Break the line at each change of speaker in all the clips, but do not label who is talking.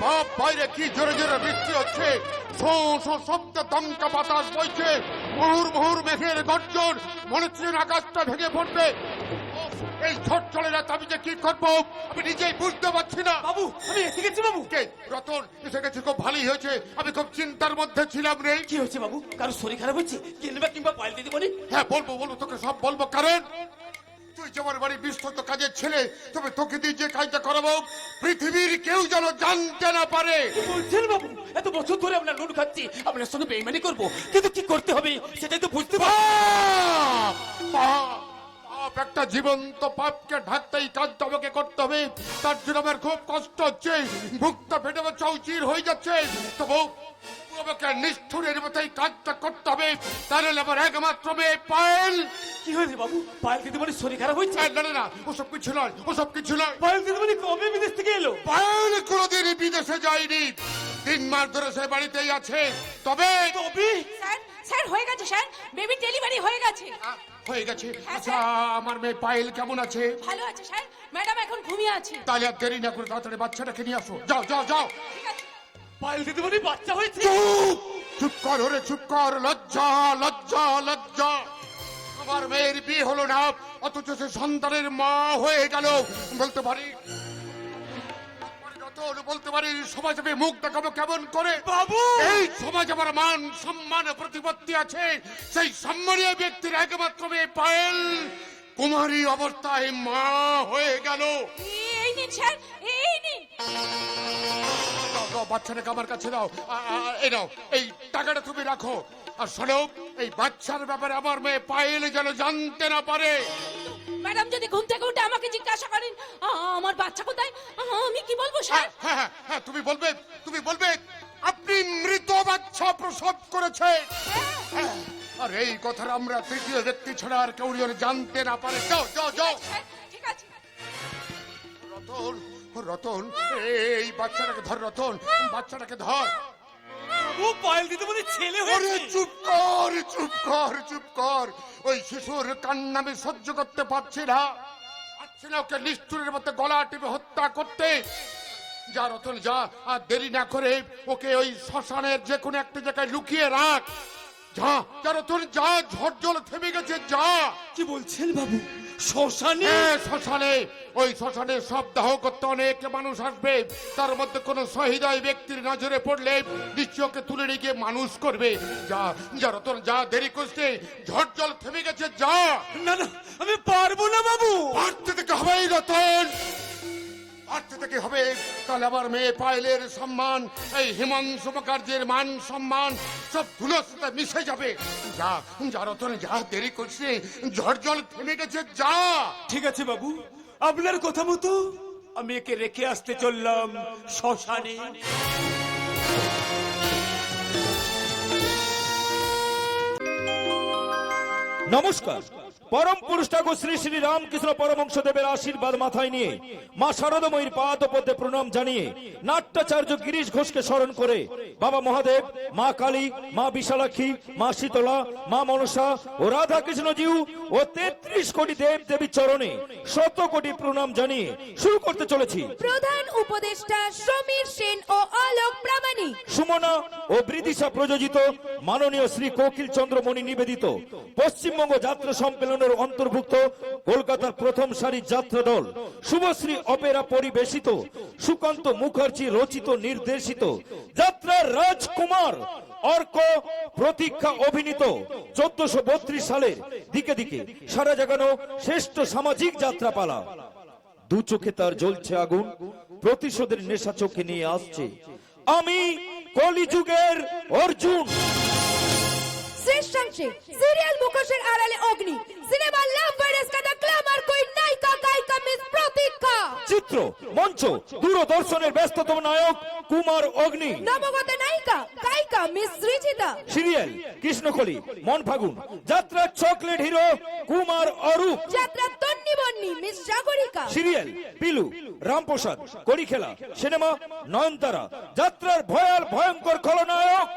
বাপ বাইরে কি জোরে জোরে বৃষ্টি হচ্ছে, শো শো শব্দ দমকা বাতাস বইছে, মুহুর মুহুর মেঘের গর্জন, মনে হচ্ছে যেন আকাশটা ভেঙে পড়বে। এই ঝড় চলে না, আমি যে কি করবো আমি নিজেই বুঝতে পারছি না।
বাবু আমি এসে গেছি বাবু।
কে? রতন এসে গেছে, খুব ভালোই হয়েছে, আমি খুব চিন্তার মধ্যে ছিলাম রে।
কি হয়েছে বাবু? কারো শরীর খারাপ হচ্ছে কিংবা পায়েল দিদি বলি?
হ্যাঁ বলবো বলবো, তোকে সব বলবো, কারণ তুই যে আমার বাড়ি বিশ্বস্ত কাজের ছেলে, তবে তোকে দিয়ে যে কাজটা করাবো পৃথিবীর কেউ যেন জানতে না পারে।
কি বলছেন বাবু? এত বছর ধরে আপনার লুট খাচ্ছি, আপনার সঙ্গে বেইমানি করবো, কিন্তু কি করতে হবে সেটাই তো বুঝতে পারছি।
পাপ, একটা জীবন্ত পাপকে ঢাকতে এই কাজটা আমাকে করতে হবে, তার জন্য আমার খুব কষ্ট হচ্ছে, বুকটা ফেটে চৌচির হয়ে যাচ্ছে, তবু আমাকে নিষ্ঠুরের মতো এই কাজটা করতে হবে, তাহলে আমার একমাত্র মেয়ে পায়েল।
কি হয়েছে বাবু? পায়েল দিদি বলি শরীর খারাপ হয়েছে?
না না না, ওসব কিছু নয়, ওসব কিছু নয়।
পায়েল দিদি বলি কবে বিদেশ থেকে এলো?
পায়েল কোনোদিন বিদেশে যায়নি, 3 মাস ধরে সে বাড়িতেই আছে। তবে
স্যার স্যার হয়ে গেছে স্যার, বেবি ডেলিভারি হয়ে গেছে।
হয়ে গেছে।
হ্যাঁ,
আচ্ছা আমার মেয়ে পায়েল কেমন আছে?
ভালো আছে স্যার, ম্যাডাম এখন ঘুমিয়ে আছে।
তাহলে আর দেরি না করে তাড়াতাড়ি বাচ্চাটাকে নিয়ে আসো, যাও যাও যাও।
ঠিক আছে।
পায়েল দিদি বলি বাচ্চা হয়েছে?
চুপ চুপ কর ওরে, চুপ কর, লজ্জা লজ্জা লজ্জা। আমার মেয়ের বিয়ে হলো না, অথচ সে সন্তানের মা হয়ে গেল। বলতে পারি বলতে পারি সমাজ আমি মুখ দেখাবো কেমন করে?
বাবু
এই সমাজ আমার মান সম্মান প্রতিপত্তি আছে, সেই সম্মানীয় ব্যক্তির একমাত্র মেয়ে পায়েল কুমারী অবস্থায় মা হয়ে গেল।
এই নিন স্যার, এই নিন।
বাচ্চাটাকে আমার কাছে দাও, এই নাও, এই টাকাটা তুমি রাখো। আর শোনো, এই বাচ্চার ব্যাপারে আমার মেয়ে পায়েল যেন জানতে না পারে।
ম্যাডাম যদি ঘুম থেকে উঠে আমাকে জিজ্ঞাসা করেন আমার বাচ্চা কোথায়, আমি কি বলবো স্যার?
হ্যাঁ হ্যাঁ হ্যাঁ, তুমি বলবে আপনি মৃত বাচ্চা প্রসব করেছে। হ্যাঁ, আর এই কথাটা আমরা তৃতীয় ব্যক্তি ছাড়া আর কেউ যেন জানতে না পারে। যাও যাও যাও।
স্যার, ঠিক আছে।
রতন রতন, এই বাচ্চাটাকে ধর, রতন বাচ্চাটাকে ধর।
ও পায়েল দিদি বলি ছেলে
ওরে
হয়েছে?
চুপ কর চুপ কর চুপ কর, ওই শিশুর কান্না আমি সহ্য করতে পারছি না, ওকে নিষ্ঠুরের মধ্যে গলা টিপে হত্যা করতে। যা রতন যা, আর দেরি না করে ওকে ওই শ্মশানের যে কোনো একটা জায়গায় লুকিয়ে রাখ। যা যা রতন যা, ঝড় জল থেমে গেছে, যা।
কি বলছেন বাবু? শ্মশানে?
শ্মশানে, ওই শ্মশানে সব দাহ করতে অনেক মানুষ আসবে, তার মধ্যে কোনো সহৃদয় ব্যক্তির নজরে পড়লে নিশ্চয় ওকে তুলে নিয়ে গিয়ে মানুষ করবে। যা যা রতন যা, দেরি করছে, ঝড় জল থেমে গেছে, যা।
না না আমি পারবো না বাবু।
পারতে থেকে হবেই রতন, পারতে থেকে হবে, তাহলে আমার মেয়ে পায়েলের সম্মান, এই হিমাংশু মুখার্জির মান সম্মান সব ধুলোর সাথে মিশে যাবে। যা যা রতন যা, দেরি করছে, ঝড় জল থেমে গেছে, যা।
ঠিক আছে বাবু, আপনার কথা মতো আমি একে রেখে আসতে চললাম শ্মশানে।
নমস্কার। পরম পুরুষ ঠাকুর শ্রী শ্রী রামকৃষ্ণ পরমহংস দেবের আশীর্বাদ মাথায় নিয়ে মা শারদাময়ীর পাদ পদ্মে প্রণাম জানিয়ে নাট্যাচার্য গিরিশ ঘোষকে স্মরণ করে বাবা মহাদেব, মা কালী, মা বিশালাক্ষী, মা শীতলা, মা মনসা ও রাধা কৃষ্ণ জিউ ও 33 কোটি দেব দেবীর চরণে 100 কোটি প্রণাম জানিয়ে শুরু করতে চলেছি।
প্রধান উপদেষ্টা সমীর সেন ও অলোক প্রামাণিক,
সুমনা ও বৃদিশা প্রযোজিত মাননীয় শ্রী কোকিল চন্দ্রমণি নিবেদিত পশ্চিমবঙ্গ যাত্রা সম্মেলনের অন্তর্ভুক্ত কলকাতার প্রথম সারির যাত্রা দল শুভশ্রী অপেরা পরিবেশিত সুকান্ত মুখার্জি রচিত নির্দেশিত যাত্রার রাজকুমার অর্ক প্রতীক্ষা অভিনীত 1432 সালের দিকে দিকে সারা জাগানো শ্রেষ্ঠ সামাজিক যাত্রাপালা। দু চোখে তার জ্বলছে আগুন, প্রতিশোধের নেশা চোখে নিয়ে আসছে আমি কলিযুগের অর্জুন।
শ্রেষ্ঠাংশে সিরিয়াল মুখোশের আড়ালে অগ্নি, সিনেমা লাভ ভাইরাস কাটা গ্ল্যামার কুইন নায়িকা গায়িকা মিস প্রতীক্ষা।
চিত্র মঞ্চ দূরদর্শনের ব্যস্ততম নায়ক কুমার অগ্নি,
নবগত নায়িকা গায়িকা মিস সৃজিতা।
সিরিয়াল কৃষ্ণকলি মন ফাগুন, যাত্রা চকলেট হিরো কুমার অরূপ,
যাত্রা তন্নি বন্নি miss Sagarika.
Serial পিলু Ramprasad কড়িখেলা, cinema নয়নতারা, যাত্রার ভয়াল ভয়ঙ্কর খলনায়ক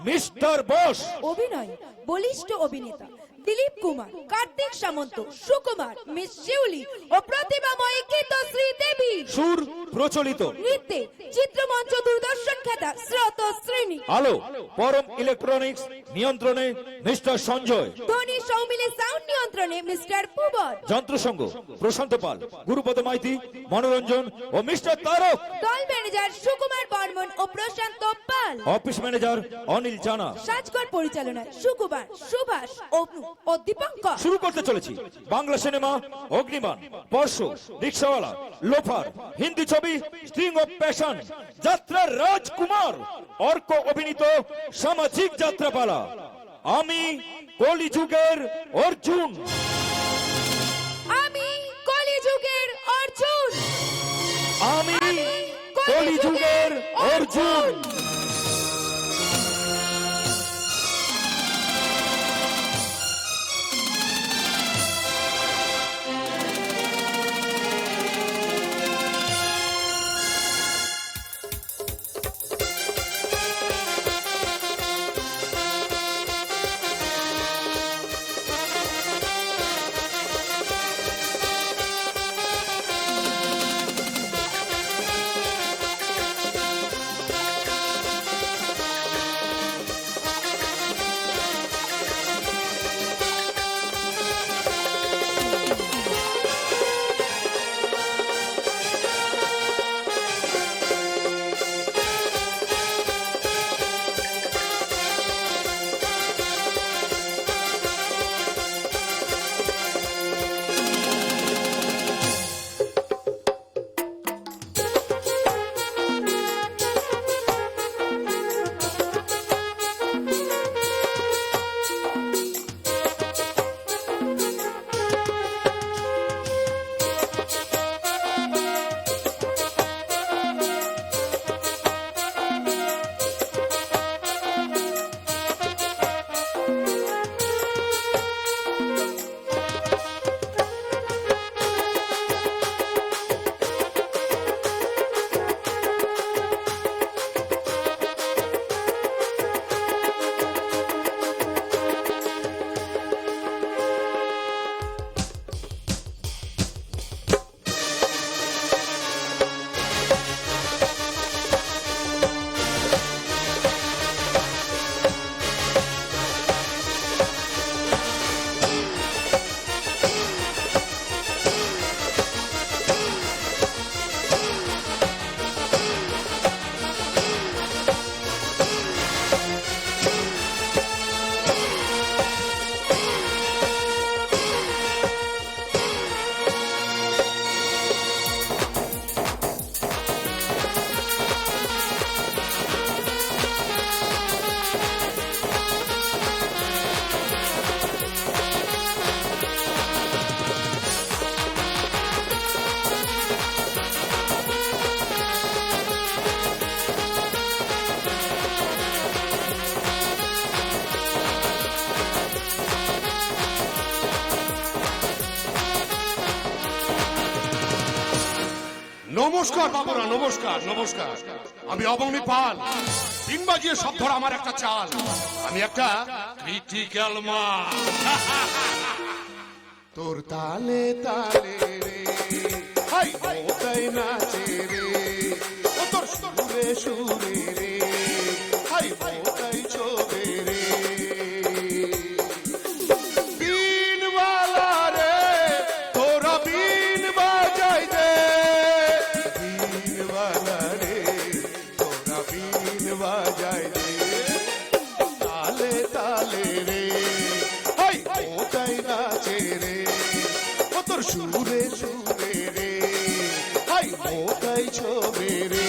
মিস্টার বস।
অভিনয় বলিষ্ঠ অভিনেতা দিলীপ কুমার, কার্তিক সামন্ত, সুকুমার, মিস শিউলি ও প্রতিভাময়ী গীতশ্রী দেবী।
সুর প্রচলিত।
নৃত্যে চিত্রমঞ্চ দূরদর্শন খ্যাতা স্রোত শ্রেণী।
আলো পরম ইলেকট্রনিক্স নিয়ন্ত্রণে মিস্টার সঞ্জয়।
ধ্বনি সৌমিলি সাউন্ড নিয়ন্ত্রণে মিস্টার পুবন।
যন্ত্রসংঘ প্রশান্ত পাল, গুরুপদ মাইতি, মনোরঞ্জন ও মিস্টার তারক।
দল ম্যানেজার সুকুমার বর্মন ও প্রশান্ত পাল।
অফিস ম্যানেজার অনিল জানা।
সাজঘর পরিচালনায় সুকুমার, সুভাষ, অপু ও দীপঙ্কর।
শুরু করতে চলেছি বাংলা সিনেমা অগ্নিবাণ, পরশ, রিক্সাওয়ালা, লোফার, হিন্দি ছবি স্ট্রিং অফ প্যাশন, যাত্রার রাজকুমার, অর্ক অভিনীত সামাজিক যাত্রাপালা। আমি কলিযুগের অর্জুন।
আমি কলিযুগের অর্জুন।
আমি কলিযুগের অর্জুন।
নমস্কার বাবুরা, নমস্কার নমস্কার। আমি অবনী পাল। তিন বাজিয়ে সব ধর আমার একটা চাল। আমি একটা ক্রিটিক্যাল মাল। তোর তালে তালে রে হাই ওটাই নাচে রে, ও তোর সুরে সুরে রে হাই ওটাই চোবে রে। বিনওয়ালা রে তোরা বিন বাজাই দে, বিনওয়ালা রে তোরা বিন বাজাই দে। তালে তালে রে হাই ওটাই নাচে রে, ও তোর সুরে সুরে রে হাই ওটাই ছবে রে।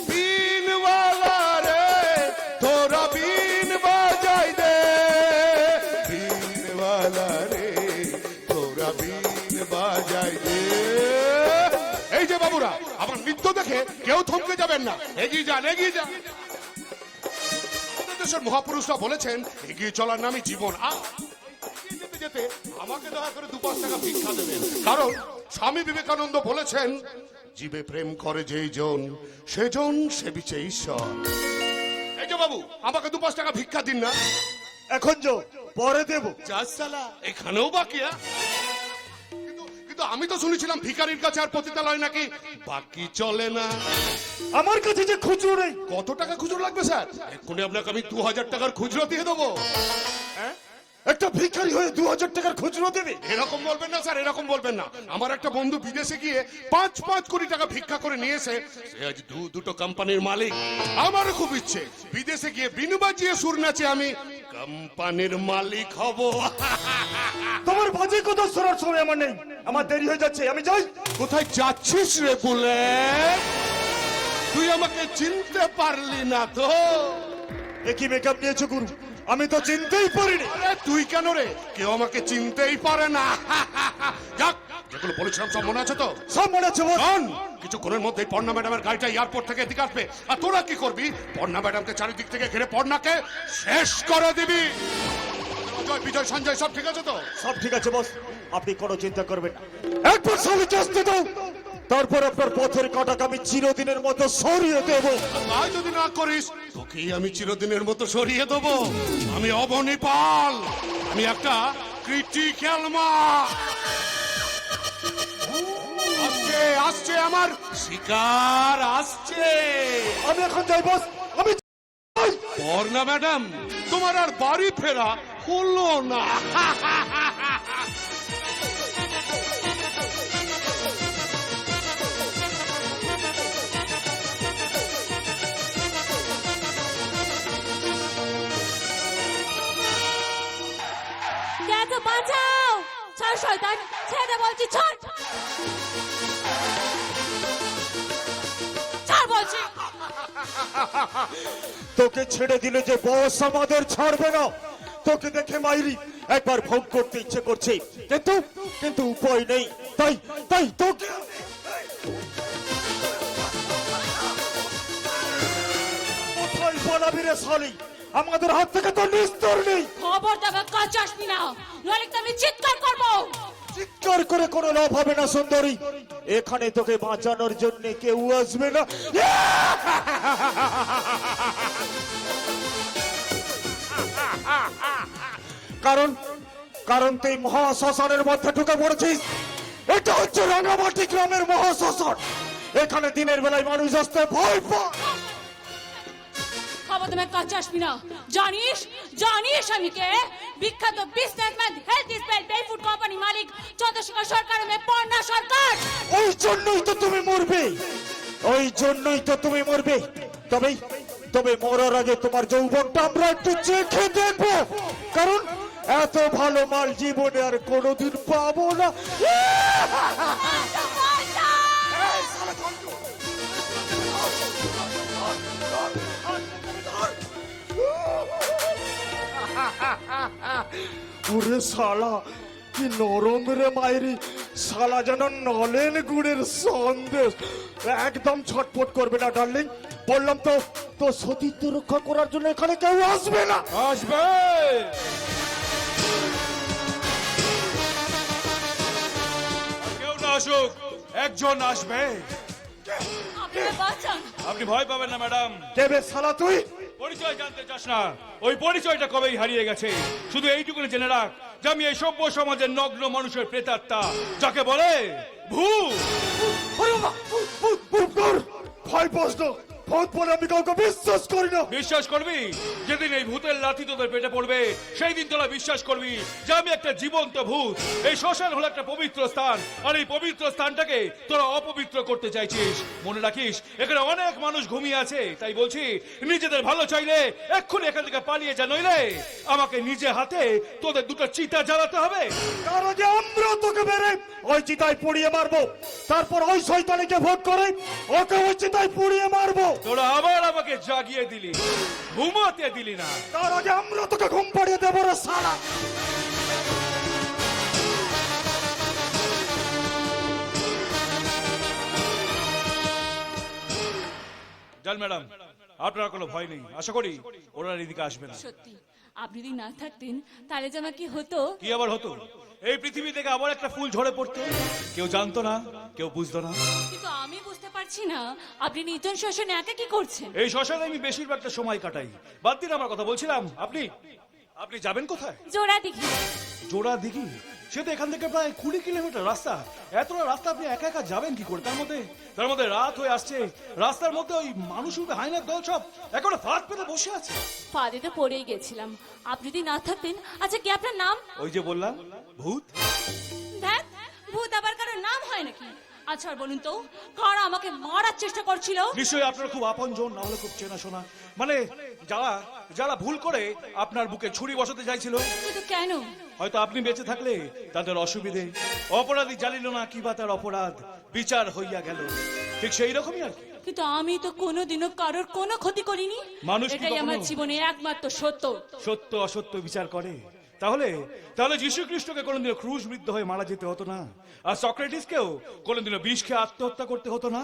বিনওয়ালা রে তোরা বিন বাজাই দে, বিনওয়ালা রে তোরা বিন বাজাই দে। এই যে বাবুরা, আমার নৃত্য দেখে কেউ থমকে যাবেন না, এগিয়ে যান এগিয়ে যান। আমাদের দেশের মহাপুরুষরা বলেছেন এগিয়ে চলার নামই জীবন। এগিয়ে যেতে যেতে আমাকে দয়া করে 2-5 টাকা ভিক্ষা দেবেন, কারণ স্বামী বিবেকানন্দ বলেছেন জীবে প্রেম করে যেই জন সেজন সেবিছে ঈশ্বর। এই যে বাবু, আমাকে 2-5 টাকা ভিক্ষা দিন না।
এখন যাও, পরে দেব।
যা সালা, এখানেও বাকিয়া? কিন্তু আমি তো শুনেছিলাম ভিখারির কাছে আর পতিতালয় নাকি বাকি চলে না।
আমার কাছে যে খুচরো নেই।
কত টাকা খুচরো লাগবে স্যার? এক্ষুনি আপনাকে আমি 2000 টাকার খুচরো দিয়ে দেবো।
একটা ভিখারি হয়ে 2000 টাকার খুচরো দেবে?
এরকম বলবেন না স্যার, এরকম বলবেন না। আমার একটা বন্ধু বিদেশে গিয়ে 5 কোটি টাকা ভিক্ষা করে নিয়েছে। সে আজ দুটো কোম্পানির মালিক। আমারও খুব ইচ্ছে বিদেশে গিয়ে বিনু বাজিয়ে সুর নাচে আমি কোম্পানির মালিক হব।
তোমার বাজে কথা শোনার সময় আমার নেই, আমার দেরি হয়ে যাচ্ছে, আমি যাই।
কোথায় যাচ্ছিস রে বুলেট? তুই আমাকে চিনতে পারলি না তো?
একই মেকআপ নিয়েছো গুরু, আমি তো চিনতেই পারিনি।
আরে তুই কেন রে? কেউ আমাকে চিনতেই পারে না। যাক, যেগুলো বলেছিলাম সব মনে আছে তো?
সব মনে আছে বস।
শোন, কিছুক্ষণের মধ্যেই পর্ণা ম্যাডামের গাড়িটা এয়ারপোর্ট থেকে এদিকে আসবে। আর তোরা কি করবি? পর্ণা ম্যাডামকে চারিদিক থেকে ঘিরে পর্ণাকে শেষ করে দিবি। অজয়, বিজয়, সঞ্জয় সব ঠিক আছে তো?
সব ঠিক আছে বস, আপনি কোনো চিন্তা করবেন না। একবার সামনে আসতে দাও, তারপর আপনার পথের কাঁটাকে আমি চিরদিনের মতো সরিয়ে দেব।
তাই যদি না করিস তোকেই আমি চিরদিনের মতো সরিয়ে দেবো। আমি অবনী পাল, আমি একটা ক্রিটিক্যাল মাল। আসছে আসছে, আমার শিকার আসছে।
আমি এখন যাই বস, আমি যাই।
পর্ণা ম্যাডাম, তোমার আর বাড়ি ফেরা হলো না।
দেখো, বাঁচাও! ছাড় শয়তান, ছেড়ে বলছি, ছাড়! ছাড় বলছি!
তোকে ছেড়ে দিলে যে বস আমাদের ছাড়বে না। তোকে দেখে মাইরি একবার ভোগ করতে ইচ্ছে করছে, কিন্তু কিন্তু উপায় নেই। তাই তাই তোকে কোথায় পালাবি রে শালি? আমাদের হাত থেকে তো নিস্তার নেই।
খবর দেবে, কাছে আসবি না, নইলে তো আমি চিৎকার করবো।
চিৎকার করে কোনো লাভ হবে না সুন্দরী, এখানে তোকে বাঁচানোর জন্য কেউ আসবে না। কারণ কারণ তুই মহাশ্মশানের মধ্যে ঢুকে পড়েছিস। এটা হচ্ছে রাঙামাটি গ্রামের মহাশ্মশান। এখানে দিনের বেলায় মানুষ আসতে ভয় পায়।
খবর দেবে, কাছে আসবি না। জানিস জানিস আমি কে? বিখ্যাত businessman, health spell food company মালিক চন্দ্রশেখর সরকার, মেয়ে পর্ণা সরকার।
ওই জন্যই তো তুমি মরবে, ওই জন্যই তো তুমি মরবে। তবে তবে মরার আগে তোমার যৌবনটা আমরা একটু চেখে দেখবো, কারণ এত ভালো মাল জীবনে আর কোনোদিন পাবো না। ওরে শালা, কি নরম রে মাইরি, শালা যেন নলেন গুড়ের সন্দেশ। একদম ছটফট করবে না ডার্লিং, বললাম তো, তো সতীত্ব রক্ষা করার জন্য এখানে কেউ আসবে না।
আসবে। কেউ না আসুক, একজন আসবে।
আপনি বাঁচান।
আপনি ভয় পাবেন না ম্যাডাম।
দেবে শালা তুই?
পরিচয় জানতে চাস না? ওই পরিচয়টা কবেই হারিয়ে গেছে। শুধু এইটুকুনি জেনে রাখ যে আমি এই সভ্য সমাজের নগ্ন মানুষের প্রেতাত্মা, যাকে বলে ভূত।
ভয় পাস না, ভূত বলে আমি কাউকে বিশ্বাস করি না।
বিশ্বাস করবি? যেদিন এই ভূতের লাথি তোদের পেটে পড়বে সেই দিন তোরা বিশ্বাস করবি যে আমি একটা জীবন্ত ভূত। এই শ্মশান হলো একটা পবিত্র স্থান, আর এই পবিত্র স্থানটাকে তোরা অপবিত্র করতে চাইছিস। মনে রাখিস, এখানে অনেক মানুষ ঘুমিয়ে আছে। তাই বলছি, নিজেদের ভালো চাইলে এক্ষুনি এখান থেকে পালিয়ে যা, নইলে আমাকে নিজে হাতে তোদের দুটো চিতা জ্বালাতে হবে।
তার আগে আমরা তোকে মেরে ওই চিতায় পুড়িয়ে মারবো, তারপর ওই শয়তানিকে ভোট করে ওকে ওই চিতায় পুড়িয়ে মারবো।
তোরা আবার আমাকে জাগিয়ে দিলি, ঘুমাতে দিলি না।
তার আগে আমরা তোকে ঘুম পাড়িয়ে দেবো রে শালা।
জান ম্যাডাম, আপনার কোনো ভয় নেই। আশা করি ওরা এদিকে আসবে না।
সত্যি, আপনি যদি না থাকতেন তাহলে যে আমার কি হতো?
কি আবার হতো? এই পৃথিবী থেকে আবার একটা ফুল ঝরে পড়তো, কেউ জানতো না, কেউ বুঝতো না।
কিন্তু আমি বুঝতে পারছি না, আপনি নির্জন শ্মশানে একা কি করছেন?
এই শ্মশানে আমি বেশিরভাগটা সময় কাটাই। বাদ দিন আমার কথা, বলছিলাম আপনি যাবেন কোথায়?
জোড়া দিঘি।
জোড়া দিঘি? সে তো এখান থেকে প্রায় 20 কিলোমিটার রাস্তা। এতটা রাস্তা আপনি একা একা যাবেন কি করে? তার মধ্যে রাত হয়ে আসছে, রাস্তার মধ্যে ওই মানুষ উঠে হাইনার দল সব এখন ফাঁদ পেতে বসে আছে।
ফাঁদে তো পড়েই গেছিলাম, আপনি যদি না থাকতেন। আচ্ছা কি আপনার নাম?
ওই যে বললাম ভূত।
দেখ, ভূত আবার কারো নাম হয় নাকি? আচ্ছা আর বলুন তো, কারা আমাকে মারার চেষ্টা করছিল?
নিশ্চয়ই আপনার খুব আপনজন, না হলে খুব চেনাশোনা, মানে যারা যারা ভুল করে আপনার বুকে ছুরি বসাতে চাইছিল।
কিন্তু কেন?
হয়তো আপনি বেঁচে থাকলে তাদের অসুবিধে, অপরাধী জানিল না কি বা তার অপরাধ, বিচার হইয়া গেল, ঠিক সেই রকমই আর কি।
কিন্তু আমি তো কোনোদিনও কারোর কোনো ক্ষতি করিনি।
মানুষ কি
এটাই
কখনো
আমার জীবনের একমাত্র সত্য।
সত্য অসত্য বিচার করে? তাহলে যীশু খ্রিস্টকে কোনোদিনও ক্রুশবিদ্ধ হয়ে মারা যেতে হতো না, আর সক্রেটিসকেও কোনোদিনও বিষ খেয়ে আত্মহত্যা করতে হতো না।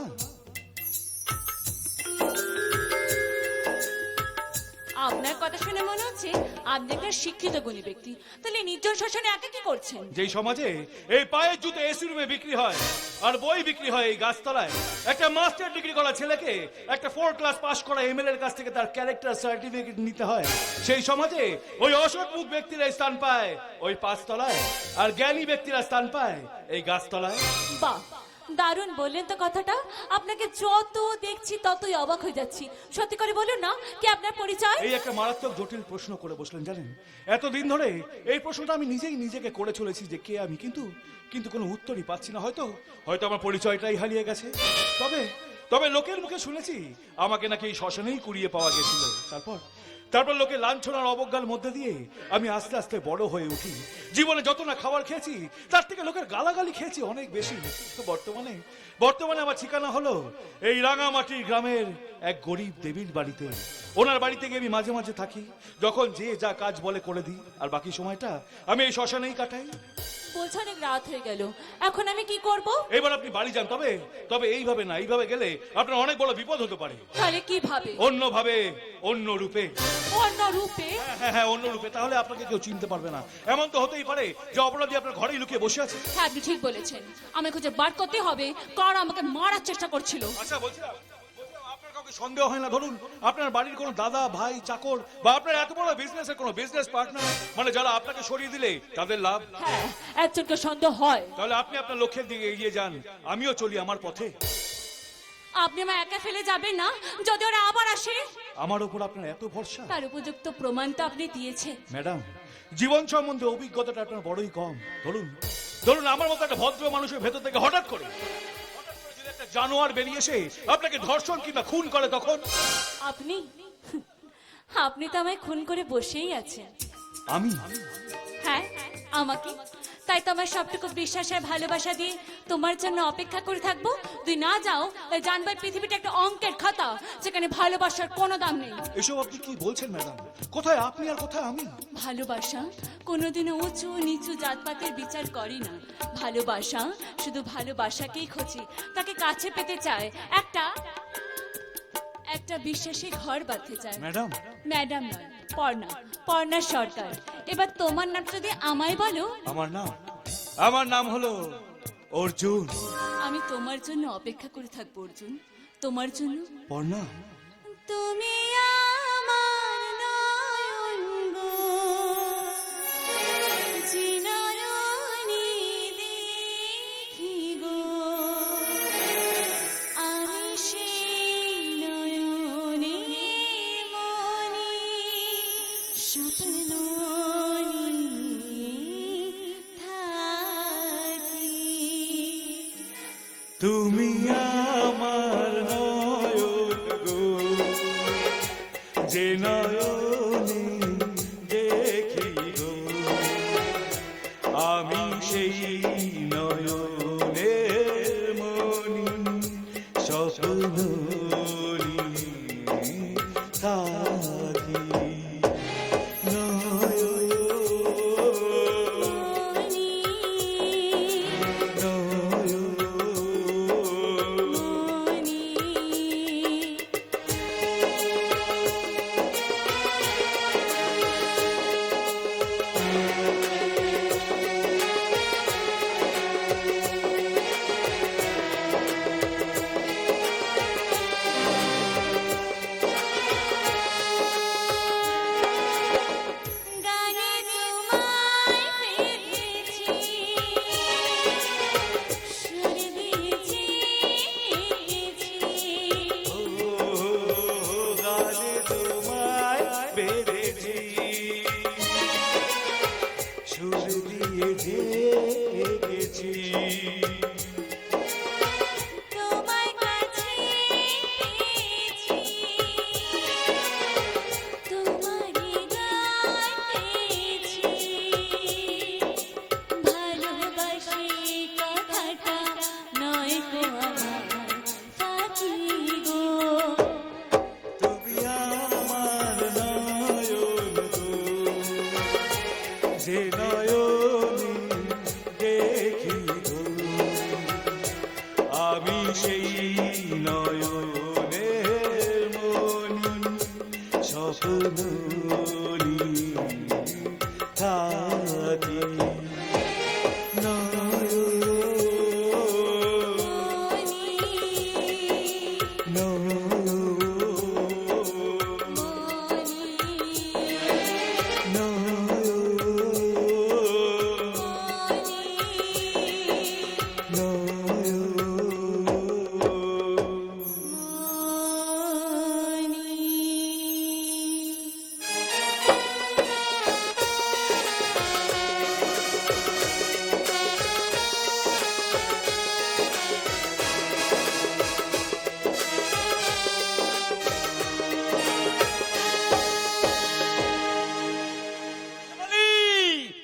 আপনার কথা শুনে মনে হচ্ছে আপনি একটা শিক্ষিত গুণী ব্যক্তি। তাহলে নির্জন শাসনে একা কি করছেন?
যেই সমাজে এই পায়ের জুতো এসি রুমে বিক্রি হয় আর বই বিক্রি হয় এই গাছতলায়, একটা মাস্টার ডিগ্রি করা ছেলেকে একটা 4 ক্লাস পাস করা এমএলএ এর কাছ থেকে তার ক্যারেক্টার সার্টিফিকেট নিতে হয়, সেই সমাজে ওই অসৎ মুখ ব্যক্তিরা স্থান পায় ওই 5 তলায়, আর জ্ঞানী ব্যক্তিরা স্থান পায় এই গাছতলায়।
বাহ, দারুণ বললেন তো কথাটা। আপনাকে যত দেখছি ততই অবাক হয়ে যাচ্ছি। সত্যি করে বলুন না, কি আপনার পরিচয়?
এই একটা মারাত্মক জটিল প্রশ্ন করে বসলেন জানেন। এতদিন ধরে এই প্রশ্নটা আমি নিজেই নিজেকে করে চলেছি যে কে আমি, কিন্তু কোনো উত্তরই পাচ্ছি না। হয়তো আমার পরিচয়টাই হারিয়ে গেছে। তবে লোকের মুখে শুনেছি আমাকে নাকি এই শ্মশানেই কুড়িয়ে পাওয়া গেছিল। তারপর লোকে লাঞ্ছনার অবজ্ঞার মধ্যে দিয়ে আমি আস্তে আস্তে বড় হয়ে উঠি। জীবনে যত না খাবার খেয়েছি তার থেকে লোকের গালাগালি খেয়েছি অনেক বেশি। তো বর্তমানে আমার ঠিকানা হলো এই রাঙামাটির গ্রামের এক গরিব দেবীর বাড়িতে। ওনার বাড়িতে গিয়ে আমি মাঝে মাঝে থাকি, যখন যে যা কাজ বলে করে দিই, আর বাকি সময়টা আমি এই শ্মশানেই কাটাই।
বলছে অনেক রাত হয়ে গেল, এখন আমি কি করব?
এবার আপনি বাড়ি যান, তবে এইভাবে না, এইভাবে গেলে আপনার অনেক বড় বিপদ হতে পারে।
তাহলে কিভাবে?
অন্যভাবে, অন্য রূপে।
অন্য রূপে?
হ্যাঁ, অন্য রূপে। তাহলে আপনাকে কেউ চিনতে পারবে না। এমন তো হতেই পারে যে অপরাধী আপনার ঘরেই লুকিয়ে বসে আছে।
হ্যাঁ, আপনি ঠিক বলেছেন। আমি খুঁজে বার করতে হবে কারা আমাকে মারার চেষ্টা করছিল।
আচ্ছা, বলছিলাম আপনার কাউকে সন্দেহ হয় না? ধরুন আপনার বাড়ির কোনো দাদা, ভাই, চাকর, বা আপনার এত বড় বিজনেসের কোনো বিজনেস পার্টনার, মানে যারা আপনাকে সরিয়ে দিলে তাদের লাভ।
হ্যাঁ, একজনকে সন্দেহ হয়।
তাহলে আপনি আপনার লক্ষ্যের দিকে এগিয়ে যান, আমিও চলি আমার পথে।
আপনি আমায় একা ফেলে যাবেন না যদি ওরা আবার আসে?
আমার উপর আপনার এত ভরসা?
তার উপযুক্ত প্রমাণ তো আপনি দিয়েছেন।
ম্যাডাম, জীবন সম্বন্ধে অভিজ্ঞতাটা আপনার বড়ই কম। ধরুন আমার মতো একটা ভদ্র মানুষের ভেতর থেকে হঠাৎ করে যদি একটা জানোয়ার বেরিয়ে এসে আপনাকে ধর্ষণ কিংবা খুন করে, তখন?
আপনি তো আমায় খুন করে বসেই আছেন।
আমি?
হ্যাঁ, আমাকে। তাই তো আমার সবটুকু বিশ্বাস আর ভালোবাসা দিয়ে তোমার জন্য অপেক্ষা করে থাকবো। তুই না যাও, জানবার পৃথিবীটা একটা অঙ্কের খাতা, যেখানে ভালোবাসার কোনো দাম নেই।
এসব আপনি কি বলছেন ম্যাডাম? কোথায় আপনি আর কোথায় আমি?
ভালোবাসা কোনোদিনও উঁচু নিচু জাতপাতের বিচার করে না। ভালোবাসা শুধু ভালোবাসাকেই খোঁজে, তাকে কাছে পেতে চায়, একটা বিশ্বাসী ঘর বাঁধতে চায়।
ম্যাডাম
নয়, পর্ণা সরকার। এবার তোমার নাম যদি আমায় বলো।
আমার নাম হলো অর্জুন।
আমি তোমার জন্য অপেক্ষা করে থাকবো অর্জুন, তোমার জন্য।
পর্ণা,
তুমি আমার নয়ন গো, যে নয়নে দেখি গো, আমি সেই নয়নে মনে স্বপ্ন নিয়ে থাকি।
তুমি আমার নয়ন গো, যে নয়নে দেখি গো, আমি সেই নয়নের মনি স্বপ্ন নিয়ে থাকি।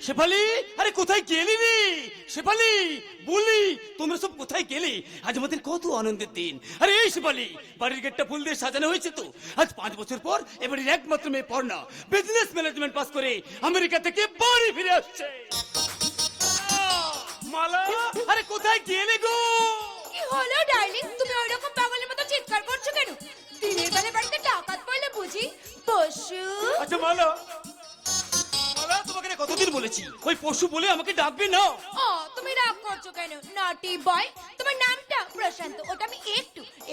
শেফালি, আরে কোথায় গেলি রে? শেফালি, বলি তোমরা সব কোথায় গেলে? আজ আমাদের কত আনন্দের দিন। আরে এই শেফালি, বাড়ির গেটটা ফুল দিয়ে সাজানো হয়েছে তো। আজ 5 বছর পর এবারের একমাত্র মেয়ে পর্ণা বিজনেস ম্যানেজমেন্ট পাস করে আমেরিকা থেকে বাড়ি ফিরে আসছে। মালা, আরে কোথায় গেলে গো?
কি হলো ডার্লিং, তুমি ওইরকম পাগলের মতো চিৎকার করছো কেন? দিনের বেলা বাড়িতে ডাকাত পড়লে বুঝি? পশু।
আচ্ছা মালা, মালা তোমাকে না কতদিন বলেছি ওই পশু বলে আমাকে ডাকবে না।
ও তুমি রাগ করছো কেন? নটি বয়, তোমার নামটা প্রশান্ত, ওটা আমি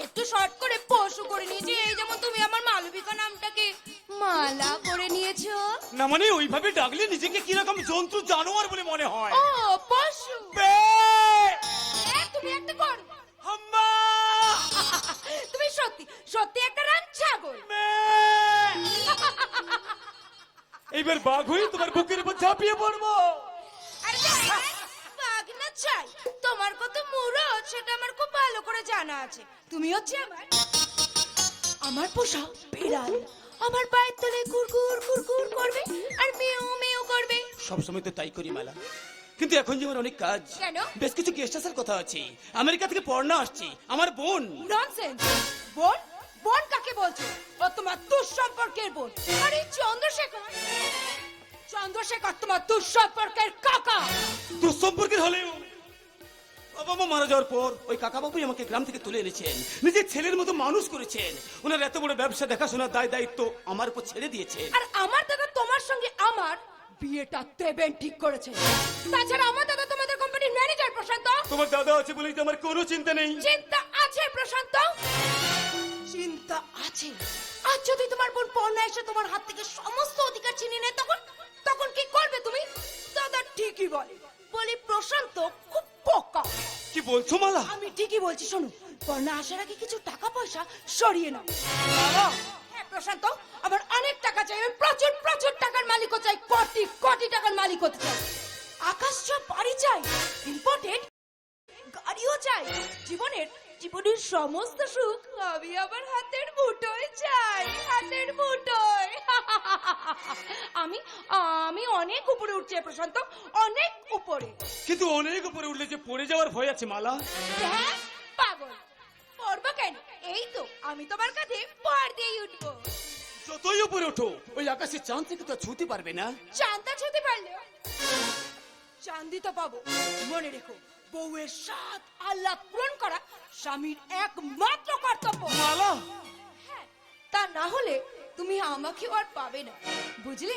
একটু শর্ট করে পশু করে নিয়েছি। এই যেমন তুমি আমার মালবিকা নামটাকে মালা করে নিয়েছো।
না মানে ওইভাবে ডাকলে নিজেকে কিরকম জন্তু জানোয়ার বলে মনে হয়।
ও পশু।
বে!
তুমি একটা কর।
হাম্মা!
তুমি সত্যি সত্যি একটা রাম ছাগল।
বে! এইবার বাঘ হয়ে তোমার বুকের উপর ঝাঁপিয়ে পড়বো।
আরে বাঘ না চাই, তোমার কত মুরত সেটা আমার খুব ভালো করে জানা আছে। তুমি হচ্ছে আমার পোষা বিড়াল। আমার পায়ের তলায় কুরকুর কুরকুর করবে আর মেও মেও করবে।
সবসময় তো তাই করি মালা, কিন্তু এখন যে আমার অনেক কাজ,
কেন?
বেশ কিছু গেস্ট আসার কথা আছে। আমেরিকা থেকে পড়না আসছে, আমার বোন।
ননসেন্স। বোন? বোন কাকে বলছো? ও তোমার দুঃসম্পর্কের বোন। আরে চন্দ্রশেখর, চন্দ্রশেখর তোমার দুঃসম্পর্কের কাকা।
দুঃসম্পর্কের হলেও বাবা মা মারা যাওয়ার পর ওই কাকা বাবুই আমাকে গ্রাম থেকে তুলে এনেছেন, নিজের ছেলের মতো মানুষ করেছেন। ওনার এত বড় ব্যবসা দেখাশোনার দায়িত্ব আমার উপর ছেড়ে দিয়েছেন।
আর আমার দাদা তোমার সঙ্গে আমার বিয়েটা দেবেন ঠিক করেছে। তাছাড়া আমার দাদা তোমাদের কোম্পানির ম্যানেজার প্রশান্ত।
তোমার দাদা আছে বলেই তো আমার কোনো চিন্তা নেই।
চিন্তা আছে প্রশান্ত, চিন্তা আছে। আর যদি তোমার বোন পর্ণা এসে তোমার হাত থেকে সমস্ত অধিকার ছিনিয়ে নেয়, তখন তখন কি করবে তুমি? দাদা ঠিকই বলে, বলি প্রশান্ত খুব বোকা।
কি বলছো মালা?
আমি ঠিকই বলছি, শোনো। পর্ণা আসার আগে কিছু টাকা পয়সা সরিয়ে নাও। হ্যাঁ প্রশান্ত, আমার অনেক টাকা চাই। আমি প্রচুর প্রচুর টাকার মালিকও চাই, কোটি কোটি টাকার মালিক হতে চাই। আকাশ ছোঁয়া বাড়ি চাই, ইম্পর্টেন্ট গাড়িও চাই। জীবনের জীবনের সমস্ত সুখ আমি আমার হাতের মুঠোয় চাই, হাতের মুঠোয়। আমি আমি অনেক উপরে উঠছি প্রশান্ত, অনেক উপরে।
কিন্তু অনেক উপরে উঠলে যে পড়ে যাওয়ার ভয় আছে মালা।
হ্যাঁ পাগল, পড়বো কেন? এই তো আমি তোমার কাছে পর দিয়ে উঠবো।
যতই উপরে ওঠো ওই আকাশে চাঁদ থেকে তো ছুঁতে পারবে না।
চাঁদা ছুঁতে পারলেও চাঁদি তো পাবো। মনে রেখো, বউয়ের সাথ আল্লাহ পূরণ করা স্বামীর একমাত্র কর্তব্য।
মালা,
হ্যাঁ, তা না হলে তুমি আমাকে আর পাবে না, বুঝলে?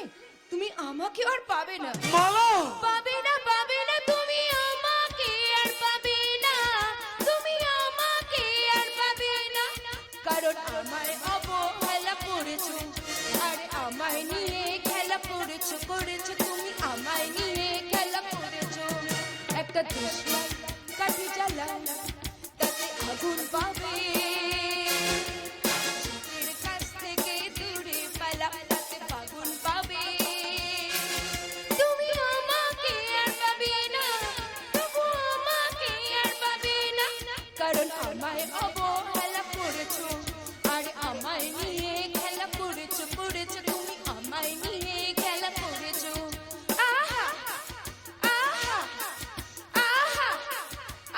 তুমি আমাকে আর পাবে না।
মালা,
পাবে না, পাবে না, তুমি আমাকে আর পাবে না, তুমি আমাকে আর পাবে না। কারণ আমায় অবহেলা করেছো, আর আমায় নিয়ে খেলা করেছো, তুমি আমায় নিয়ে খেলা করেছো। একটা দেশলাই কাঠি জ্বালালা, তাতে আগুন পাবে। শীতের কাছ থেকে দূরে পালা, তাতে আগুন পাবে। তুমি আমাকে আর পাবে না, তবু আমাকে আর পাবে না। কারণ আমায় অবহেলা করেছো, আর আমায় নিয়ে খেলা করেছো, তুমি আমায় নিয়ে খেলা করেছো। আহা আহা আহা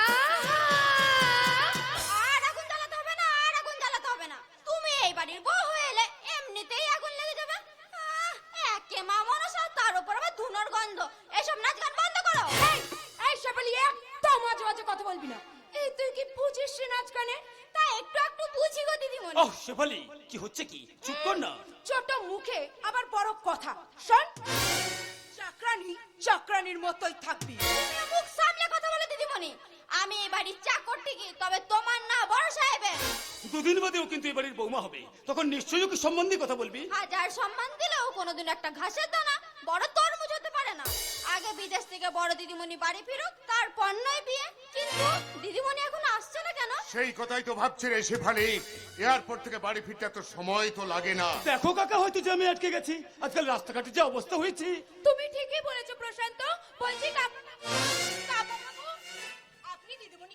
আহা।
আর আগুন জ্বালাতে হবে না, আর আগুন জ্বালাতে হবে না। তুমি এই বাড়ির বউ হয়ে এলে এমনিতেই আগুন লেগে যাবে। একে মা মনসা, তার উপর আবার ধুনোর গন্ধ। এসব নাচ গান বন্ধ করো।
এই এই শেফালি, একদম মাঝে মাঝে কথা বলবি না। এই তুই কি বুঝিস রে নাচ গানে?
তা একটু একটু বুঝি গো দিদিমণি।
ওহ শেফালি, কি হচ্ছে কি? চুপ কর না।
ছোট মুখে আবার বড় কথা। শোন, চাকরানি চাকরানির মতোই থাকবি।
তুমি মুখ সামলে কথা বলো দিদিমণি। আমি এই বাড়ির চাকর ঠিকই, তবে তোমার না বড় সাহেবের।
দুদিন বাদেও কিন্তু এই বাড়ির বৌমা হবে, তখন নিশ্চয়ই কি সম্বন্ধে কথা বলবি।
হাজার সম্মান দিলেও কোনোদিন একটা ঘাসের দানা বড় তরমুজ হতে পারে না। আগে বিদেশ থেকে বড় দিদিমণি বাড়ি ফিরুক, তারপর নয় বিয়ে। কিন্তু দিদিমণি এখন আসছে না কেন?
সেই কথাই তো ভাবছি রে শেফালি। এয়ারপোর্ট থেকে বাড়ি ফিরতে তো সময় তো লাগে না।
দেখো কাকা, হয়তো যে আমি আটকে গেছি। আজকাল রাস্তাঘাটে যে অবস্থা হয়েছে।
তুমি ঠিকই বলেছো প্রশান্ত। বলছি কাকাবাবু, আপনি দিদিমণি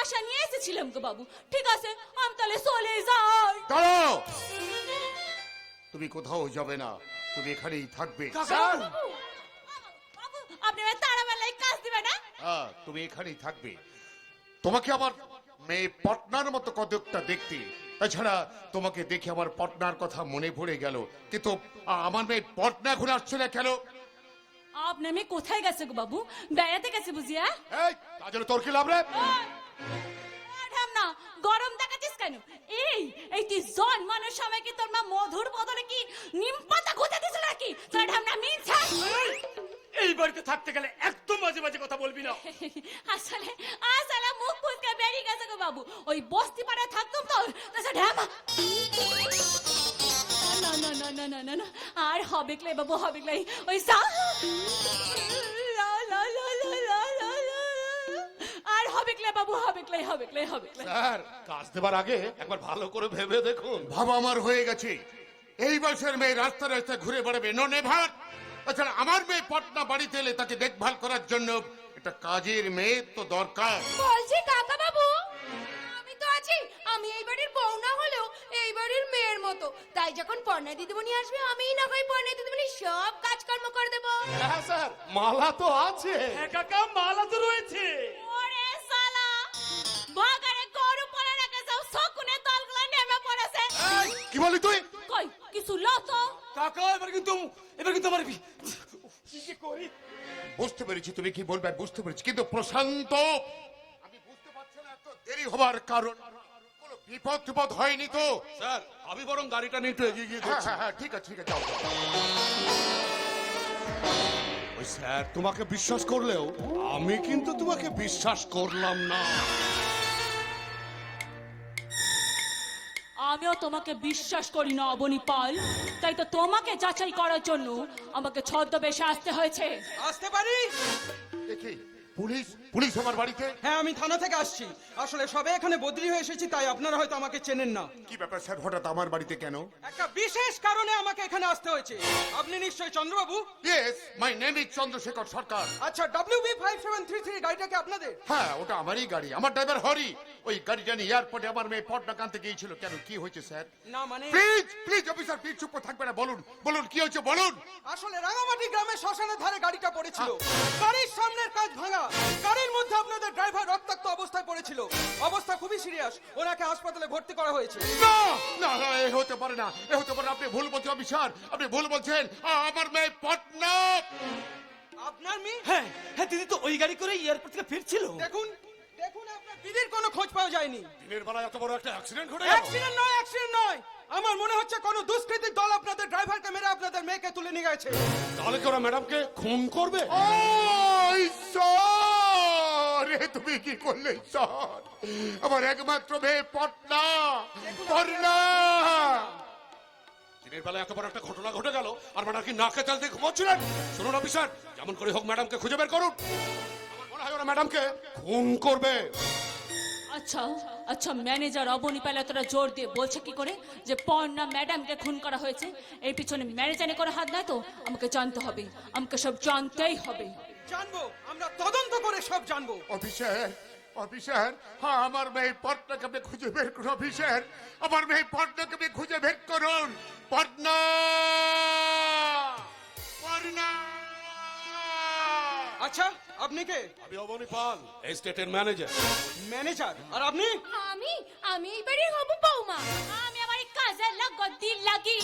আশা নিয়ে এসেছিলাম গো বাবু। ঠিক আছে, আমি তাহলে চলে যাই।
দাঁড়াও, তুমি কোথাও যাবে না, তুমি এখানেই থাকবে।
বাবু, আপনি আমার তারাবেলায় কাজ দিবে না?
হ্যাঁ, তুমি এখানেই থাকবে। তোমাকে আমার মেয়ে পটনার মতো কতকটা দেখতে, তাছাড়া তোমাকে দেখে আমার পটনার কথা মনে পড়ে গেল। কিন্তু আমার মেয়ে পটনা এখন আসছে না কেন?
আপনার মেয়ে কোথায় গেছে গো বাবু? বেড়াতে গেছে বুঝিয়া?
এই, তার জন্য তোর কি লাভ রে?
ম্যাডাম না, গরম দেখাচ্ছিস কেন? এই তুই জন্মানোর সময় কি তোর মা মধুর বদলে কি নিম পাতা গুঁজে দিছিল নাকি? ম্যাডাম না, মিথ্যা।
এই বাড়িতে থাকতে গেলে একদম বাজে বাজে কথা বলবি না।
আসলে আসলে মুখ ফুসকে বেরিয়ে গেছে গো বাবু। ওই বস্তি পাড়ায় থাকতাম তো, তাছাড়া ঢামা। না না না না না না না, আর হবে ক্লে বাবু, হবে ক্লে। ওই সা লা লা লা লা লা লা লা। আর হবে ক্লে বাবু, হবে ক্লে, হবে ক্লে, হবে ক্লে।
স্যার, কাজ দেবার আগে একবার ভালো করে ভেবে দেখুন।
ভাবা আমার হয়ে গেছে। এই বয়সের মেয়ে রাস্তা রাস্তায় ঘুরে বেড়াবে, নো নেভার। তাছাড়া আমার মেয়ে পটনা বাড়িতে এলে তাকে দেখভাল করার জন্য একটা কাজের মেয়ে তো দরকার।
বলছি কাকা বাবু, আমি তো আছি। আমি এই বাড়ির বউ না হলেও এই বাড়ির মেয়ের মতো। তাই যখন পর্ণা দিদিমণি আসবে, আমিই না হয় পর্ণা দিদিমণি সব কাজকর্ম করে দেবো।
হ্যাঁ স্যার, মালা তো আছে।
হ্যাঁ কাকা, মালা তো রয়েছে।
ওরে শালা, বাগানে গরু পড়ে রেখে যাও, শকুনে তলগুলো নেমে পড়েছে।
কি বলি তুই?
কই কিছু লতো?
কাকা, এবার কিন্তু আমার কি যে করি।
বুঝতে পেরেছি তুমি কি বলবে, বুঝতে পেরেছি। কিন্তু প্রশান্ত, আমি বুঝতে পারছি না এত দেরি হবার কারণ। কোনো বিপদ টিপদ হয়নি তো?
স্যার, আমি বরং গাড়িটা নিয়ে একটু এগিয়ে গিয়ে
হ্যাঁ
দেখছি।
হ্যাঁ হ্যাঁ, ঠিক আছে ঠিক আছে, যাও যাও।
ওই স্যার তোমাকে বিশ্বাস করলেও আমি কিন্তু তোমাকে বিশ্বাস করলাম না।
আমিও তোমাকে বিশ্বাস করি না অবনী পাল। তাই তো তোমাকে যাচাই করার জন্য আমাকে ছদ্মবেশে আসতে হয়েছে।
আসতে পারি?
দেখি, পুলিশ পুলিশ আমার বাড়িতে?
হ্যাঁ, আমি থানা থেকে আসছি। আসলে সবে এখানে বদলি হয়ে এসেছি, তাই আপনারা হয়তো আমাকে চেনেন না।
কি ব্যাপার স্যার, হঠাৎ আমার বাড়িতে কেন?
একটা বিশেষ কারণে আমাকে এখানে আসতে হয়েছে। আপনি নিশ্চয়ই Chandrababu?
Yes, my name is Chandrasekhar Sarkar.
আচ্ছা, WB5733 গাড়িটা কি আপনাদের?
হ্যাঁ, ওটা আমারই গাড়ি। আমার ড্রাইভার হরি ওই গাড়িটা নিয়ে এয়ারপোর্টে আমার মেয়ে পটনা কানতে গিয়েছিল। কেন, কি হয়েছে স্যার?
না মানে
প্লিজ প্লিজ অফিসার, প্লিজ চুপ করে থাকবে না। বলুন বলুন, কি হয়েছে বলুন।
আসলে রাঙামাটি গ্রামের শ্মশানের ধারে গাড়িটা পড়েছিল। গাড়ির সামনের কাঁচ ভাঙা। গাড়ির মধ্যে আপনাদের ড্রাইভার রক্তাক্ত অবস্থায় পড়েছিল। অবস্থা খুবই সিরিয়াস। ওনাকে হাসপাতালে ভর্তি করা হয়েছে।
না না না, এ হতে পারে না, এ হতে পারে না। আপনি ভুল বলছেন অফিসার, আপনি ভুল বলছেন। আমার মেয়ে পটনা।
আপনার মেয়ে?
হ্যাঁ হ্যাঁ, দিদি তো ওই গাড়ি করে এয়ারপোর্ট থেকে ফিরছিল।
দেখুন দেখুন, আপনার দিদির কোনো খোঁজ পাওয়া যায়নি।
দিনের বেলা এত বড় একটা অ্যাক্সিডেন্ট ঘটে গেল।
অ্যাক্সিডেন্ট নয়। আমার মনে হচ্ছে কোনো দুষ্কৃতী দল আপনাদের ড্রাইভারকে মেরে আপনাদের মেয়েকে তুলে নিয়ে গেছে।
তাহলে কি ওরা ম্যাডামকে খুন করবে?
ও ঈশ্বর, এ তুমি কি করলে ঈশ্বর? আমার একমাত্র মেয়ে পটনা, পটনা।
দিনের বেলা এত বড় একটা ঘটনা ঘটে গেল আর ম্যাডাম কি নাকে তেল দিয়ে ঘুমাচ্ছিলেন? শুনুন অফিসার, যেমন করে হোক ম্যাডামকে খুঁজে বের করুন। আমার মনে হয় ওরা ম্যাডামকে খুন করবে।
আচ্ছা আচ্ছা, ম্যানেজার অবনী পাল এতটা জোর দিয়ে বলছে কি করে যে পর্ণা ম্যাডামকে খুন করা হয়েছে? এর পিছনে ম্যানেজারের কোনো হাত নাই তো? আমাকে জানতে হবে, আমাকে সব জানতেই হবে।
জানবো, আমরা তদন্ত করে সব জানবো।
অফিসার অফিসার, হ্যাঁ, আমার মেয়ে পটনাকে আপনি খুঁজে বের করুন। অফিসার, আমার মেয়ে পটনাকে আপনি খুঁজে বের করুন। পটনা, পটনা।
আচ্ছা, আপনি কে?
আমি অবনী পাল, এই স্টেটের ম্যানেজার।
ম্যানেজার। আর আপনি?
আমি আমি এই বাড়ির হবু বৌমা।
আমি আমার এই কাজের লাগত দিল লাগি।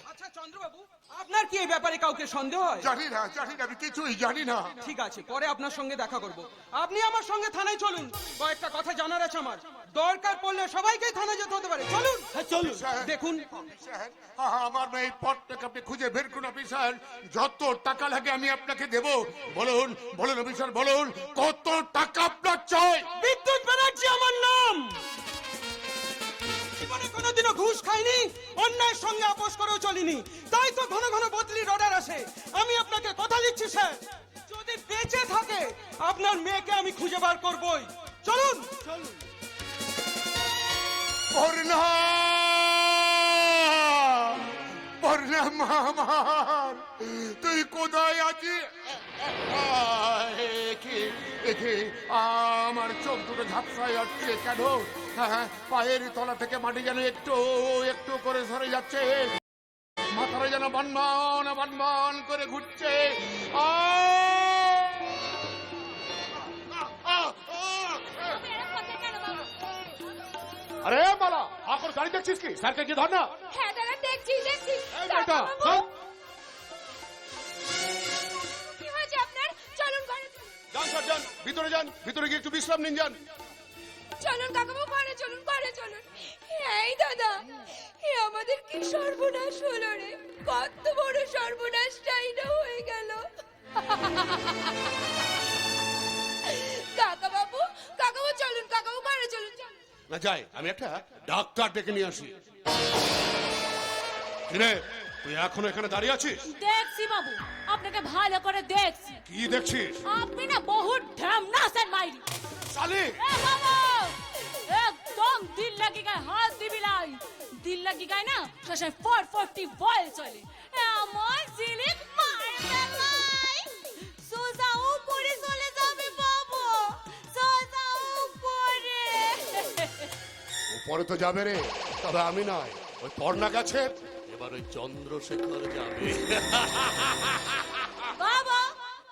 আচ্ছা চন্দ্রবাবু, আপনার কি এই ব্যাপারে কাউকে সন্দেহ হয়?
জানি না, আমি কিছুই জানি না।
ঠিক আছে, পরে আপনার সঙ্গে দেখা করব। আপনি আমার সঙ্গে থানায় চলুন, কয়েকটা কথা জানার আছে আমার। দরকার পড়লে সবাইকে থানায় যেতে হতে পারে। চলুন।
হ্যাঁ চলুন।
দেখুন,
অফিসার, আমার মেয়ে পটনাকে আপনি খুঁজে বের করুন। অফিসার, যত টাকা লাগে আমি আপনাকে দেব। বলুন বলুন অফিসার, বলুন কত টাকা আপনার চাই?
বিদ্যুৎ ব্যানার্জি আমার নাম। জীবনে কোনোদিনও ঘুষ খাইনি, অন্যায়ের সঙ্গে আপোষ করেও চলিনি। তাই তো ঘন ঘন বদলির অর্ডার আসে। আমি আপনাকে কথা দিচ্ছি স্যার, যদি বেঁচে থাকে আপনার মেয়েকে আমি খুঁজে বার করবই। চলুন চলুন।
পর্ণা, পর্ণা মা আমার, তুই কোথায় আছিস? একে আমার চোখ দুটো ঝাপসায় যাচ্ছে কেন? হ্যাঁ, পায়ের তলা থেকে মাটি যেন একটু একটু করে সরে যাচ্ছে, মাথাটা যেন বনবন বনবন করে ঘুরছে। আরে মালা, এখন গাড়ি দেখছিস কি? স্যারকে কি ধর না?
হ্যাঁ দাদা, দেখছি দেখছি।
এই বেটা,
কাকাবাবু, কি হয়েছে আপনার? চলুন ঘরে চলুন।
যান স্যার যান, ভিতরে যান, ভিতরে গিয়ে একটু বিশ্রাম নিন যান।
চলুন কাকাবাবু, ঘরে চলুন, ঘরে চলুন। এই দাদা, এ আমাদের কি সর্বনাশ হলো রে! কত বড় সর্বনাশটাই না হয়ে গেল। কাকাবাবু, কাকাবাবু চলুন, কাকাবাবু ঘরে চলুন, চলুন।
না যাই, আমি একটা ডাক্তার ডেকে নিয়ে আসি। কিরে, তুই এখনো এখানে দাঁড়িয়ে আছিস?
দেখছি বাবু, আপনাকে ভালো করে দেখছি।
কি দেখছিস?
আপনি না বহুত ঢ্যামনাসের মাইরি।
শালি,
এ বাবা, একদম দিল লাগি গায় হাত দিবি লাই। দিল লাগি গায় না সবসময় 440 বল চলে। আমার জিলিক মারবে লাই। সোজা উপরে চলে যাবে বাবু, সোজা উপরে।
উপরে তো যাবে রে, তবে আমি নয়, ওই পর্ণা গাছে এবার ওই চন্দ্রশেখর যাবে।
বাবা,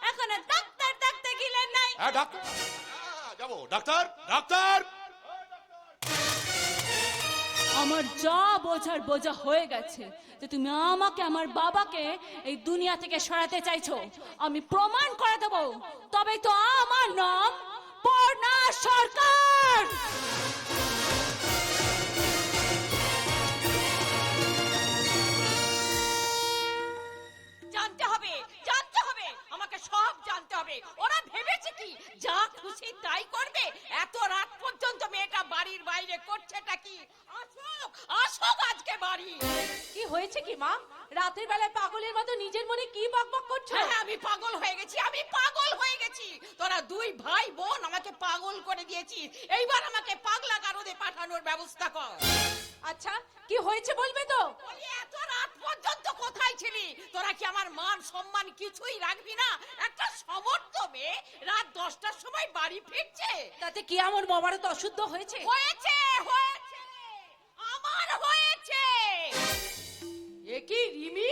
এখন ডাক্তার ডাকতে গেলেন নাই?
হ্যাঁ ডাক্তার, যাবো। Doctor, doctor.
আমার যা বোঝার বোঝা হয়ে গেছে যে তুমি আমাকে, আমার বাবাকে এই দুনিয়া থেকে সরাতে চাইছো। আমি প্রমাণ করে দেবো, তবেই তো আমার নাম পর্ণা সরকার।
জানতে হবে, জানতে হবে, আমাকে সব জানতে হবে। ওরা ভেবেছে কি যা খুশি তাই করবে? এত রাত পর্যন্ত মেয়েটা বাড়ির বাইরে করছেটা কি? আসুক, আসুক আজকে বাড়ি।
কি হয়েছে কি মা? রাতের বেলায় পাগলের মতো নিজের মনে কি বকবক করছো?
হ্যাঁ, আমি পাগল হয়ে গেছি, আমি পাগল হয়ে গেছি। তোরা দুই ভাই বোন আমাকে পাগল করে দিয়েছিস। এইবার আমাকে পাগলা গারদে পাঠানোর ব্যবস্থা কর।
আচ্ছা, কি হয়েছে বলবে তো?
বলি, এত রাত পর্যন্ত কোথায় ছিলি? তোরা কি আমার মান সম্মান কিছুই রাখবি না? একটা সমর্থ মেয়ে রাত 10টার সময় বাড়ি ফিরছে।
তাতে কি আমার মমারত অশুদ্ধ হয়েছে?
হয়েছে, হয়েছে, আমার হয়েছে। এ কি রিমি,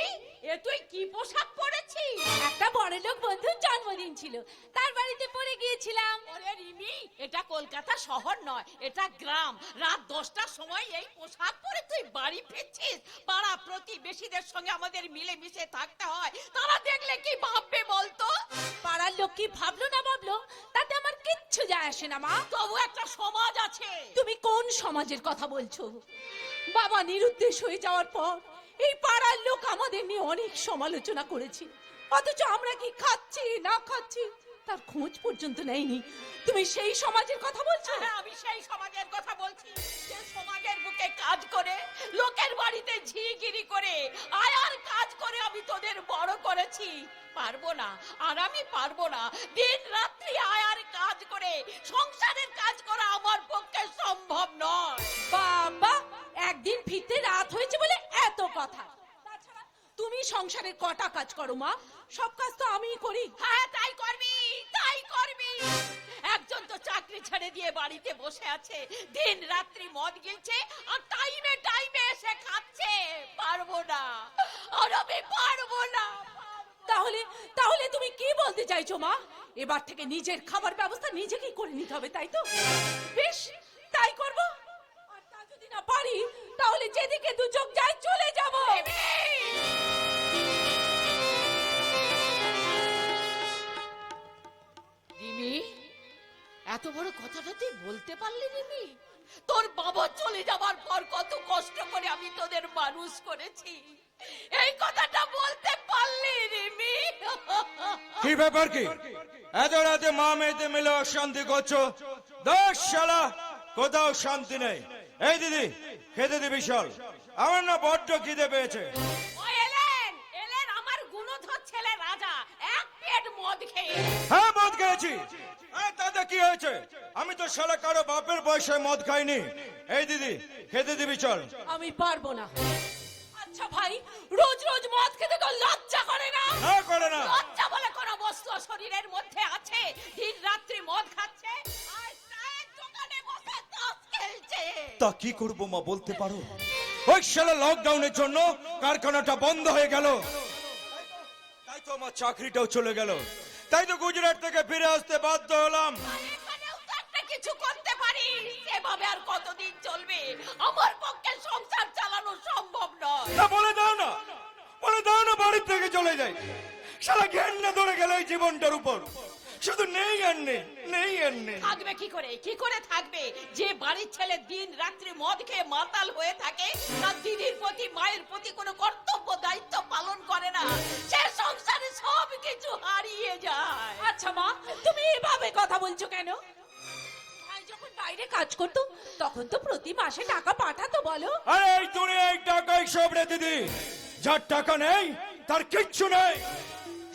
এ তুই কি পোশাক পরেছিস?
একটা বড় লোক বন্ধুর জন্মদিন ছিল, তার বাড়িতে পড়ে গিয়েছিলাম।
ওরে রিমি, এটা কলকাতা শহর নয়, এটা গ্রাম। রাত 10টার সময় এই পোশাক পরে তুই বাড়ি ফিরছিস? পাড়া প্রতিবেশীদের সঙ্গে আমাদের মিলে মিশে থাকতে হয়, তারা দেখলে কি ভাববে বলতো?
পাড়ার লোক কি ভাবলো না ভাবলো তাতে আমার কিচ্ছু যায় আসে না মা।
তবু একটা সমাজ আছে।
তুমি কোন সমাজের কথা বলছো? বাবা নিরুদ্দেশ হয়ে যাওয়ার পর এই পাড়ার লোক আমাদের নিয়ে অনেক সমালোচনা করেছে, অথচ আমরা কি খাচ্ছি না খাচ্ছি তার খোঁজ পর্যন্ত নেয়নি। তুমি সেই সমাজের কথা বলছো?
হ্যাঁ, আমি সেই সমাজের কথা বলছি, যে সমাজের বুকে কাজ করে, লোকের বাড়িতে ঝিগিরি করে, আয়ার কাজ করে আমি তোদের বড় করেছি। পারবো না, আর আমি পারবো না। দিন রাত্রি আয়ার কাজ করে সংসারের কাজ করা আমার পক্ষে সম্ভব নয়।
বাবা, একদিন ফিরতে রাত হয়েছে বলে এত কথা। তাছাড়া তুমি সংসারের কটা কাজ করো মা? সব কাজ তো আমিই করি।
হ্যাঁ, তাই করবি, তাই করবি। একজন তো চাকরি ছেড়ে দিয়ে বাড়িতে বসে আছে, দিন রাত্রি মদ গিলছে, আর টাইমে টাইমে এসে খাচ্ছে। পারবো না, আর আমি পারবো না।
তাহলে তাহলে তুমি কি বলতে চাইছো মা? এবার থেকে নিজের খাবার ব্যবস্থা নিজেকেই করে নিতে হবে, তাই তো? বেশ, তাই করব। আর তা যদি না পারি তাহলে যেদিকে দু চোখ যায় চলে যাব।
রিমি, এত বড় কথাটা তুই বলতে পারলি রিমি? তোর বাবা চলে যাবার পর কত কষ্ট করে আমি তোদের মানুষ করেছি, এই কথাটা বলতে পারলি রিমি?
কি ব্যাপার কি? এত রাতে মা মেয়েতে মিলে অশান্তি করছো? 10 শালা, কোথাও শান্তি নেই। এই দিদি, খেতে দিবি চল, আমার না বড্ড খিদে পেয়েছে।
ও এলেন, এলেন আমার গুণধর ছেলে রাজা, এক পেট মদ খেয়ে।
হ্যাঁ, মদ খেয়েছি। আরে তাতে কি হয়েছে? আমি তো শালা কারো বাপের পয়সায় মদ খাইনি। এই দিদি, খেতে দিবি চল।
আমি পারবো না। আচ্ছা ভাই, রোজ রোজ মদ খেতে তো লজ্জা করে না?
না, করে না।
লজ্জা বলে কোনো বস্তু অসুস্থ শরীরের মধ্যে আছে, দিন রাত্রি মদ খাচ্ছে আর চায়ের দোকানে বসে তাস খেলছে।
তা কি করবো মা বলতে পারো? ওই শালা লকডাউনের জন্য কারখানাটা বন্ধ হয়ে গেল, তাই তো আমার চাকরিটাও চলে গেল, তাই তো গুজরাট থেকে ফিরে আসতে বাধ্য হলাম।
এখানেও তো একটা কিছু করতে পারি, এভাবে আর কতদিন চলবে? আমার পক্ষে সংসার চালানো সম্ভব নয়।
তা বলে দাও না, বলে দাও না বাড়ি থেকে চলে যাই। শালা ঘেন্না ধরে গেল এই জীবনটার উপর, শুধু নেই আর নেই, নেই আর নেই।
থাকবে কি করে, কি করে থাকবে? যে বাড়ির ছেলে দিন রাত্রি মদ খেয়ে মাতাল হয়ে থাকে, তার দিদির প্রতি মায়ের প্রতি কোনো কর্তব্য দায়িত্ব পালন করে না, সে সংসারে সব কিছু হারিয়ে যায়।
আচ্ছা মা, তুমি এভাবে কথা বলছো কেন? ভাই যখন বাইরে কাজ করতো তখন তো প্রতি মাসে টাকা পাঠাতো, বলো?
আরে এই দুনিয়ায় টাকাই সব রে দিদি, যার টাকা নেই তার কিচ্ছু নেই।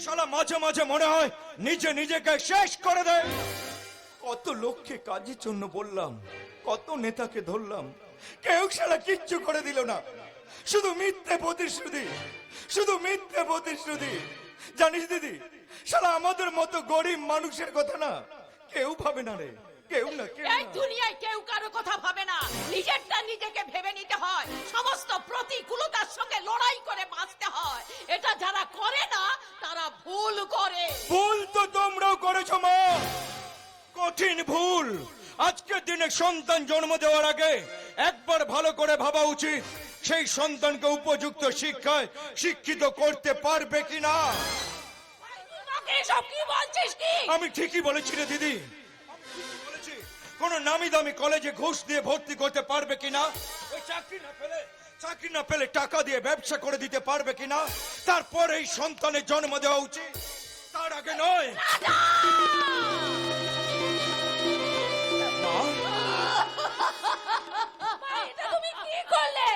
শালা মাঝে মাঝে মনে হয় নিজে নিজেকে শেষ করে দেয়। কত লোককে কাজের জন্য বললাম, কত নেতাকে ধরলাম, কেউ শালা কিচ্ছু করে দিল না, শুধু মিথ্যে প্রতিশ্রুতি, শুধু মিথ্যে প্রতিশ্রুতি। জানিস দিদি, শালা আমাদের মতো গরিব মানুষের কথা না কেউ ভাবে না রে, কেউ না, কেউ
এই
না।
দুনিয়ায় কেউ কারো কথা ভাবে না, নিজেরটা নিজেকে ভেবে নিতে হয়, সমস্ত প্রতিকূলতার সঙ্গে লড়াই করে বাঁচতে হয়। এটা যারা করে না তারা ভুল করে।
ভুল তো তোমরাও করেছো মা, কঠিন ভুল। আজকের দিনে সন্তান জন্ম দেওয়ার আগে একবার ভালো করে ভাবা উচিত সেই সন্তানকে উপযুক্ত শিক্ষায় শিক্ষিত করতে পারবে কিনা।
তোকে এসব কি বলছিস কি?
আমি ঠিকই বলেছি রে দিদি, বলেছি কোন নামি দামি কলেজে ঘুষ দিয়ে ভর্তি করতে পারবে কিনা, ওই চাকরি না পেলে টাকা দিয়ে ব্যবসা করে দিতে পারবে কিনা, তারপর এই সন্তানের জন্ম দেওয়া উচিত, তার আগে নয়।
এটা তুমি কি করলে?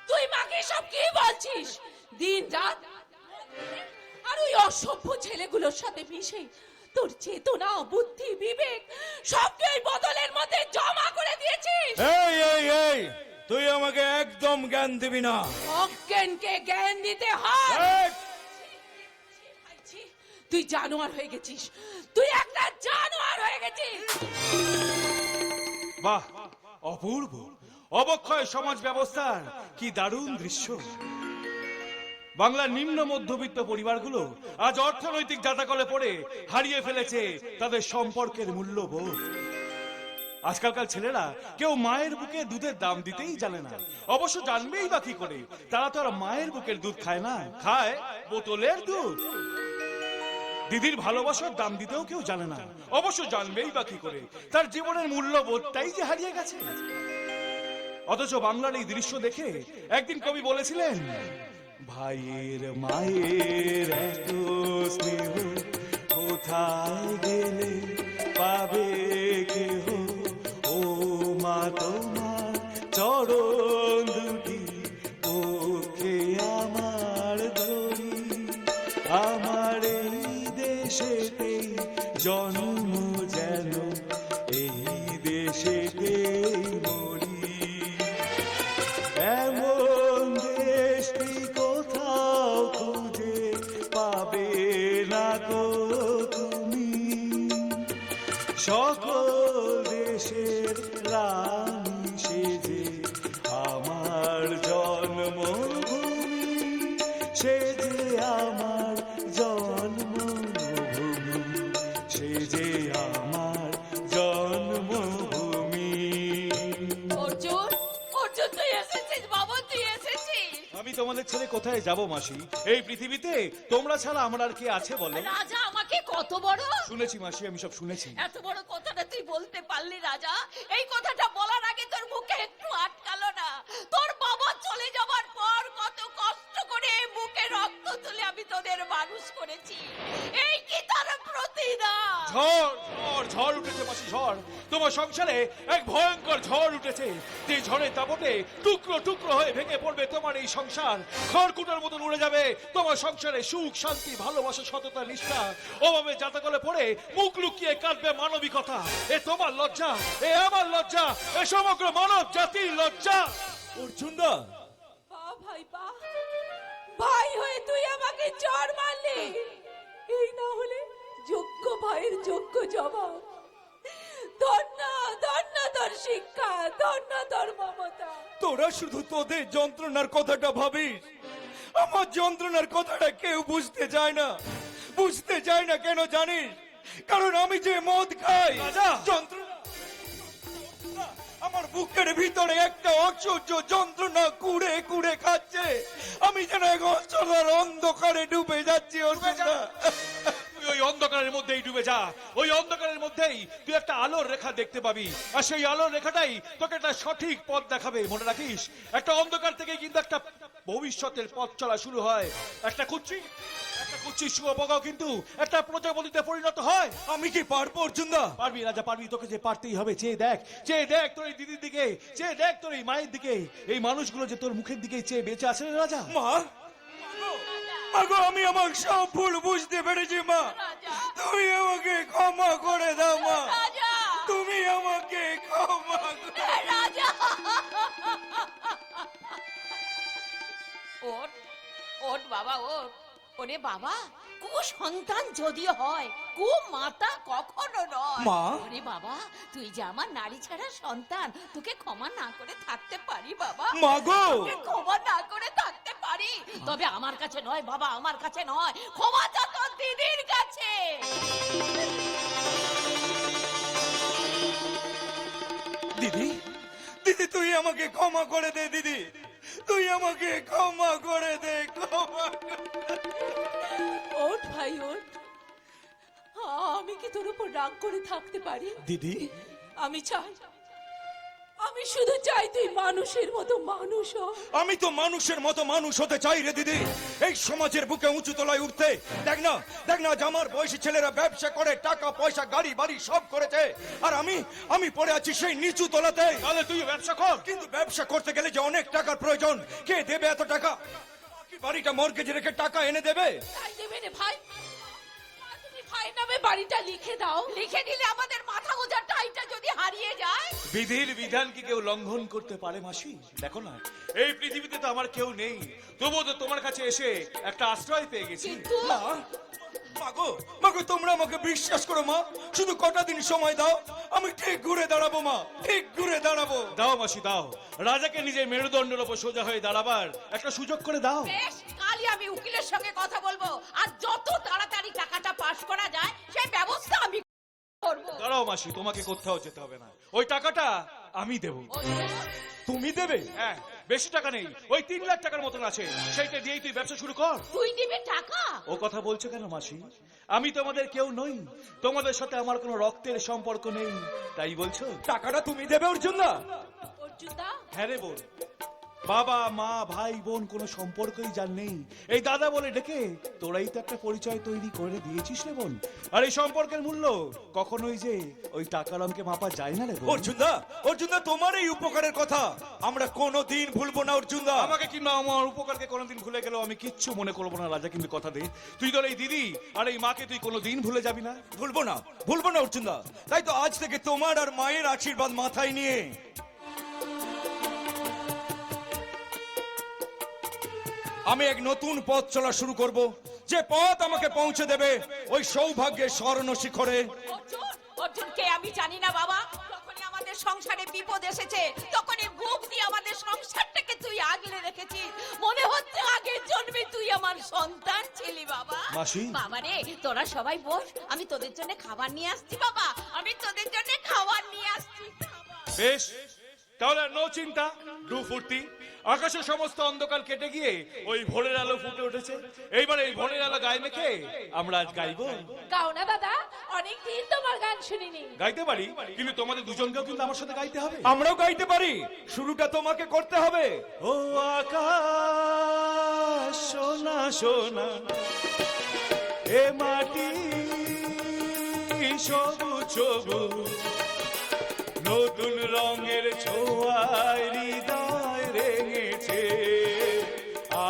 তুই মাকে সব কি বলছিস? দিন রাত আর ওই অসভ্য ছেলেগুলোর সাথে মিশে তোর চেতনা, বুদ্ধি, বিবেক সবকে ওই বদলের মধ্যে জমা করে দিয়েছিস।
এই এই এই, তুই আমাকে একদম জ্ঞান দিবি না।
অজ্ঞানকে জ্ঞান দিতে হয়।
এই,
ছি, তুই জানোয়ার হয়ে গেছিস, তুই একটা জানোয়ার হয়ে গেছিস।
বাহ, অপূর্ব অবক্ষয় সমাজ ব্যবস্থার কি দারুণ দৃশ্য। বাংলার নিম্ন মধ্যবিত্ত পরিবারগুলো আজ অর্থনৈতিক জাতাকলে পড়ে হারিয়ে ফেলেছে তাদের সম্পর্কের মূল্যবোধ। আজকালকার ছেলেরা কেউ মায়ের বুকে দুধের দাম দিতেই জানে না, অবশ্য জানবেই বা কি করে? তারা তো আর মায়ের বুকের দুধ খায় না, খায় বোতলের দুধ। দিদির ভালোবাসার দাম দিতেও কেউ জানে না, অবশ্য জানবেই বা কি করে? তার জীবনের মূল্যবোধটাই যে হারিয়ে গেছে। অথচ বাংলার এই দৃশ্য দেখে একদিন কবি বলেছিলেন, ভাইয়ের মায়ের এত স্নেহ কোথায় গেলে পাবে কেহ, ও মা তোমার চরণ দুটি পক্ষে আমার ধরি, আমার এই দেশেতে জন্ম যেন এই দেশেতে মরি, এমন দেশটি কোথাও খুঁজে পাবে না গো তুমি, সকল দেশের রানী সেজে আমার জন্মভূমি, সেজে আমার জন্মভূমি, সেজে আমার জন্মভূমি।
অর্জুন, অর্জুন তুই এসেছিস বাবা, তুই এসেছিস।
আমি তোমাদের ছেড়ে কোথায় যাব মাসি? এই পৃথিবীতে তোমরা ছাড়া আমার আর কে আছে বলো?
রাজা আমাকে কত বড়
শুনেছি মাসি, আমি সব শুনেছি।
এত বড় কথাটা তুই বলতে পারলি রাজা? এই কথাটা বলার আগে তোর মুখে একটু আটকালো না? তোর বাবা চলে যাবার পর কত কষ্ট করে মুখে রক্ত তুলে আমি তোদের মানুষ করেছি, এই কি তার প্রতিদান?
ঝড় ঝড় ঝড় উঠেছে মাসি, ঝড়। তোমার সংসারে এক ভয়ঙ্কর ঝড় উঠেছে, যে ঝড়ের দাপটে টুকরো টুকরো হয়ে ভেঙে পড়বে তোমার এই সংসার, খড়কুটোর মতন উড়ে যাবে তোমার সংসারে সুখ, শান্তি, ভালোবাসা, সততা, নিষ্ঠা। ওভাবে জাতাকলে পড়ে মুখ লুকিয়ে কাঁদবে মানবিকতা। এ তোমার লজ্জা, এ আমার লজ্জা, এ সমগ্র মানব জাতির লজ্জা।
অর্জুন দা,
ভাই হয়ে তুই আমাকে চড় মারলি,
এই না হলে যোগ্য ভাইয়ের যোগ্য জবাব। ধন্য ধন্য তোর শিক্ষা, ধন্য তোর মমতা।
তোরা শুধু তোদের যন্ত্রণার কথাটা ভাবিস, আমার যন্ত্রণার কথাটা কেউ বুঝতে চায় না। বুঝতে চায় না কেন জানিস? কারণ আমি যে মদ খাই, যন্ত্রণা আমার বুকের ভিতরে একটা অসহ্য যন্ত্রণা কুড়ে কুড়ে খাচ্ছে। আমি যেন এক অচলার অন্ধকারে ডুবে যাচ্ছি।
তুই ওই অন্ধকারের মধ্যেই ডুবে যা। ওই অন্ধকারের মধ্যেই তুই একটা আলোর রেখা দেখতে পাবি, আর সেই আলোর রেখাটাই তোকে একটা সঠিক পথ দেখাবে। মনে রাখিস, একটা অন্ধকার থেকে কিন্তু একটা ভবিষ্যতের পথ চলা শুরু হয়। একটা কুচ্ছি শুয়োপোকাও কিন্তু একটা প্রজাপতিতে পরিণত হয়।
আমি কি পারবো অর্জুনদা?
পারবি রাজা, পারবি। তোকে যে পারতেই হবে। চেয়ে দেখ তোর এই দিদির দিকে, চেয়ে দেখ তোর এই মায়ের দিকে। এই মানুষগুলো যে তোর মুখের দিকে চেয়ে বেঁচে আছে রে রাজা।
মা, মাগো, আমি আমার সব ভুল বুঝতে পেরেছি মা। তুমি আমাকে ক্ষমা করে দাও মা।
রাজা,
তুমি আমাকে ক্ষমা করে
রাজা, ওঠ ওঠ বাবা, ওঠ। ওরে বাবা, কুসন্তান যদিও হয়, কুমাতা কখনো নয়।
মা।
ওরে বাবা, তুই যে আমার নারী ছাড়া সন্তান, তোকে ক্ষমা না করে থাকতে পারি বাবা।
মাগো।
তোকে ক্ষমা না করে থাকতে পারি, তবে আমার কাছে নয় বাবা, আমার কাছে নয়। ক্ষমা চা তোর দিদির কাছে।
দিদি, দিদি তুই আমাকে ক্ষমা করে দে। দিদি তুই আমাকে ক্ষমা করে দে, ক্ষমা করে দে।
ওঠ ভাই, ওঠ। আমি কি তোর উপর রাগ করে থাকতে পারি?
দিদি,
আমি শুধু চাই তুই মানুষের মতো মানুষ হ।
আমি তো মানুষের মতো মানুষ হতে চাই রে দিদি। এই সমাজের বুকে উঁচু তলায় উঠতে। দেখ না যে আমার বয়সী ছেলেরা ব্যবসা করে, টাকা পয়সা গাড়ি বাড়ি সব করেছে, আর আমি পড়ে আছি সেই নিচু তলাতে।
তাহলে তুই ব্যবসা কর।
কিন্তু ব্যবসা করতে গেলে যে অনেক টাকার প্রয়োজন। কে দেবে এত টাকা? বাড়িটা মর্গেজে রেখে টাকা এনে দেবে?
তাই দেবে রে ভাই। তুমি ভাই নামে বাড়িটা লিখে দাও। লিখে দিলে আমাদের মাথা গোজার টাইটা যদি হারিয়ে যায়।
বিধির বিধান কি কেউ লঙ্ঘন করতে পারে মাসি? দেখো না, এই পৃথিবীতে তো আমার কেউ নেই, তবুও তো তোমার কাছে এসে একটা আশ্রয় পেয়ে গেছি।
কিন্তু
মাগো, তোমরা আমাকে বিশ্বাস করো মা। শুধু কটা দিন সময় দাও, আমি ঠিক ঘুরে দাঁড়াবো মা, ঠিক ঘুরে দাঁড়াবো।
দাও মাসি, দাও। রাজাকে নিজের মেরুদণ্ডের উপর সোজা হয়ে দাঁড়াবার একটা সুযোগ করে দাও।
বেশ, কালই আমি উকিলের সঙ্গে কথা বলবো, আর যত তাড়াতাড়ি টাকাটা পাস করা যায় সেই ব্যবস্থা আমি করবো।
দাঁড়াও মাসি, তোমাকে কোথাও যেতে হবে না। ওই টাকাটা আমি দেব।
তুমি দেবে?
হ্যাঁ, বেশি টাকা নেই, ওই 3 লাখ টাকার মতন আছে। সেইটা দিয়েই তুই ব্যবসা শুরু কর।
তুই দিবি টাকা?
ও কথা বলছো কেন মাসি? আমি তোমাদের কেউ নই, তোমাদের সাথে আমার কোনো রক্তের সম্পর্ক নেই, তাই বলছো?
টাকাটা তুমি দেবে অর্জুনদা?
অর্জুনদা,
হ্যাঁ রে বোন। বাবা মা ভাই বোন কোনো সম্পর্কই জান নেই, এই দাদা বলে ডেকে তোরাই তো একটা পরিচয় তৈরি করে দিয়েছিস রে বোন। আর এই সম্পর্কের মূল্য কখনোই যে ওই টাকার অঙ্কে মাপা যায় না রে বোন।
অর্জুনদা, তোমার এই উপকারের কথা আমরা কোনোদিন ভুলবো না অর্জুনদা।
আমাকে কিংবা আমার উপকারকে কোনোদিন ভুলে গেলেও আমি কিচ্ছু মনে করবো না রাজা, কিন্তু কথা দে, তুই তোর এই দিদি আর এই মাকে তুই কোনোদিন ভুলে যাবি না।
ভুলবো না অর্জুনদা। তাই তো আজ থেকে তোমার আর মায়ের আশীর্বাদ মাথায় নিয়ে আমি এক নতুন পথ চলা শুরু করব, যে পথ আমাকে পৌঁছে দেবে ওই সৌভাগ্যের স্বর্ণ শিখরে।
অর্জুনকে আমি জানি না বাবা, যখনই আমাদের সংসারে বিপদ এসেছে তখনই বুক দিয়ে আমাদের সংসারটাকে তুই আগলে রেখেছিস। মনে হচ্ছে আগের জন্মে তুই আমার সন্তান ছিলি বাবা।
মাসি।
বাবা রে, তোরা সবাই বস, আমি তোদের জন্য খাবার নিয়ে আসছি বাবা, আমি তোদের জন্য খাবার নিয়ে আসছি।
বেশ, তাহলে নো চিন্তা, ডু ফুর্তি। আকাশের সমস্ত অন্ধকার কেটে গিয়ে ওই ভোরের আলো ফুটে উঠেছে। এইবার এই ভোরের আলো গায়ে মেখে আমরা আজ গাইবো।
গাও না দাদা, অনেকদিন তোমার গান শুনিনি।
গাইতে পারি, কিন্তু তোমাদের দুজনকেও কিন্তু আমার সাথে গাইতে হবে।
আমরাও গাইতে পারি, শুরুটা তোমাকে করতে হবে।
ও আকাশ সোনা সোনা, এ মাটি সবুজ সবুজ, নতুন রঙের ছোঁয়ায় হৃদয় রেঙেছে,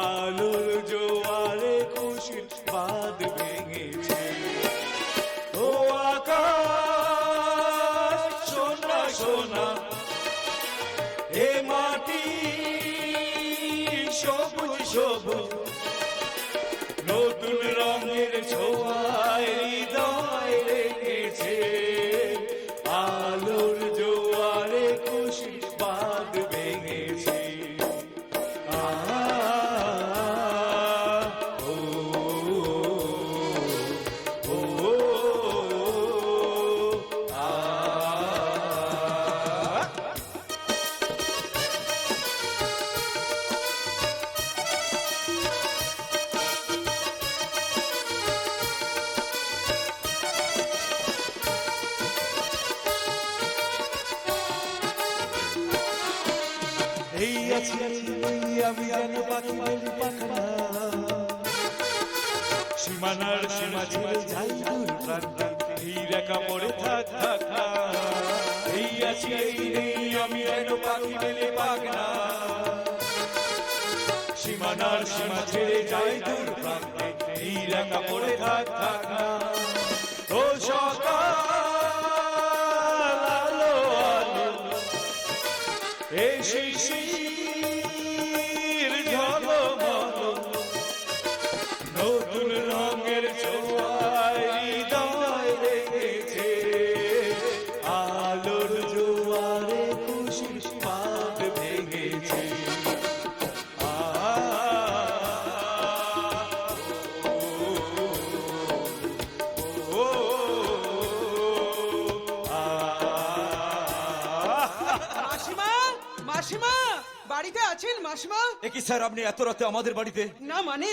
আলোর জোয়ারে খুশির বাঁধ ভেঙেছে। ও আকাশ সোনা সোনা, এ মাটি সবুজ সবুজ, নতুন রঙের ছোঁয়া
আছি আমি যেন পাখি বলি পাখনা
সীমানার সীমা ছেড়ে যাই দূর প্রান্তে এই রেখা পড়ে থাক থাক না। এই আছি এই নেই আমি যেন পাখি মেলে পাখনা সীমানার সীমা ছেড়ে যাই দূর প্রান্তে এই রেখা পড়ে থাক থাক না। ও সকাল আলো আলো এই শিশির ঝলমল নতুন রঙের ছোঁয়ায় হৃদয় রেখেছে আলোর জোয়ারে খুশির পাত ভেঙেছে।
মাসিমা মাসিমা বাড়িতে আছেন মাসিমা?
একই স্যার আপনি এত রাতে আমাদের বাড়িতে?
না মানে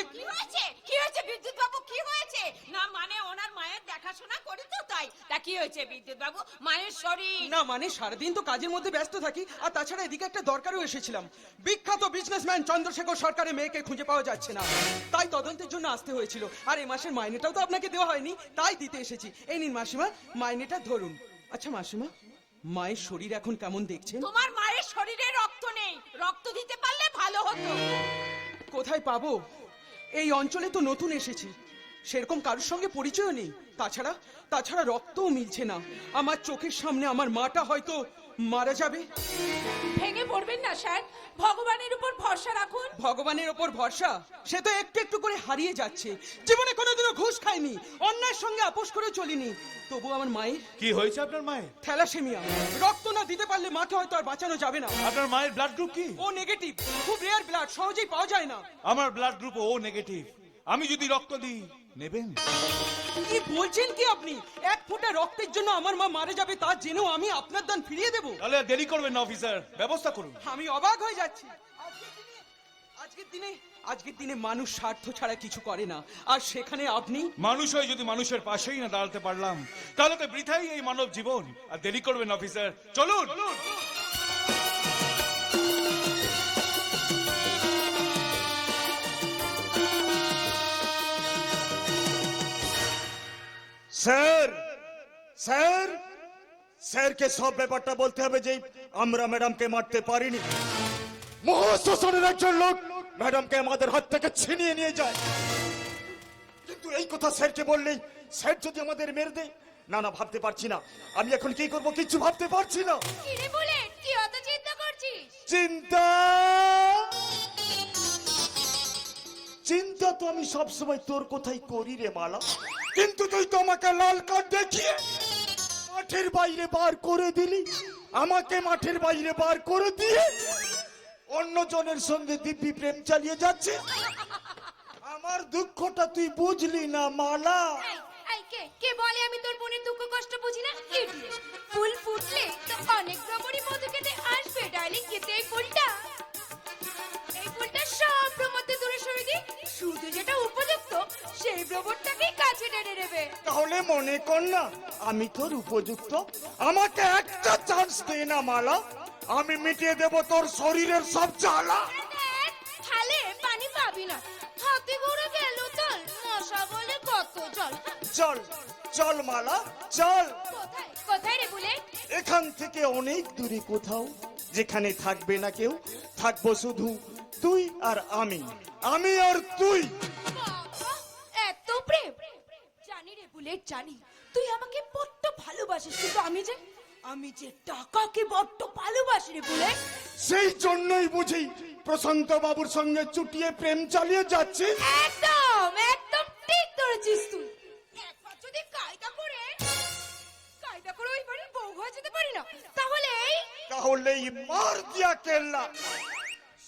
কি হয়েছে বিদ্যুৎ বাবু, কি হয়েছে? না মানে ওনার মায়ের দেখাশোনা করি তো তাই। তা কি হয়েছে বিদ্যুৎ বাবু? মায়ের শরীর
না মানে সারাদিন তো কাজের মধ্যে ব্যস্ত থাকি, আর তাছাড়া এদিকে একটা দরকারও এসেছিলাম। বিখ্যাত বিজনেসম্যান চন্দ্রশেখর সরকারের মেয়েকে খুঁজে পাওয়া যাচ্ছে না, তাই তদন্তের জন্য আসতে হয়েছিল। আর এই মাসের মাইনেটাও তো আপনাকে দেওয়া হয়নি, তাই দিতে এসেছি। এই নিন মাসিমা, মাইনেটা ধরুন। আচ্ছা মাসিমা, মায়ের শরীর এখন কেমন দেখছেন?
তোমার মায়ের শরীরে রক্ত নেই, রক্ত দিতে পারলে ভালো হতো।
কোথায় পাবো? এই অঞ্চলে তো নতুন এসেছি, সেরকম কারোর সঙ্গে পরিচয় নেই। তাছাড়া রক্তও মিলছে না। আমার চোখের সামনে আমার মাটা হয়তো মারা যাবে।
ভেঙে পড়বেন না স্যার, ভগবানের উপর ভরসা রাখুন।
ভগবানের ওপর ভরসা? সে তো একটু একটু করে হারিয়ে যাচ্ছে। জীবনে কোনোদিনও ঘুষ খাইনি, অন্যায়ের সঙ্গে আপোষ করে চলিনি। তবু আমার মায়ের
কি হয়েছে আপনার মায়ের?
থ্যালাসেমিয়া। রক্ত না দিতে পারলে মাকে হয়তো আর বাঁচানো যাবে না।
আপনার মায়ের ব্লাড গ্রুপ কি?
ও নেগেটিভ, খুব রেয়ার ব্লাড, সহজেই পাওয়া যায় না।
আমার ব্লাড গ্রুপ ও নেগেটিভ। আমি যদি রক্ত দিই নেবেন?
কি বলছেন কি আপনি? এক ফোঁটা রক্তের জন্য আমার মা মারা যাবে তা জেনেও আমি আপনার দান ফিরিয়ে দেব?
তাহলে আর দেরি করবেন না অফিসার, ব্যবস্থা করুন।
আমি অবাক হয়ে যাচ্ছি। আজকের দিনে মানুষ স্বার্থ ছাড়া কিছু করে না, আর সেখানে আপনি।
মানুষ হয়ে যদি মানুষের পাশেই না দাঁড়াতে পারলাম তাহলে তো বৃথাই এই মানব জীবন। আর দেরি করবেন অফিসার, চলুন।
স্যার স্যার স্যারকে সব ব্যাপারটা বলতে হবে যে আমরা ম্যাডামকে মারতে পারিনি। মহাশাসনের একজন লোক ম্যাডামকে আমাদের হাত থেকে ছিনিয়ে নিয়ে যায়, কিন্তু এই কথা স্যারকে বললেই স্যার যদি আমাদের মেরে দেয়। না না, ভাবতে পারছি না আমি এখন কি করব, কিছু ভাবতে পারছি না।
কিরে বলে কি অত চিন্তা করছিস?
চিন্তা তো আমি সব সময় তোর কোথায় করি রে মালা, কিন্তু তুই তো আমাকে লাল কার্ড দেখিয়ে মাঠের বাইরে বার করে দিলি। আমাকে মাঠের বাইরে বার করে দিয়ে অন্য জনের সঙ্গে দিব্যি প্রেম চালিয়ে যাচ্ছে। আমার দুঃখটা তুই বুঝলি না মালা।
কে বলে আমি তোর বোনের দুঃখ কষ্ট বুঝি না? ফুল ফুটলে তো অনেক রকমই মধু খেতে আসবে ডার্লিং। কিন্তু এই ফুলটা সব প্রমোদে দূরে সরে দিয়ে শুধু যেটা উপযুক্ত সেই প্রমোদটাকেই কাছে টেনে নেবে।
তাহলে মনে কর না আমি তোর উপযুক্ত, আমাকে একটা চান্স দে না মালা, আমি মিটিয়ে দেব তোর শরীরের সব জ্বালা।
খালে পানি পাবি না, হাতে ঘুরে গেল তল, মশা বলে কত জল।
চল চল মালা চল।
কোথায় রে বুলে?
এখান থেকে অনেক দূরে কোথাও, যেখানে থাকবে না কেউ, থাকবো শুধু তুই আর আমি আর তুই।
এত প্রেম! জানি রে বুলেট, জানি তুই আমাকে বড্ড ভালোবাসিস, কিন্তু আমি যে টাকাকে বড্ড ভালোবাসি রে বুলেট।
সেই জন্যই বুঝি প্রশান্ত বাবুর সঙ্গে চুটিয়ে প্রেম চালিয়ে যাচ্ছি।
একদম ঠিক ধরেছিস তুই। একবার যদি কায়দা করে ওই বাড়ির বউ হয়ে যেতে পারি না,
তাহলেই মার দিয়া কেল্লা,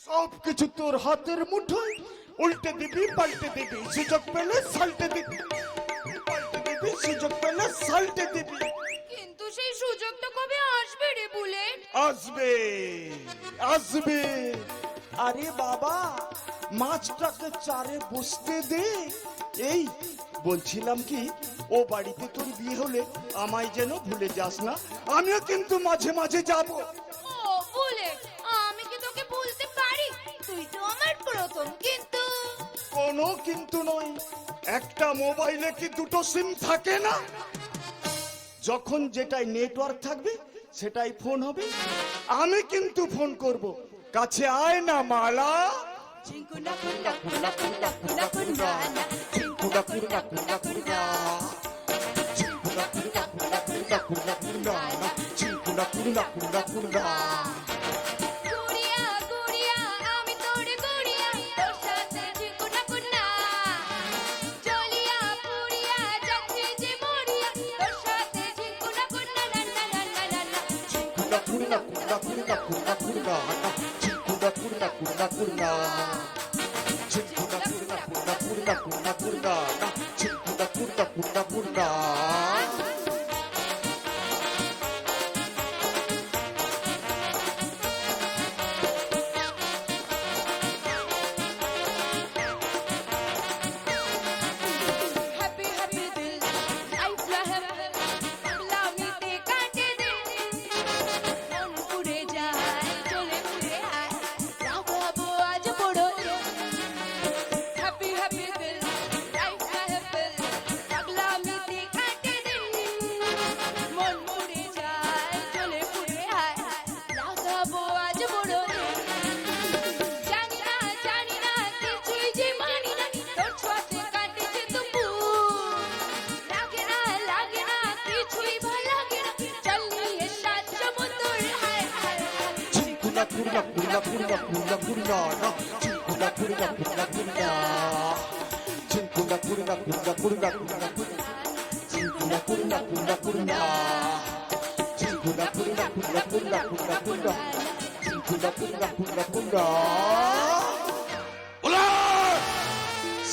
সব কিছু তোর হাতের মুঠোয়। উল্টে দিবি পাল্টে দিবি, সুযোগ পেলে সাল্টে দিবি, পাল্টে দিবি সুযোগ পেলে সাল্টে দিবি।
কিন্তু সেই সুযোগটা কবে আসবে রে বুলেট?
আসবে আসবে। আরে বাবা, মাছটাকে চারে বসতে দে। এই বলছিলাম কি, ও বাড়িতে তোর বিয়ে হলে আমায় যেন ভুলে যাস না, আমিও কিন্তু মাঝে মাঝে যাব।
ও বুলেট, আমি কি তোকে ভুলতে পারি? রকম কিন্তু
কোনো কিন্তু নয়, একটা মোবাইলে কি দুটো সিম থাকে না? যখন যেটাই নেটওয়ার্ক থাকবে সেটাই ফোন হবে। আমি কিন্তু ফোন করব, কাছে আয় না মালা।
চিঙ্কুনা কুন্ডা কুন্ডা কুন্ডা কুন্ডা কুন্ডা না চিঙ্কুনা কুন্ডা কুন্ডা কুন্ডা
চিঙ্কুনা কুন্ডা কুন্ডা কুন্ডা কুন্ডা কুন্ডা না, চিঙ্কুনা কুন্ডা কুন্ডা কুন্ডা।
গুড়িয়া গুড়িয়া আমি তোর গুড়িয়া তোর সাথে চিকুনা কুন্না জলিয়া পুড়িয়া যাচ্ছে যে মরিয়া তোর সাথে চিকুনা কুন্না না না না না না না
চিঙ্কুনা কুন্ডা কুন্ডা কুন্ডা কুন্ডা কুন্ডা না, চিঙ্কুনা কুন্ডা কুন্ডা কুন্ডা। চিঙ্কুনা কুন্ডা কুন্ডা কুন্ডা কুন্ডা কুন্ডা না, চিঙ্কুনা কুন্ডা কুন্ডা কুন্ডা।
হ্যাপি হ্যাপি দিল লাইফ লাহে লামিতে কাটে দে মন পুড়ে যায় চলে পুড়ে আয় রাগাবো আজ বড় হ্যাপি হ্যাপি দিল লাইফ লাহে লামিতে কাটে দে মন পুড়ে যায় চলে পুড়ে আয় রাগাবো আজ বড় জানি না কিছুই যে মানি না তোর ছোঁয়াতে কাটেছে দুপুর লাগে না কিছুই ভালো লাগে না চল নিয়ে সাত সমুদ্র হায় হায়
চিঙ্কুনা কুন্ডা কুন্ডা কুন্ডা কুন্ডা কুন্ডা না, চিঙ্কুনা কুন্ডা কুন্ডা কুন্ডা। চিঙ্কুনা কুন্ডা কুন্ডা কুন্ডা কুন্ডা কুন্ডা। চিঙ্কুনা কুন্ডা কুন্ডা কুন্ডা। চিঙ্কুনা কুন্ডা কুন্ডা কুন্ডা কুন্ডা কুন্ডা। চিঙ্কুনা কুন্ডা কুন্ডা কুন্ডা।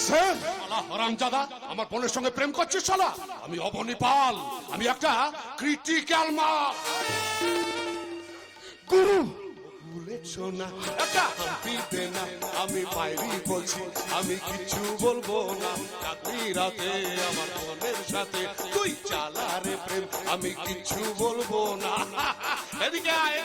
স্যার,
শালা হারামজাদা, আমার বোনের সঙ্গে প্রেম করছিস শালা? আমি অবনী পাল, আমি একটা ক্রিটিক্যাল মাল।
গুরু
বলেছো না একটা হাম্পি দে না, আমি বাইরে বলছি আমি কিছু বলবো না। রাত্রি রাতে আমার বোনের সাথে তুই চালা রে প্রেম, আমি কিছু বলবো না। এদিকে আয়,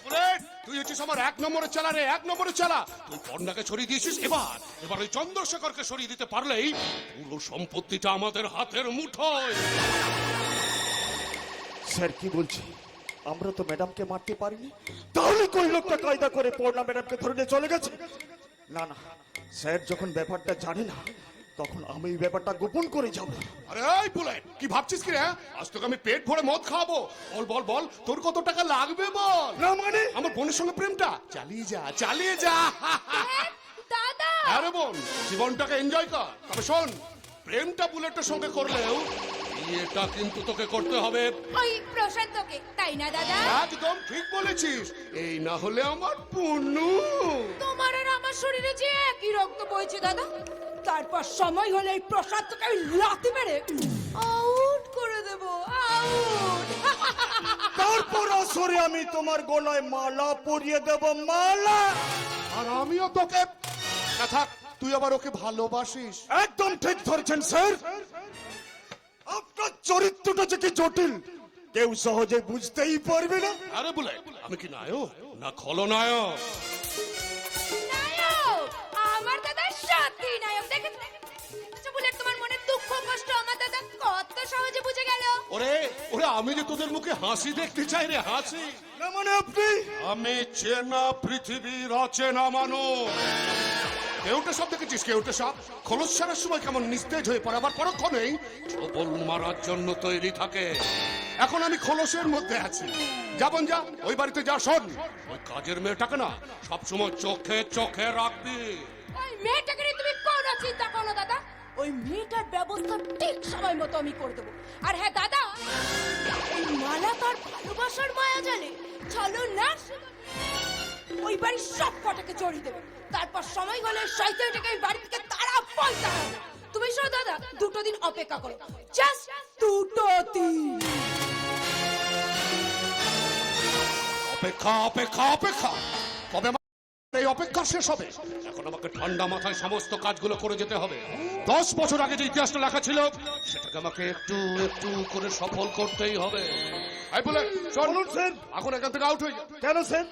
বুলেট, তুই হচ্ছিস আমার এক নম্বরের চালা রে, এক নম্বরের চালা। তুই পর্ণাকে ছড়িয়ে দিয়েছিস, এবার ওই চন্দ্রশেখরকে সরিয়ে দিতে পারলেই পুরো সম্পত্তিটা আমাদের হাতের মুঠোয়।
স্যার কি বলছি? আমরা তো ম্যাডামকে মারতে পারিনি, তাহলে কোন লোকটা কায়দা করে পড়না ম্যাডামকে ধরে নিয়ে চলে গেছে? না না, স্যার যখন ব্যাপারটা জানে না তখন আমি এই ব্যাপারটা গোপন করে যাব।
আরে এই বুলেট, কি ভাবছিস কি রে? আজ তোকে আমি পেট ভরে মদ খাওয়াবো। বল বল বল, তোর কত টাকা লাগবে বল।
না মানে
আমার বোনের সঙ্গে প্রেমটা চালিয়ে যা, চালিয়ে যা।
দাদা
আরে বোন, জীবনটাকে এনজয় কর। তবে শোন, প্রেমটা বুলেটের সঙ্গে করলেও বিয়েটা কিন্তু তোকে করতে হবে।
ওই প্রশান্তকে তাই না দাদা?
একদম ঠিক বলেছিস, এই না হলে আমার পুনু।
তোমার আর আমার শরীরে যে একই রক্ত বইছে দাদা। তারপর সময় হলে এই প্রসাদকে আমি লাথি মেরে আউট করে দেব, আউট।
তারপর আসরে আমি তোমার গলায় মালা পরিয়ে দেব, মালা।
আর আমিও তোকে। না থাক, তুই আবার ওকে ভালোবাসিস।
একদম ঠিক ধরেছেন স্যার। আপনার চরিত্রটা যে কি জটিল কেউ সহজে বুঝতেই পারবে না।
আরে বুলেট, আমি কি নায়ক না খলনায়ক?
নায়ক, আমার দাদা সত্যি নায়ক। দেখেন বুলেট, তোমার মনে দুঃখ কষ্ট আমার দাদা কত সহজে বুঝে গেল।
ওরে ওরে, আমি যে তোদের মুখে হাসি দেখতে চাই রে, হাসি।
না মানে আপনি
আমি চেনা পৃথিবীর অচেনা মানুষ। কেউটে সব দেখেছিস? কেউটে সব খোলস ছাড়ার সময় কেমন নিস্তেজ হয়ে পড়ে, আবার পরক্ষণেই সবল মারার জন্য তৈরি থাকে। এখন আমি খোলসের মধ্যে আছি। যাবন যা, ওই বাড়িতে যা। শোন, ওই কাজের মেয়েটাকে না সবসময় চোখে চোখে রাখবি।
ওই মেয়েটাকে নিয়ে তুমি কোনো চিন্তা করো না দাদা। ওই মেয়েটার ব্যবস্থা ঠিক সময় মতো আমি করে দেবো। আর হ্যাঁ দাদা, এই মালা তার ভালোবাসার মায়া জানে চলো না, ওই বাড়ির সব কটাকে চড়িয়ে দেবে। তারপর সময় হলে শয়তানটাকে এই বাড়ি থেকে তারা পয়সা হবে। তুমি শোনো দাদা, 2 দিন অপেক্ষা করো, জাস্ট 2 দিন।
অপেক্ষা অপেক্ষা অপেক্ষা, কবে আমার এই অপেক্ষা শেষ হবে? এখন আমাকে ঠান্ডা মাথায় সমস্ত কাজগুলো করে যেতে হবে। 10 বছর আগে যে ইতিহাসটা লেখা ছিল সেটাকে আমাকে একটু একটু করে সফল করতেই হবে। এই বলে শোন স্যার, এখন এখান থেকে আউট হয়ে যা।
কেন স্যার?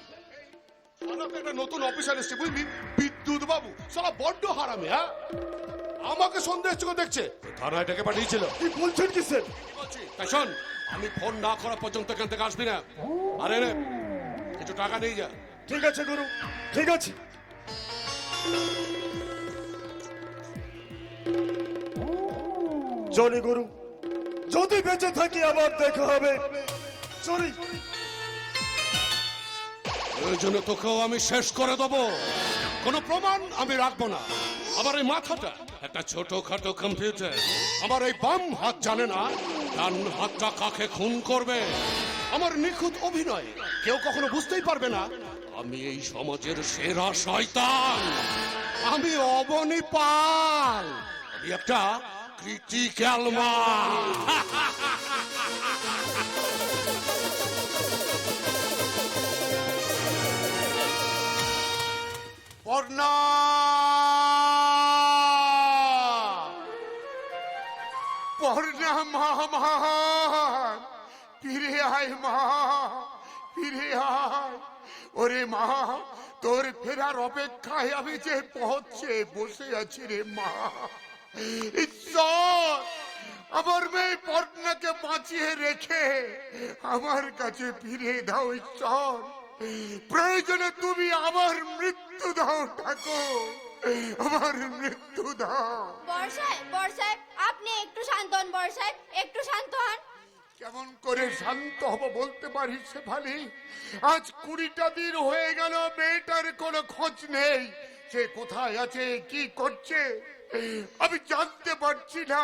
থানাতে একটা নতুন অফিসার এসেছে বুঝলি, বিদ্যুৎ বাবু, সারা বড্ড হারামি। হ্যাঁ, আমাকে সন্দেহ চোখে দেখছে, থানায় ডেকে পাঠিয়েছিল।
কি বলছেন কি স্যার?
কি বলছি? তাই শোন, আমি ফোন না করা পর্যন্ত এখান থেকে আসবি না। আরে রে, কিছু টাকা নিয়ে যা।
ঠিক আছে গুরু, ঠিক আছে। চলি গুরু, যদি বেঁচে থাকি আবার দেখা হবে। চলি।
প্রয়োজনে তোকেও আমি শেষ করে দেবো, কোনো প্রমাণ আমি রাখবো না। আমার এই মাথাটা একটা ছোটখাটো কম্পিউটার। আমার এই বাম হাত জানে না ডান হাতটা কাকে খুন করবে। আমার নিখুঁত অভিনয় কেউ কখনো বুঝতেই পারবে না আমি এই সমাজের সেরা শয়তান। আমি অবনী পাল, আমি একটা ক্রিটিক্যাল মাল।
পর্ণা, পর্ণা মা, মা ফিরে আয় মা, ফিরে আয়। ওরে মা, তোর ফেরার অপেক্ষায় আমি যে পৌঁছে বসে আছি রে মা। ঈশ্বর, আমার মেয়ে পর্ণাকে বাঁচিয়ে রেখে আমার কাছে ফিরে দাও ঈশ্বর। প্রয়োজনে তুমি আমার মৃত্যু দাও ঠাকুর, আমার মৃত্যু দাও।
বর্ষায় আপনি একটু শান্ত হন, বর্ষায় একটু শান্ত হন।
কেমন করে শান্ত হব বলতে পারিস শেফালি? আজ 20টা দিন হয়ে গেল, মেয়েটার কোনো খোঁজ নেই। সে কোথায় আছে, কি করছে আমি জানতে পারছি না,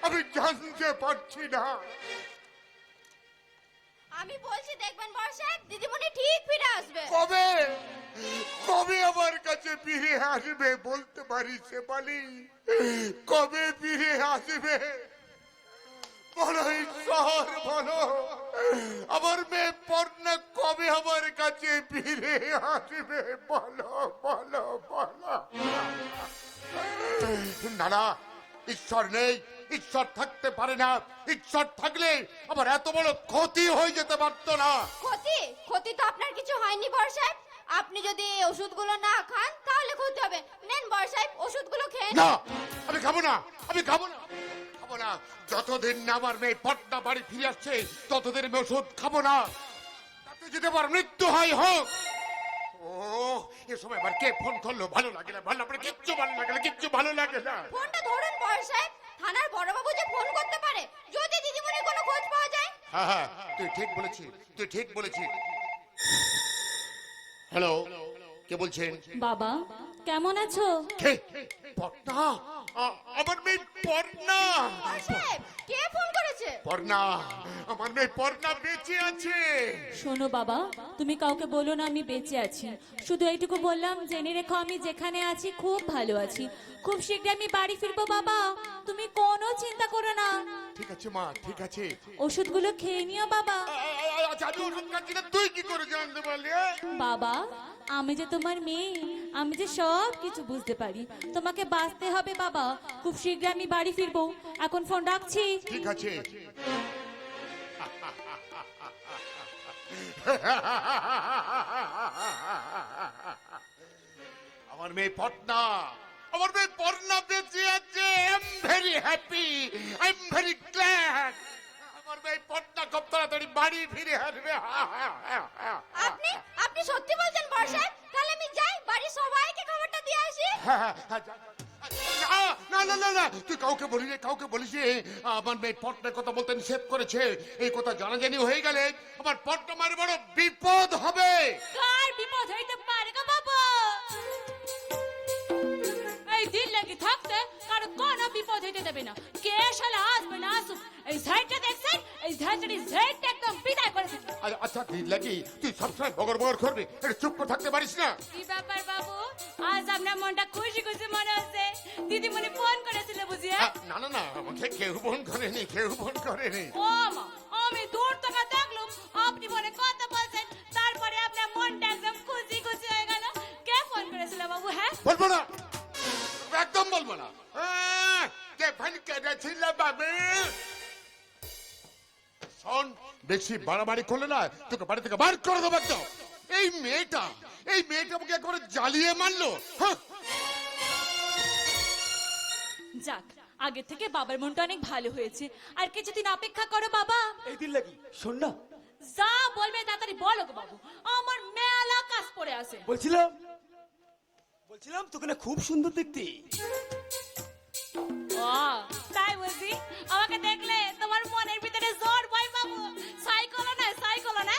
আমি জানতে পারছি না।
আমি বলছি দেখবেন বর্ষায়, দিদিমণি ঠিক ফিরে আসবে।
কবে কবে আমার কাছে ফিরে আসবে বলতে পারিস শেফালি? কবে ফিরে আসবে বলো ঈশ্বর, বলো। আমার মেয়ে পর্ণা কবে আমার কাছে ফিরে আসবে বলো, বলো, বলো। না না, ঈশ্বর নেই, ঈশ্বর থাকতে পারে না। ঈশ্বর থাকলে আমার এত বড় ক্ষতি হয়ে যেতে পারতো না।
ক্ষতি তো আপনার কিছু হয়নি বর্ষায়। আপনি যদি এই ওষুধগুলো না খান তাহলে ক্ষতি হবে। নেন বর্ষায়, ওষুধগুলো খেয়ে
না, আমি খাবো না, আমি খাবো না, খাবো না। যতদিন না আমার মেয়ে পর্দা বাড়ি ফিরে আসছে ততদিন আমি ওষুধ খাবো না। তাতে যদি আমার মৃত্যু হয় হোক। ও, এ সময় আবার কে ফোন করলো? ভালো লাগে না, ভালো লাগে, কিচ্ছু ভালো লাগে না, কিচ্ছু ভালো লাগে না।
ফোনটা ধরুন বর্ষায়, থানার বড়বাবু যে ফোন করতে পারে যদি দিদিমণির কোনো খোঁজ পাওয়া যায়।
হ্যাঁ হ্যাঁ, তুই ঠিক বলেছিস, তুই ঠিক বলেছিস। হ্যালো, কে বলছেন?
বাবা কেমন আছো?
কে? পর্ণা, আমার মেয়ে পর্ণা।
বর্ষায়, কে ফোন করেছে?
পর্ণা, আমার মেয়ে পর্ণা বেঁচে আছে।
শোনো বাবা, তুমি কাউকে বলো না আমি বেঁচে আছি। শুধু এইটুকু বললাম, জেনে রেখো আমি যেখানে আছি খুব ভালো আছি। খুব শীঘ্রই আমি বাড়ি ফিরবো বাবা, তুমি কোনো চিন্তা করো না।
ঠিক আছে মা, ঠিক আছে।
ওষুধগুলো খেয়ে নিও বাবা।
আচ্ছা, আমি ওষুধ খাচ্ছি না, তুই কি করে জানতে পারলি?
বাবা, আমি যে তোমার মেয়ে, আমি যে সব কিছু বুঝতে পারি। তোমাকে বাঁচতে হবে বাবা। খুব শীঘ্রই আমি বাড়ি ফিরবো, এখন ফোন রাখছি।
ঠিক আছে। আমার মেয়ে পর্ণা, আমার মেয়ে পর্ণা বেঁচে আছে। I am very happy, I am very glad. আমার মেয়ে পর্ণা খুব তাড়াতাড়ি বাড়ি ফিরে আসবে।
আপনি আপনি সত্যি বলছেন বর্ষায়? তাহলে আমি যাই, বাড়ির সবাইকে খবরটা দিয়ে আসি।
না না না না, তুই কাউকে বলিস, কাউকে বলিস। আমার মেয়ে পর্ণার কথা বলতে নিষেধ করেছে। এই কথা জানাজানি হয়ে গেলে আমার পর্ণা মার বড় বিপদ হবে।
কার বিপদ হইতে পারে গো বাবা? এই দিন লাগি থাকতে কারো কোনো বিপদ হইতে দেবে না। কে শালা আসবে না আসুক। এই সাইডটা দেখছেন, এই ঝাঁটারি সাইডটা একদম বিদায় করে দিন।
আচ্ছা দিন লাগি, তুই সবসময় বগর বগর করবি, একটু চুপ করে থাকতে পারিস না?
কি ব্যাপার বাবু, আজ আপনার মনটা খুশি খুশি মনে হচ্ছে? দিদিমণি ফোন করেছিল বুঝি?
না না না, আমাকে কেউ ফোন করেনি, কেউ ফোন করেনি।
ও মা, আমি দূর থেকে দেখলাম আপনি ফোনে কথা বলছেন, তারপরে আপনার মনটা একদম খুশি খুশি হয়ে গেল। কে ফোন করেছিল বাবু? হ্যাঁ
বলবো না, একদম বলবো না। কে ফোন করেছিল বাবু? শোন, বেশি বাড়াবাড়ি করলে না তোকে বাড়ি থেকে বার করে দেবো একদম। এই এই মেয়েটা আমাকে একবারে জ্বালিয়ে মারলো। হ্যাঁ,
যাক, আগে থেকে বাবার মনটা অনেক ভালো হয়েছে। আর কিছুদিন অপেক্ষা করো বাবা।
এই দিন লাগি শোন না,
যা বলবে তাড়াতাড়ি বলো গো বাবু, আমার মেলা কাজ পড়ে আছে।
বলছিলাম তোকে না খুব সুন্দর দেখতে।
ও তাই বুঝি? আমাকে দেখলে তোমার মনের ভিতরে জোর ভয় বাবু, সাইকেল না সাইকেল না।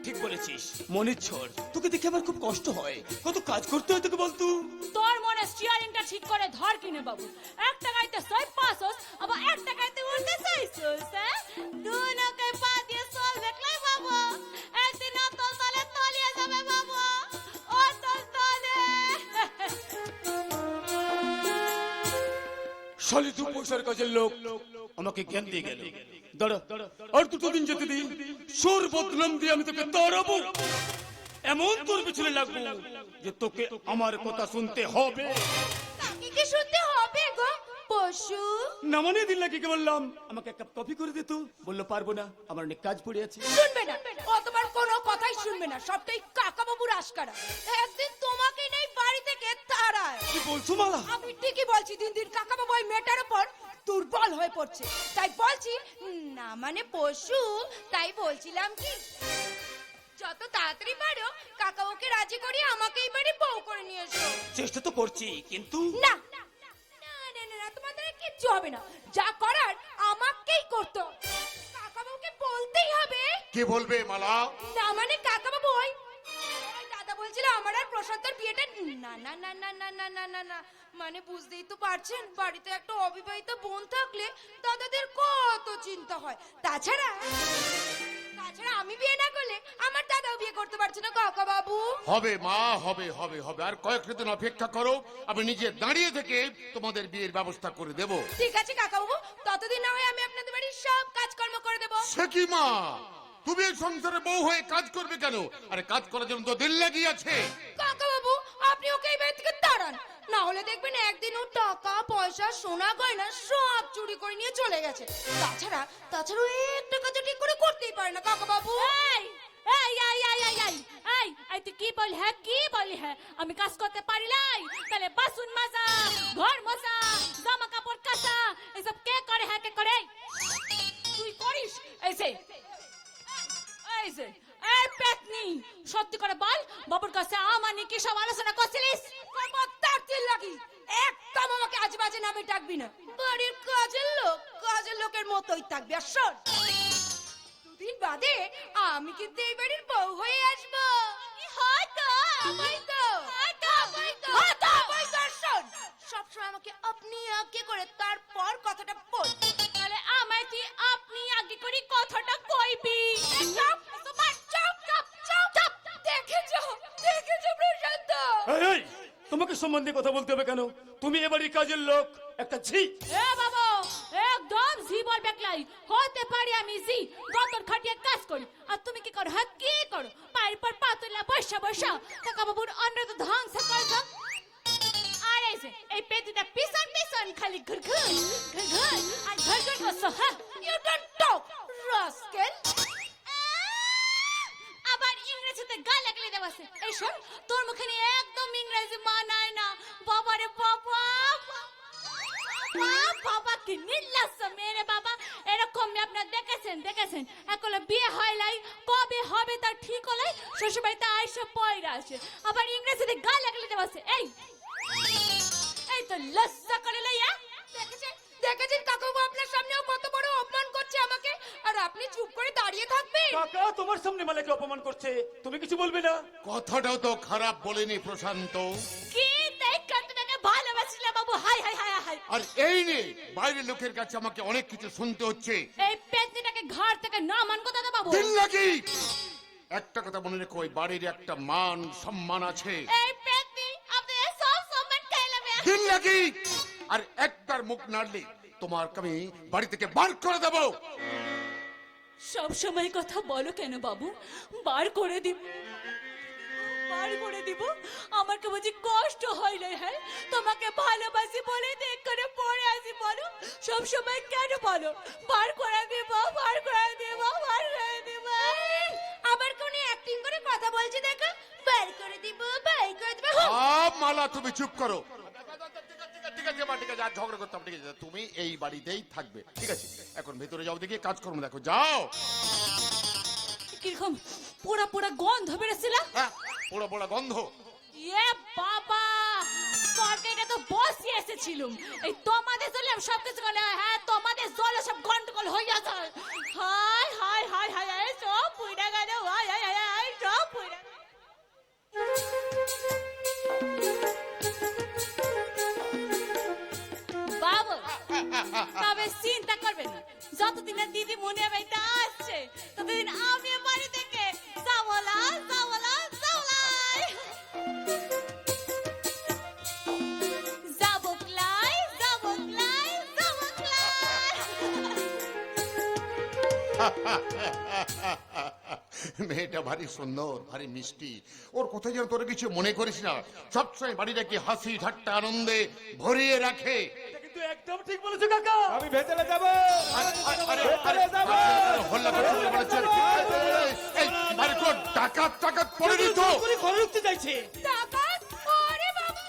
ঠিক বলেছিস, মনের ঝড়। তোকে দেখে আমার খুব কষ্ট হয়, কত কাজ করতে হয় তোকে বলতো।
তোর মনে স্টিয়ারিংটা ঠিক করে ধর কিনে বাবু। একটা গাইতে সই পাসস, আবার একটা গাইতে উল্টে চাইছস। হ্যাঁ, দুই নৌকায় পা দিয়ে চল দেখলাই বাবু, একদিন অতল তলে তলিয়ে যাবে বাবু, অতল তলে।
শালি দু পয়সার কাজের লোক আমাকে জ্ঞান দিয়ে গেল। দাঁড়া, আর দুটো দিন যেতে দিই, সোর বদনাম দিয়ে আমি তোকে তাড়াবো। এমন তোর পিছনে লাগবো যে তোকে আমার কথা শুনতে হবে।
তাকে কি শুনতে হবে গো পশু?
না মানে দিন লাগে কি বললাম, আমাকে এক কাপ কফি করে দিত। বললো পারবো না, আমার অনেক কাজ পড়ে আছে।
শুনবে না, ও তোমার কোনো কথাই শুনবে না, সবটাই কাকা বাবুর আশকারা। একদিন তোমাকে নেই বাড়ি থেকে তাড়ায়।
কি বলছো মালা?
আমি ঠিকই বলছি, দিন দিন কাকা বাবু ওই মেয়েটার উপর দুর্বল হয়ে পড়ছে। তাই বলছি, না মানে পশু, তাই বলছিলাম কি যত তাড়াতাড়ি পারো কাকা ওকে রাজি করিয়ে আমাকে এই বাড়ি বউ করে নিয়ে এসো।
চেষ্টা তো করছি, কিন্তু
না না না না, তোমাদের কিচ্ছু হবে না, যা করার আমাকেই করতে হবে। কাকা বাবুকে বলতেই হবে।
কে বলবে মালা?
না মানে কাকা বাবু ওই দাদা বলছিল আমার আর প্রশান্তর বিয়েটা। না না না না না না না না না, মানে বুঝতেই তো পারছেন, বাড়িতে একটা অবিবাহিত বোন থাকলে দাদাদের কত চিন্তা হয়। তাছাড়া আমি বিয়ে না করলে আমার দাদাও বিয়ে করতে পারছে না কাকা বাবু।
হবে মা, হবে হবে হবে, আর কয়েকটা দিন অপেক্ষা করো, আমি নিজে দাঁড়িয়ে থেকে তোমাদের বিয়ের ব্যবস্থা করে দেব।
ঠিক আছে কাকা বাবু, ততদিন না হয় আমি আপনাদের বাড়ির সব কাজকর্ম করে দেব।
সে কি মা, তুমি এই সংসারে বউ হয়ে কাজ করবে কেন? আরে কাজ করার জন্য তো দিল লাগি আছে।
কাকা বাবু আপনি ওকে এই বাড়ি থেকে তাড়ান, না হলে দেখবেন একদিন ও টাকা পয়সা সোনা গয়না সব চুরি করে নিয়ে চলে গেছে। তাছাড়া ও একটা কাজ ঠিক করে করতেই পারে না কাকা বাবু।
এই এই এই এই এই এই এই এই তুই কি বল হ্যাঁ, কি বলি হ্যাঁ? আমি কাজ করতে পারি নাই? তাহলে বাসন মাজা, ঘর মোছা, জামা কাপড় কাচা এসব কে করে? হ্যাঁ কে করে? তুই করিস? এই পেতনি, সত্যি করে বল, বাবুর কাছে আমার নিয়ে কি সব আলোচনা করছিলিস?
তার তিল লাগি, একদম আমাকে আজ বাজে নামে ডাকবি না। বাড়ির কাজের লোকের মতোই থাকবি। আর শোন, দুদিন বাদে আমি কিন্তু এই বাড়ির বউ হয়ে আসবো। হয়তো শোন, সবসময় আমাকে আপনি আগে করে তারপর কথাটা বল।
তাহলে আমায় তুই আপনি আগে করি কথাটা কইবি।
দেখেছো প্রশান্ত?
এই, তোমাকে সম্মান দিয়ে কথা বলতে হবে কেন? তুমি এবারই কাজের লোক, একটা ঝি।
এ বাবা, একদম জি বলবে একলাই। হতে পারি আমি জি, গতর খাটিয়ে কাজ করি, আর তুমি কি করো? হ্যাঁ কি করো? পায়ের পর পা তুলে বসা কাকা বাবুর অন্ন তো ধ্বংস করছো। আর এই পেটিটা পিছন খালি ঘুর আর ঘুর করছো। হ্যাঁ,
ইউ ডোন্ট টক রাস্কেল।
আবার ইংরেজিতে গা লাগলে দেবাছে। এই শোন, তোর মুখে নিয়ে একদম ইংরেজি মানায় না। বাবারে বাবা, বাবা কি নির্লজ্জ মেয়ে বাবা। এরকম আপনার দেখেছেন একলা বিয়ে হয় নাই, কবে হবে তার ঠিক হলে শ্বশুরবাড়িতে আইসা পয়রা আসে, আবার ইংরেজিতে গা লাগলে দেবাছে। এই তো লজ্জা করে লইয়া।
দেখেছেন কাকাবু আপনার সামনেও কত বড় অপমান করছে আমাকে, আর আপনি চুপ করে দাঁড়িয়ে থাকবেন?
কাকা তোমার সামনে মালাকে অপমান করছে, তুমি কিছু বলবে না?
কথাটাও তো খারাপ বলেনি প্রশান্ত।
কি দেখা তোমাকে ভালোবাসিলা বাবু। Hi hi hi hi.
আর এই নে বাইরের লোকের কাছে আমাকে অনেক কিছু শুনতে হচ্ছে।
এই পেতনিটাকে ঘর থেকে নামান কথা দাও বাবু।
দিল লাগি, একটা কথা মনে রেখো, ওই বাড়ির একটা মান সম্মান আছে।
এই পেতনি আপনি সব সম্মান খাইলামে।
দিল লাগি, আর একবার মুখ নাড়লে তোমার আমি বাড়ি থেকে বার করে দেব।
সব সময় কথা বলো কেন বাবু? বার করে দিব, আমাকে বুঝি কষ্ট হয় না? হ্যাঁ, তোমাকে ভালোবাসি বলে দেখ করে পড়ে আসি, বলো সব সময় কেন বলো বার করে দেব?
আবার কোন অ্যাক্টিং করে কথা বলছে দেখো। বার করে দিব বার করে দিব
মালা তুমি চুপ করো। ঠিক আছে মা, ঠিক আছে, আর ঝগড়া করতাম, ঠিক আছে, তুমি এই বাড়িতেই থাকবে, ঠিক আছে? এখন ভেতরে যাও, দেখি কাজকর্ম দেখো, যাও।
কিরকম পোড়া পোড়া গন্ধ বেরোছিল?
হ্যাঁ, পোড়া পোড়া গন্ধ।
এ বাবা, তরকারিটা তো বসিয়ে এসেছিলুম, এই তোমাদের জন্য সবকিছু গলে, হ্যাঁ তোমাদের জলে সব গন্ডগোল হয়ে যায়। High hi hi hi high, সব পুইরা গেল, হাই হাই হাই হাই, সব পুইরা। বাবু, তবে চিন্তা করবেন না, যতদিন না দিদি মনে বাড়িতে আসছে ততদিন আমি বাড়ি থেকে যাবলা যাবলা যাবলাই যাবকলাই যাবকলাই যাবকলাই।
মেয়েটা ভারী সুন্দর, ভারী মিষ্টি, ওর কোথায় যেন তোর কিছু মনে করিস না, সবসময় বাড়িটাকে হাসি ঠাট্টা আনন্দে ভরিয়ে রাখে।
কিন্তু একদম ঠিক বলেছো কাকা, আমি ভেতরে যাব।
ডাকাত টাকাত পড়ে দিত।
ঘরে ঢুকতে চাইছে।
ডাকাত ওরে বাবা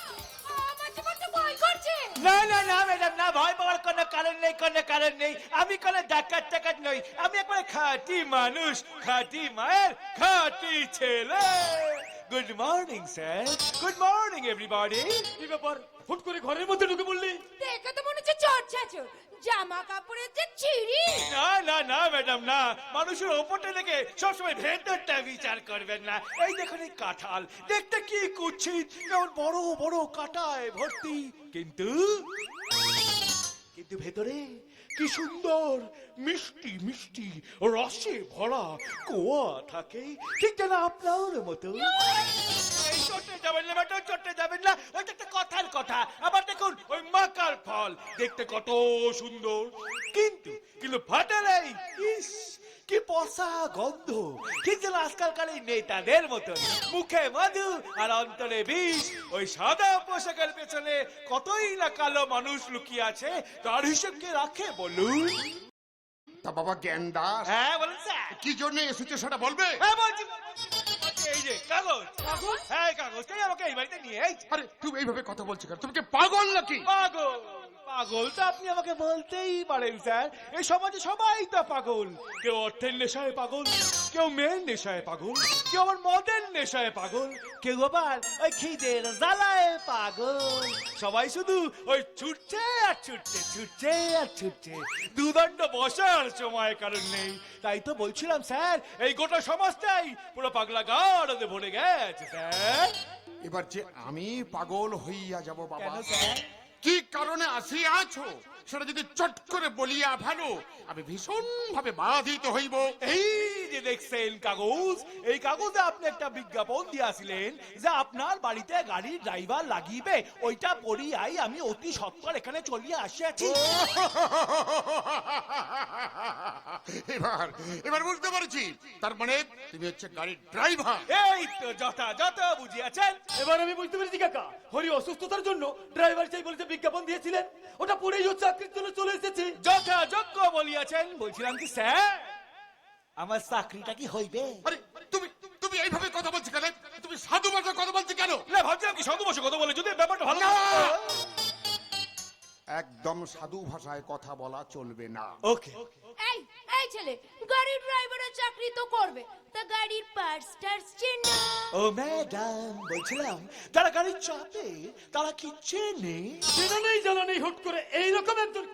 আমার জীবন তো ভয় করছে
না না না ম্যাডাম, না ভয় পাওয়ার কোনো কারণ নেই, কোনো কারণ নেই। আমি কোনো ডাকাত টাকাত নই, আমি একবার খাঁটি মানুষ, খাঁটি মায়ের খাঁটি ছেলে। Good morning sir, good morning everybody.
কি ব্যাপার, ফুট করে ঘরের মধ্যে ঢুকে পড়লি?
দেখে তো মনে হচ্ছে চোর জামা কাপড়ের যে ছিঁড়ি।
না না না ম্যাডাম, না, মানুষের ওপরটা দেখে সবসময় ভেতরটা বিচার করবেন না। এই দেখুন এই কাঁঠাল, দেখতে কি কুচ্ছিত, কেমন বড় বড় কাঁটায় ভর্তি, কিন্তু কিন্তু ভেতরে কি সুন্দর মিষ্টি মিষ্টি রসে ভরা কোয়া থাকে, ঠিক যেন আপনার মতো। এই চটে যাবেন না ম্যাডাম, চটে যাবেন না, ওই তো একটা কথার কথা। আবার দেখুন ওই মাকার ফল দেখতে কত সুন্দর, কিন্তু কিন্তু ফাটালাই, ইস কি পচা গন্ধ, ঠিক যেন আজকালকার এই নেতাদের মতন, মুখে মধু আর অন্তরে বিষ। ওই সাদা পোশাকের পেছনে কতই না কালো মানুষ লুকিয়ে আছে, তার হিসেব কে রাখে বলুন?
তা বাবা জ্ঞানদাস,
হ্যাঁ বলুন স্যার।
কি জন্য এসেছে সেটা বলবে?
হ্যাঁ বলছি, এই যে কাগজ, হ্যাঁ কাগজটাই আমাকে এই বাড়িতে নিয়ে এই
আরে তুমি এইভাবে কথা বলছো কেন? তুমি কি পাগল নাকি?
পাগল। পাগল তো আপনি আমাকে বলতেই পারেন স্যার, এই সমাজে সবাই তো পাগল। কেউ অর্থের নেশায় পাগল, কেউ মেয়ের নেশায় পাগল, কেউ আবার মদের নেশায় পাগল, কেউ আবার ওই খিদের জ্বালায় পাগল। সবাই শুধু ওই ছুটছে আর ছুটছে, ছুটছে আর ছুটছে, দুদণ্ড বসার সময় কারণ নেই। তাই তো বলছিলাম স্যার, এই গোটা সমাজটাই পুরো পাগলা গাড়ে ভরে গেছে স্যার।
এবার যে আমি পাগল হইয়া যাব বাবা,
কেন স্যার?
কি কারণে আসিয়াছো সেটা যদি চট করে বলিয়া ভালো, আমি ভীষণ ভাবে বাধিত হইব।
এই যে দেখছেন কাগজ, এই কাগজে আপনি একটা বিজ্ঞাপন দিয়েছিলেন যে আপনার বাড়িতে গাড়ির ড্রাইভার লাগিবে, ওইটা পড়িয়াই আমি অতি সত্বর এখানে চলিয়ে আসিয়াছি।
এবার এবার বুঝতে পারছি, তার মানে তুমি হচ্ছে গাড়ির ড্রাইভার।
এই তো যথাযথ বুঝিয়াছেন।
এবার আমি বুঝতে পেরেছি কাকা, হরি অসুস্থতার জন্য ড্রাইভার চাই বলেছে বিজ্ঞাপন দিয়েছিলেন, ওটা পড়েই হচ্ছে চাকরির জন্য চলে এসেছে।
যথাযোগ্য বলিয়াছেন। বলছিলাম কি স্যার, আমার চাকরিটা কি হইবে?
আরে তুমি তুমি এইভাবে কথা বলছো কেন? তুমি সাধু ভাষায় কথা বলছো কেন?
না ভাবছিলাম কি সাধু ভাষায় কথা বলে যদি ব্যাপারটা ভালো
না!
না।
একদম সাধু ভাষায় কথা বলা চলবে না।
ওকে।
এই এই ছেলে গাড়ির ড্রাইভারের চাকরি তো করবে, তা গাড়ির পার্টস টার্স চেনা?
ও ম্যাডাম, বলছিলাম তারা গাড়ির চাপে তারা কি চেনে?
জানা নেই হুট করে এইরকম একজন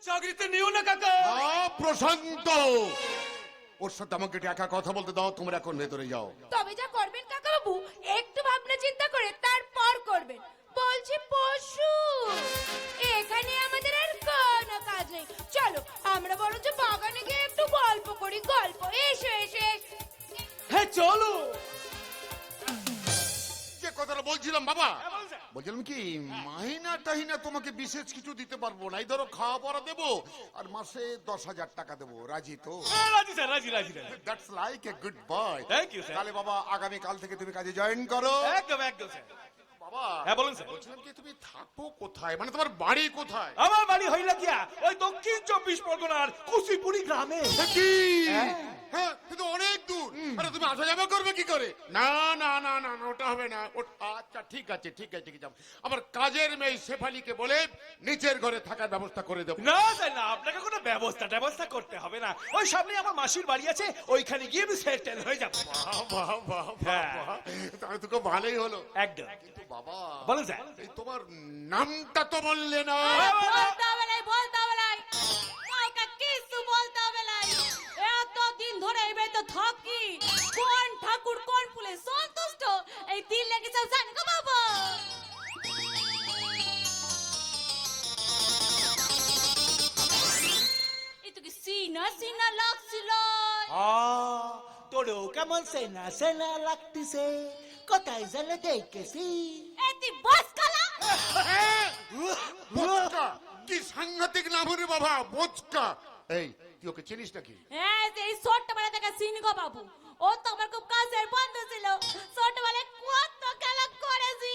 চাকরিতে নিও না কাকা।
প্রশান্ত, ওর সাথে আমাকে একা কথা বলতে দাও, তোমরা এখন ভেতরে যাও।
তবে যা করবেন কাকা বাবু একটু ভাবনা চিন্তা করে তারপর করবেন। বলছি পশু, এখানে আমাদের আর কোনো কাজ নেই, চলো আমরা বরঞ্চ বাগানে গিয়ে একটু গল্প করি। গল্প, এসো এসো এসো।
হ্যাঁ চলো।
যে কথাটা বলছিলাম বাবা, বলছিলাম কি মাহিনা টাহিনা তোমাকে বিশেষ কিছু দিতে পারবো না, এই ধরো খাওয়া পড়া দেবো আর মাসে 10,000 টাকা দেবো, রাজি তো?
রাজি স্যার, রাজি রাজি রাজি।
That's like a good boy.
Thank you, sir.
তাহলে বাবা আগামী কাল থেকে তুমি কাজে জয়েন করো।
একদম একদম স্যার।
বাবা বাবা
হ্যাঁ বলুন স্যার।
বলছিলাম কি তুমি থাকো কোথায়, মানে তোমার বাড়ি কোথায়?
আমার বাড়ি হইল গিয়া ওই দক্ষিণ 24 পরগনার কুচিপুরি গ্রামে।
কি? হ্যাঁ কিন্তু অনেক দূর। আরে তুমি আসা যাওয়া করবে কি করে? না না না না না, ওটা হবে না। আচ্ছা ঠিক আছে ঠিক আছে ঠিক আছে, আমার কাজের মেয়ে শেফালিকে বলে নিচের ঘরে থাকার ব্যবস্থা করে দেবো।
না স্যার না, আপনাকে কোনো ব্যবস্থা করতে হবে না। ওই সামনে আমার মাসির বাড়ি আছে, ওইখানে গিয়ে আমি সেটেল হয়ে যাব।
বাহ বাহ বাহ
হ্যাঁ।
বাহ, তাহলে তো খুব ভালোই হলো।
একদম।
কিন্তু বাবা
বলুন স্যার।
এই তোমার নামটা তো বললে না।
বলতে হবে নাই, বলতে হবে নাই, কাউকে কিছু বলতে হবে নাই। এতদিন ধরে এই বাড়িতে থাকি, কোন ঠাকুর কোন ফুলে সন্তুষ্ট এই দিল লেগে যাও জান গো বাবা। এই তো কি সিনা সিনা লাগছিল।
তোরও কেমন সেনা সেনা লাগতেছে, কোথায় জেলে দেখেছি।
এতি বস কালা।
বোচকা, কি সাংঘাতিক নাম রে বাবা, বোচকা। এই তুই ওকে চিনিস নাকি?
এই যে এই ছোটবেলা থেকে চিনি গো বাবু, ও তো আমার খুব কাছের বন্ধু ছিল। ছোটবেলায় কত খেলা করেছি,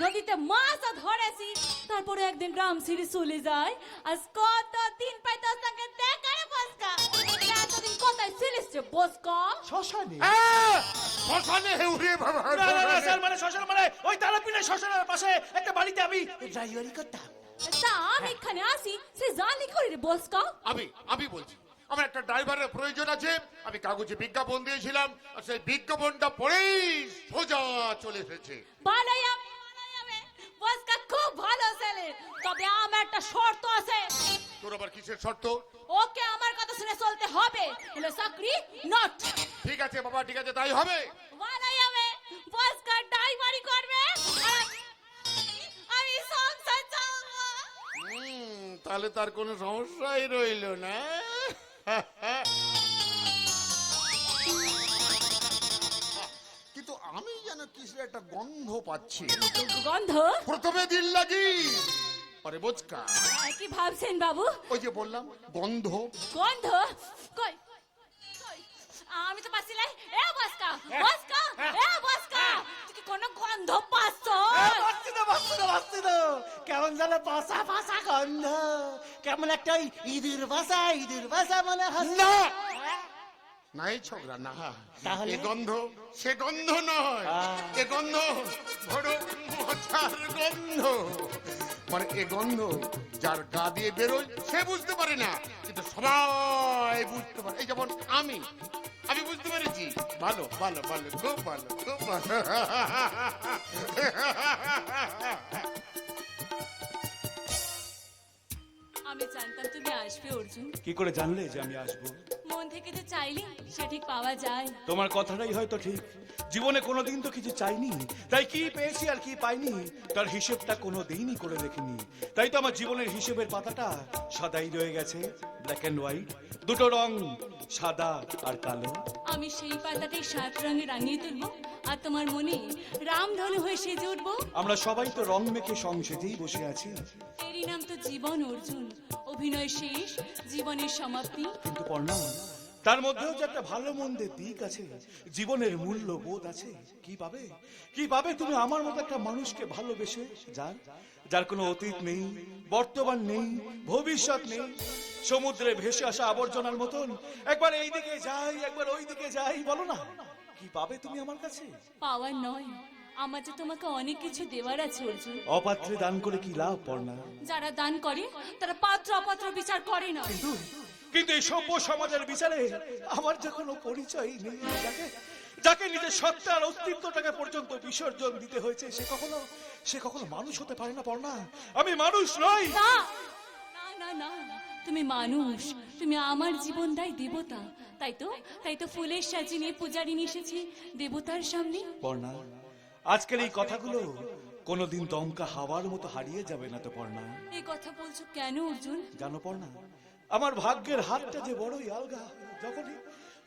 নদীতে মাছও ধরেছি। তারপরে একদিন গ্রাম ছেড়ে চলে যায়। আজ কত দিন পাই তোর সঙ্গে দেখা রে বসকা। এতদিন কোথায় ছিলিস রে বসকা?
শ্মশানে
শ্মশানে উড়ে বাবা।
না না না স্যার, মানে শ্মশান মানে ওই তারাপীঠের শ্মশানের পাশে একটা বাড়িতে আমি
ড্রাইভারি করতাম।
তা আমি এখানে আসি, সে জানি করে রে বসকা।
আমি বলছি আমার একটা ড্রাইভারের প্রয়োজন আছে। আমি কাগজে বিজ্ঞাপন দিয়েছিলাম, আর সেই বিজ্ঞাপনটা পড়েই সোজা চলে এসেছে।
ভালোই হবে, ভালোই হবে। বসকা খুব ভালো ছেলে, তবে আমার একটা শর্ত আছে।
তোর আবার কিসের শর্ত?
ওকে আমার কথা শুনে চলতে হবে, হলো চাকরি নট।
ঠিক আছে বাবা, ঠিক আছে তাই হবে।
ভালোই হবে। বসকা ড্রাইভারি করবে, আর আমি সংসার চালাবো।
তাহলে তার কোনো সমস্যাই রইল না। কিন্তু আমি যেন কিসের একটা গন্ধ পাচ্ছি।
গন্ধ?
প্রথমে দিল লাগি, পরে বোচকা।
কি ভাবছেন বাবু?
ওই যে বললাম গন্ধ।
গন্ধ? কই কই? আমি তো পাচ্ছি না। এ বসকা, বসকা, এ বসকা, তুই কি কোনো গন্ধ পাচ্ছ?
বাঁচতে তো কেমন যেন বাসা বাসা গন্ধ, কেমন একটা ওই ইঁদুর বাসা মনে হয়
না নাই ছোকরা না,
তাহলে?
এ গন্ধ সে গন্ধ নয়। এ গন্ধ বড় মজার গন্ধ। মানে এ গন্ধ যার গা দিয়ে বেরোয় সে বুঝতে পারে না, কিন্তু সবাই বুঝতে পারে। এই যেমন আমি বুঝতে পেরেছি। ভালো ভালো ভালো, খুব ভালো খুব ভালো।
আমি জানতাম তুমি আসবে অর্জুন।
কি করে জানলে যে আমি আসবো?
মন থেকে যে চাইলে সে ঠিক পাওয়া যায়।
তোমার কথাটাই হয়তো ঠিক। জীবনে কোনোদিন তো কিছু চাইনি, তাই কি পেয়েছি আর কি পাইনি তার হিসেবটা কোনোদিনই করে দেখিনি। তাই তো আমার জীবনের হিসেবের পাতাটা সাদাই রয়ে গেছে, ব্ল্যাক এন্ড হোয়াইট, দুটো রং, সাদা আর কালো।
আমি সেই পাতাটাই 7 রঙে রাঙিয়ে তুলবো, আর তোমার মনে রামধনু হয়ে সেজে উঠবো।
আমরা সবাই তো রং মেখে সংসেজেই বসে আছি।
এরই নাম তো জীবন অর্জুন। অভিনয় শেষ, জীবনের সমাপ্তি।
কিন্তু পর্ণা, তার মধ্যেও যে একটা ভালো মন্দের দিক আছে, জীবনের মূল্যবোধ আছে। কি পাবে তুমি আমার মতো একটা মানুষকে ভালোবেসে, যার কোনো অতীত নেই, বর্তমান নেই, ভবিষ্যৎ নেই, সমুদ্রে ভেসে আসা আবর্জনার মতন একবার এই দিকে যাই একবার ওই দিকে যাই। বলো না, কি পাবে তুমি আমার কাছে?
পাওয়ার নয়, আমার যে তোমাকে অনেক কিছু দেওয়ার আছে অর্জুন।
অপাত্রে দান করে কি লাভ পর্ণা?
যারা দান করে তারা পাত্র অপাত্র বিচার করে না।
কিন্তু এই সভ্য সমাজের বিচারে আমার যে কোনো পরিচয় নেই। যাকে নিজের সত্তার অস্তিত্বটাকে পর্যন্ত বিসর্জন দিতে হয়েছে, সে কখনো মানুষ হতে পারে না পর্ণা। আমি মানুষ নই।
না না না না, তুমি মানুষ, তুমি আমার জীবন দায় দেবতা। তাই তো ফুলের সাজি নিয়ে পূজারিনী এসেছি দেবতার সামনে।
পর্ণা, আজকের এই কথাগুলো কোনোদিন দমকা হাওয়ার মতো হারিয়ে যাবে না তো পর্ণা?
এই কথা বলছো কেন অর্জুন?
জানো পর্ণা, আমার ভাগ্যের হাতটা যে বড়ই আলগা।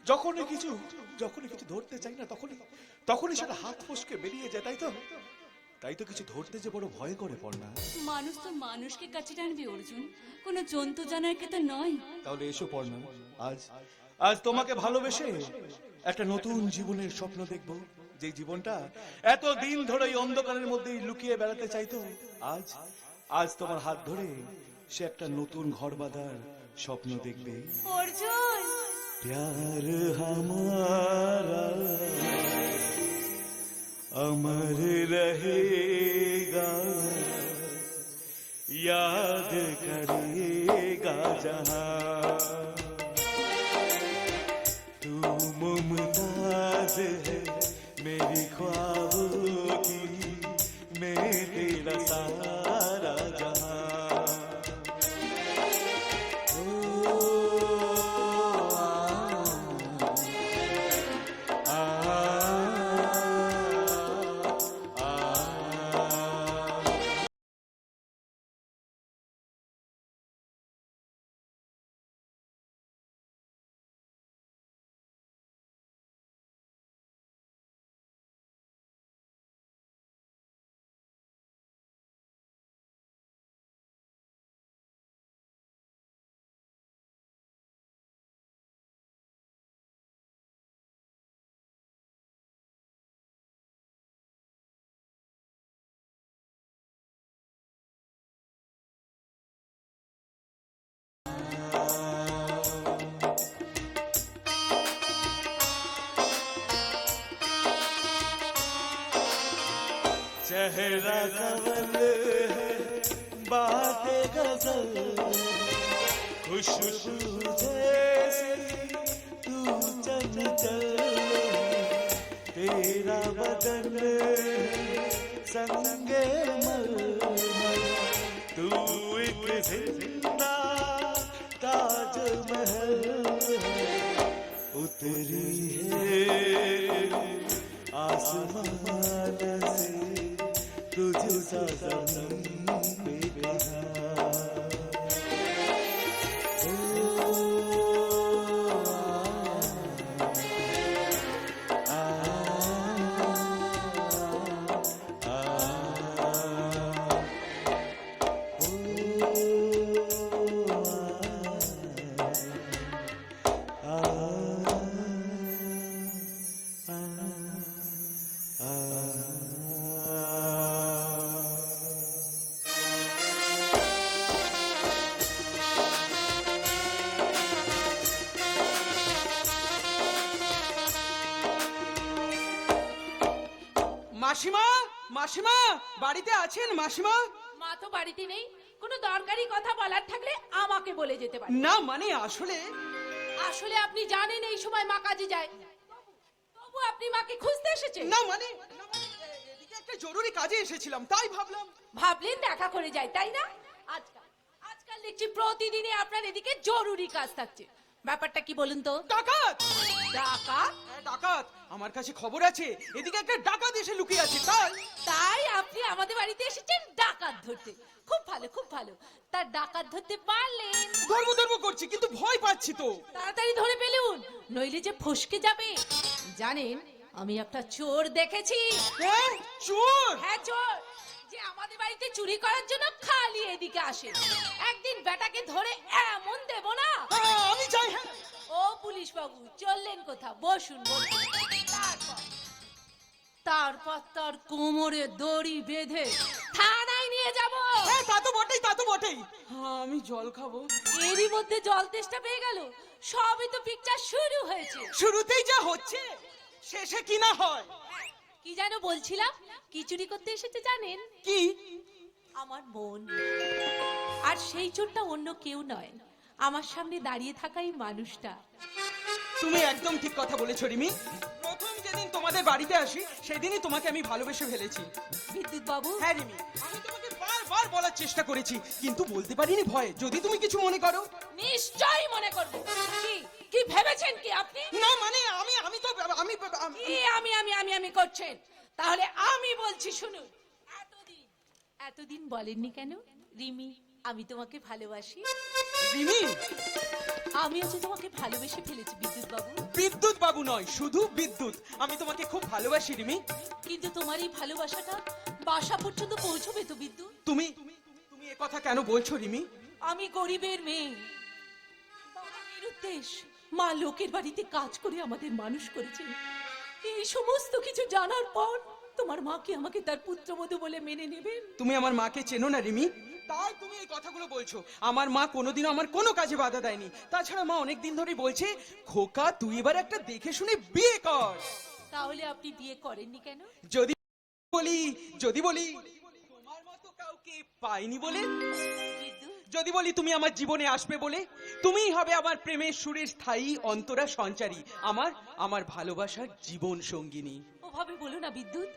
যখনই কিছু ধরতে চাই না, তখনই সেটা হাত ফসকে বেরিয়ে যায়। তাই তো কিছু ধরতে যে বড় ভয় করে পর্ণা।
মানুষ তো মানুষকে কাছে টানবে অর্জুন, কোনো জন্তু জানোয়ারকে তো নয়।
তাহলে এসো পর্ণা, আজ তোমাকে ভালোবেসে একটা নতুন জীবনের স্বপ্ন দেখবো, যে জীবনটা এত দিন ধরে এই অন্ধকারের মধ্যেই লুকিয়ে বেড়াতে চাইতো, আজ আজ তোমার হাত ধরে সে একটা নতুন ঘর বাঁধার স্বপ্ন দেখবে।
অর্জুন,
प्यार हमारा अमर रहेगा, याद करेगा जहां। तू मुमताज है मेरी ख्वाबों की, मैं तेरा सारा जहां। चेहरा कवल है बातें गजल, खुशबू जैसी तू चंचल, तेरा बदन संगे मलमल, तू एक जिंदा ताजमहल है, उतरी है आसमान से तुझसा सनम बेकरार।
মাসিমা, মাসিমা বাড়িতে আছেন মাসিমা?
মা তো বাড়িতে নেই, কোনো দরকারি কথা বলার থাকলে আমাকে বলে যেতে পারে।
না মানে আসলে
আসলে আপনি জানেন এই সময় মা কাজে যায়, তবু আপনি মাকে খুঁজতে এসেছেন?
না মানে এদিকে একটা জরুরি কাজে এসেছিলাম, তাই ভাবলাম।
ভাবলেন দেখা করে যায়, তাই না? আজকাল আজকাল দেখছি প্রতিদিনই আপনার এদিকে জরুরি কাজ থাকছে। ব্যাপারটা কি বলুন তো?
ডাকাত!
ডাকাত?
হ্যাঁ, ডাকাত। আমার কাছে খবর আছে এদিকে একটা ডাকাত এসে লুকিয়ে আছে, তাই
তাই আপনি আমাদের বাড়িতে এসেছেন ডাকাত ধরতে? খুব ভালো, খুব ভালো। তার ডাকাত ধরতে পারলেন?
ধর্ম ধর্ম করছি কিন্তু ভয় পাচ্ছি তো।
তাড়াতাড়ি ধরে ফেলুন, নইলে যে ফসকে যাবে। জানেন আমি একটা চোর দেখেছি।
হ্যাঁ, চোর?
হ্যাঁ চোর, যে আমাদের বাড়িতে চুরি করার জন্য খালি এদিকে আসে। একদিন বেটাকে ধরে এমন দেব না।
হ্যাঁ, আমি যাই। হ্যাঁ।
ও পুলিশ বাবু চললেন কোথা? বসুন বসুন। তারপর তার কোমরে দড়ি বেঁধে থানায় নিয়ে যাব।
হ্যাঁ, তা তো বটেই, তা তো বটেই। হ্যাঁ, আমি জল খাবো।
এরই মধ্যে জল তেষ্টা পেয়ে গেল। সবই তো পিকচার শুরু হয়েছে।
শুরুতেই যা হচ্ছে শেষে কি না হয়।
কি যেন বলছিলাম, কি চুরি করতে এসেছে জানেন?
কি?
আমার মন। আর সেই চোরটা অন্য কেউ নয়, আমার সামনে দাঁড়িয়ে থাকা এই মানুষটা।
তুমি একদম ঠিক কথা বলেছো রিমি। প্রথম যেদিন তোমাদের বাড়িতে আসি সেদিনই তোমাকে আমি ভালোবেসে ফেলেছি।
বিদ্যুৎ বাবু।
হ্যাঁ রিমি, আমি তোমাকে বারবার বলার চেষ্টা করেছি কিন্তু বলতে পারিনি ভয়ে। যদি তুমি কিছু মনে করো।
নিশ্চয়ই মনে করব। কি কি ভেবেছেন কি আপনি?
না মানে আমি আমি তো আমি
কি আমি করছেন? তাহলে আমি বলছি শুনুন। এতদিন বলেননি কেন রিমি আমি তোমাকে ভালোবাসি?
রিমি,
আমি আজ তোমাকে ভালোবেসে ফেলেছি বিদ্যুৎ বাবু।
বিদ্যুৎ বাবু নয়, শুধু বিদ্যুৎ। আমি তোমাকে খুব ভালোবাসি রিমি।
কিন্তু তোমার এই ভালোবাসাটা বাসা পর্যন্ত পৌঁছবে তো বিদ্যুৎ?
তুমি তুমি এ কথা কেন বলছো রিমি?
আমি গরিবের মেয়ে, বাবা নিরুদ্দেশ, মা লোকের বাড়িতে কাজ করে আমাদের মানুষ করেছেন। এই সমস্ত কিছু জানার পর তোমার মা কি আমাকে তার পুত্রবধূ বলে মেনে নেবেন?
তুমি আমার মাকে চেনো না রিমি, তাই তুমি এই কথাগুলো বলছো। আমার মা কোনোদিনও আমার কোনো কাজে বাধা দেয়নি। তাছাড়া মা অনেকদিন ধরে বলছে, খোকা তুই এবার একটা দেখে শুনে বিয়ে কর।
তাহলে আপনি বিয়ে করেননি কেন?
যদি বলি তোমার মতো কাউকে পাইনি বলে, যদি বলি তুমি আমার জীবনে আসবে বলে, তুমিই হবে আমার প্রেমের সুরের স্থায়ী অন্তরা সঞ্চারী, আমার ভালোবাসার জীবন সঙ্গিনী।
ওভাবে বলো না বিদ্যুৎ,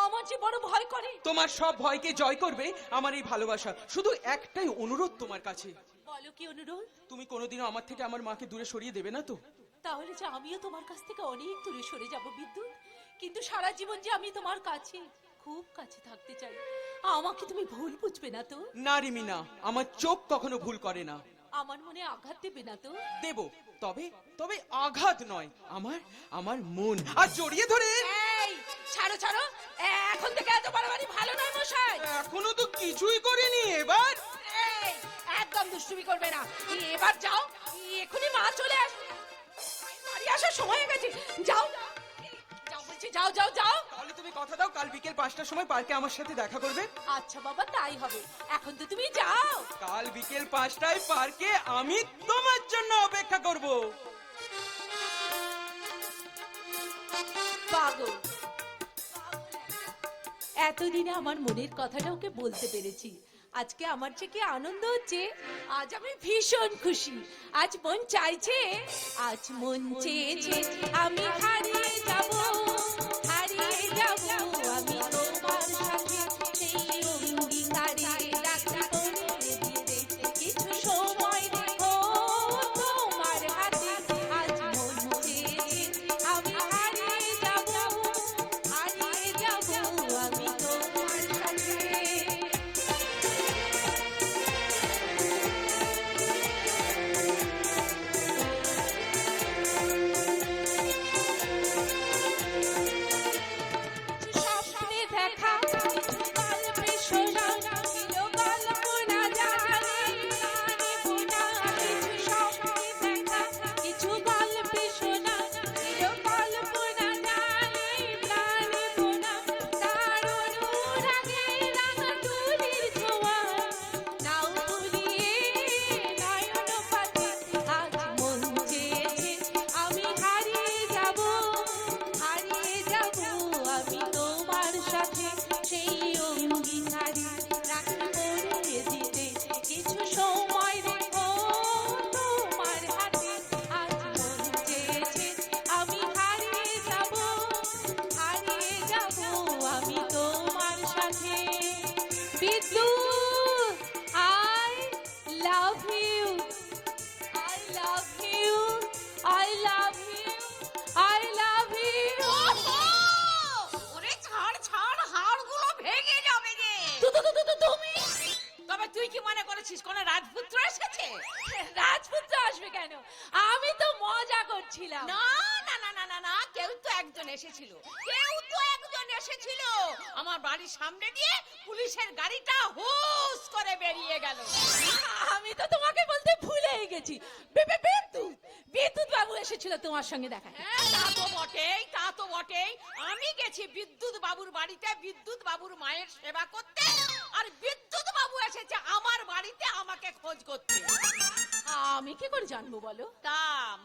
আমার যে বড় ভয় করে।
তোমার সব ভয়কে জয় করবে আমার এই ভালোবাসা। শুধু একটাই অনুরোধ তোমার কাছে।
বলো কি অনুরোধ?
তুমি কোনোদিনও আমার থেকে আমার মাকে দূরে সরিয়ে দেবে না তো?
তাহলে যে আমিও তোমার কাছ থেকে অনেক দূরে সরে যাব বিদ্যুৎ, কিন্তু সারা জীবন যে আমি তোমার কাছে, খুব কাছে থাকতে চাই। আমাকে তুমি ভুল বুঝবে না তো?
না রিমি না, আমার চোখ কখনো ভুল করে না।
আমার মনে আঘাত দেবে না তো?
দেব, তবে আঘাত নয়, আমার মন আর জড়িয়ে ধরে।
এই ছাড়ো ছাড়ো, এখন থেকে এত বাড়াবাড়ি ভালো নয় মশাই।
এখনো তো কিছুই করিনি। এবার
এই একদম দুষ্টুমি করবে না। এবার যাও, এখনই মা চলে আসবে। বাড়ি আসার সময় হয়ে গেছে। যাও যাও বলছি, যাও যাও যাও।
তাহলে তুমি কথা দাও, কাল বিকেল 5টার সময় পার্কে আমার সাথে দেখা করবে।
আচ্ছা বাবা, তাই হবে। এখন তো তুমি যাও।
কাল বিকেল 5টায় পার্কে আমি তোমার জন্য অপেক্ষা করব।
পাগল, এতদিনে আমার মনের কথাটা ওকে বলতে পেরেছি। আজকে আমার যে কি আনন্দ হচ্ছে, আজ আমি ভীষণ খুশি। আজ মন চাইছে, আজ মন চেয়েছে আমি হারিয়ে যাব আমি তোমার সাথে সেই অঙ্গীকারে রাখবো ধীরে কিছু সময় দেখো তোমার হাতে। আজ মন চেয়েছে আমি হারিয়ে যাব আমি তোমার সাথে। স্বপ্নে দেখা গল্পে শোনা ছিল গল্প না জানি না। কিছু স্বপ্নে দেখা কিছু গল্পে শোনা ছিল গল্প না জানি প্রাণে বোনা। তার অনুরাগে রাঙা তুলির ছোঁয়া নাও ভুলিয়ে নয়ন পাতে। আজ মন চেয়েছে আমি হারিয়ে যাব আমি তোমার সাথে সেই অঙ্গীকারে রাখবো দিতে কিছু সময় দেখো তোমার হাতে। আজ মন চেয়েছে আমি হারিয়ে যাব আমি তোমার সাথে। Bidyut, I love you, I love you, I love you, I love you.
ওরে ছাড় ছাড়, হাড়গুলো ভেঙে যাবে রে।
তুমি
তবে তুই কি মনে করেছিস কোন রাজপুত্র এসেছে?
রাজপুত্র আসবে কেন? আমি তো মজা করছিলাম।
না না না না না না, কেউ তো একজন এসেছিল, আমার বাড়ির সামনে দিয়ে পুলিশের গাড়িটা হুস করে বেরিয়ে গেল।
আমি তো তোমাকে বলতে ভুলেই গেছি। বিদ্যুৎ বাবু এসেছিল তোমার সঙ্গে দেখা।
হ্যাঁ, তা তো বটেই। আমি গেছি বিদ্যুৎ বাবুর বাড়িতে বিদ্যুৎ বাবুর মায়ের সেবা করতে, আর বিদ্যুৎ বাবু এসেছে আমার বাড়িতে আমাকে খোঁজ করতে।
আমি কি করে জানবো বলো?
তা